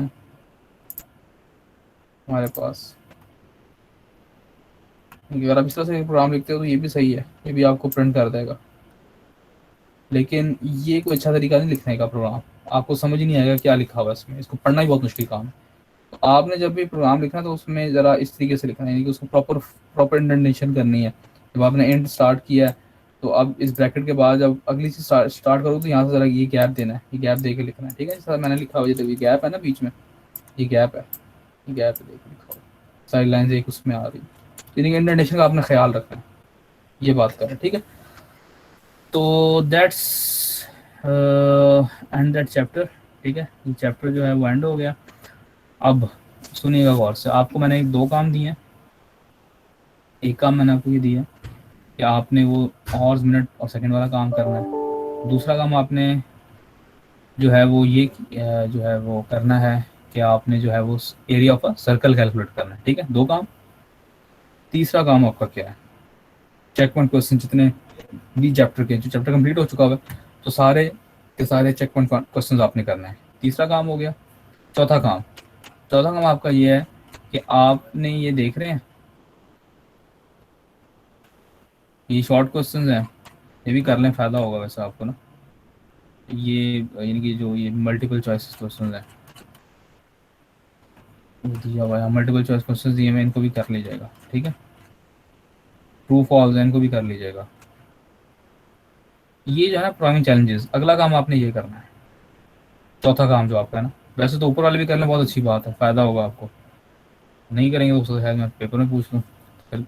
हमारे पास, अगर आप इस तरह से प्रोग्राम लिखते हो तो ये भी सही है, ये भी आपको प्रिंट कर देगा, लेकिन ये कोई अच्छा तरीका नहीं लिखने का प्रोग्राम, आपको समझ ही नहीं आएगा क्या लिखा हुआ है इसमें, इसको पढ़ना ही बहुत मुश्किल काम है। तो आपने जब भी प्रोग्राम लिखना है तो उसमें ज़रा इस तरीके से लिखना है, यानी कि उसको प्रॉपर इंडेंटेशन करनी है। जब आपने एंड स्टार्ट किया है तो अब इस ब्रैकेट के बाद जब अगली चीज़ स्टार्ट करो तो यहाँ से ज़रा ये गैप देना है, ये गैप दे के लिखना है, ठीक है। जैसा मैंने लिखा हुआ है, ये गैप है ना बीच में, ये गैप है, ये गैप है, देखो लिखा हुआ साइड लाइन से एक उसमें आ रही, यानी इंडेंटेशन का आपने ख्याल रखना है, ये बात करें, ठीक है। तो दैट्स एंड दैट चैप्टर, ठीक है, ये चैप्टर जो है वो एंड हो गया। अब सुनिएगा गौर से, आपको मैंने दो काम दिए हैं। एक काम मैंने आपको ये दिया कि आपने वो आवर्स मिनट और सेकंड वाला काम करना है, दूसरा काम आपने जो है वो ये जो है वो करना है कि आपने जो है वो area of a circle calculate करना है, ठीक है, दो काम। तीसरा काम आपका क्या है, चेक पॉइंट क्वेश्चन जितने बी चैप्टर के, जो चैप्टर कंप्लीट हो चुका है, तो सारे के सारे चेक पॉइंट क्वेश्चंस आपने करने हैं। तीसरा काम हो गया। चौथा काम आपका ये है कि आपने ये देख रहे हैं, ये शॉर्ट क्वेश्चंस हैं, ये भी कर लें, फ़ायदा होगा वैसे आपको ना। ये यानी कि जो ये मल्टीपल चॉइस क्वेश्चंस हैं दिया हुआ है, मल्टीपल चॉइस क्वेश्चंस दिए हुए, इनको भी कर लीजिएगा, ठीक है। ट्रू फॉल्स इनको भी कर लीजिएगा। ये जो है ना प्रोग्रामिंग चैलेंजेस, अगला काम आपने ये करना है, चौथा काम जो आपका है ना। वैसे तो ऊपर वाले भी कर लें, बहुत अच्छी बात है, फ़ायदा होगा आपको। नहीं करेंगे तो उसको शायद मैं पेपर में पूछ लूँ, फिर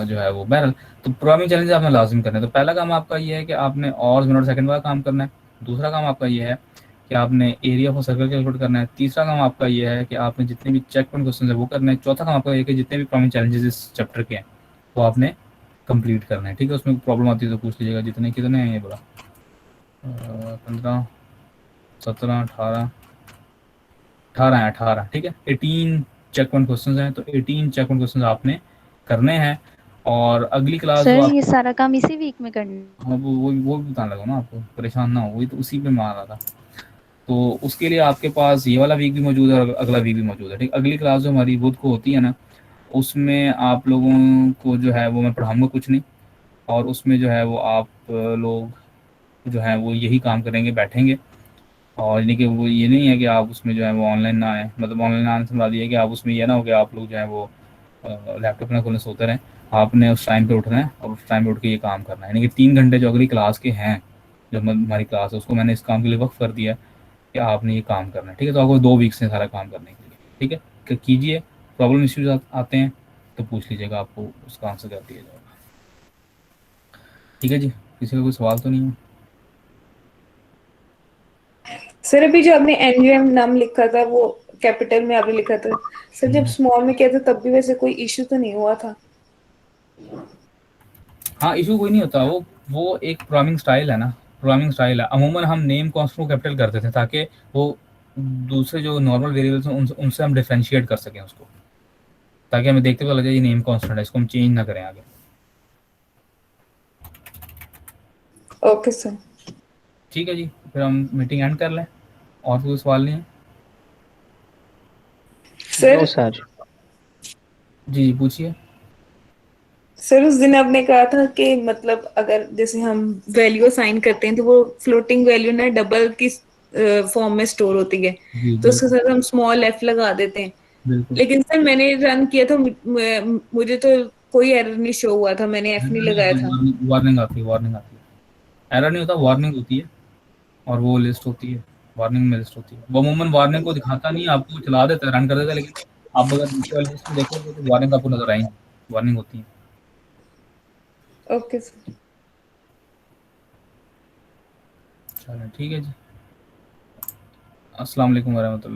जो है वो बहरहाल। तो प्रोग्रामिंग चैलेंज आपने लाजिम करना है। तो पहला काम आपका ये है कि आपने और मिनट सेकंड वाला काम करना है। दूसरा काम आपका ये है कि आपने एरिया ऑफ सर्कल कैलकुलेट करना है। तीसरा काम आपका ये है कि आपने जितने भी चेक पॉइंट क्वेश्चन है वो करना है। चौथा काम आपका ये है कि जितने भी प्रोग्रामिंग चैलेंजेस इस चैप्टर के हैं वो आपने कंप्लीट करना है, ठीक है। उसमें प्रॉब्लम आती है तो पूछ लीजिएगा। जितने कितने हैं ये बोला, 15 17 18 18 है, 18, ठीक है। 18 चेक पॉइंट क्वेश्चन हैं, तो 18 चेक पॉइंट क्वेश्चन आपने करने हैं। और अगली क्लास जो सर आप, ये सारा काम इसी वीक में करना? हाँ वो भी बताने लगा ना आपको, परेशान ना हो, वही तो उसी पे मैं आ रहा था। तो उसके लिए आपके पास ये वाला वीक भी मौजूद है और अगला वीक भी मौजूद है, ठीक। अगली क्लास जो हमारी बुध को होती है ना, उसमें आप लोगों को जो है वो मैं पढ़ाऊँगा कुछ नहीं, और उसमें जो है वो आप लोग जो है वो यही काम करेंगे, बैठेंगे। और यानी कि वो ये नहीं है कि आप उसमें जो है वो ऑनलाइन ना आए, मतलब ऑनलाइन आने से बात ये है कि आप उसमें ये ना हो कि आप लोग जो है वो लैपटॉप ना खोलने सोते रहें। आपने उस टाइम पे उठना है और उस टाइम पे उठ के ये काम करना है। यानी कि 3 घंटे जो अगली क्लास के हैं, जो हमारी क्लास है, उसको मैंने इस काम के लिए वक्फ कर दिया है कि आपने ये काम करना है, ठीक है। तो आपको 2 वीक से सारा काम करने के लिए, ठीक है। कीजिए। प्रॉब्लम इश्यूज आते हैं तो पूछ लीजिएगा, आपको उसका आंसर कर दिया जाएगा, ठीक है जी। किसी का कोई सवाल तो नहीं है? सर अभी जो आपने एनयूएम नाम लिखा था वो कैपिटल में आपने लिखा था, सर जब स्मॉल में किया था तब भी वैसे कोई इशू तो नहीं हुआ था? हाँ, इशू कोई नहीं होता। वो एक प्रोग्रामिंग स्टाइल है ना, प्रोग्रामिंग स्टाइल है। अमूमन हम नेम कॉन्स्ट को कैपिटल करते थे ताकि वो दूसरे जो नॉर्मल वेरिएबल्स हैं उनसे हम डिफरेंशिएट कर सकें उसको, ताकि हमें देखते हुए लगे ये नेम कॉन्स्टेंट है, इसको हम चेंज ना करें आगे। Okay sir. ठीक है जी, फिर हम मीटिंग एंड कर लें। और कोई सवाल नहीं है? सर सर जी पूछिए। सर उस दिन आपने कहा था कि मतलब अगर जैसे हम वैल्यू असाइन करते हैं तो वो फ्लोटिंग वैल्यू ना डबल की फॉर्म में स्टोर होती है, जी तो उसके बिल्कुल साथ हम स्मॉल एफ लगा देते हैं। बिल्कुल। लेकिन सर मैंने रन किया था, मुझे तो कोई एरर नहीं शो हुआ था, मैंने एफ नहीं एरर नहीं लगाया होता, था। वार्निंग आती है, वार्निंग आती है। एरर नहीं होता, वार्निंग होती है, और वो लिस्ट होती है, वार्निंग में लिस्ट होती है। वो अमूमन वार्निंग को दिखाता नहीं है, आपको चला देता है, रन कर देता है, लेकिन आप अगर नीचे वाली लिस्ट में देखोगे तो वार्निंग आपको नजर आएंगी, वार्निंग होती है। Okay sir. चलो ठीक है जी। अस्सलाम वालेकुम वरहमतुल्लाह।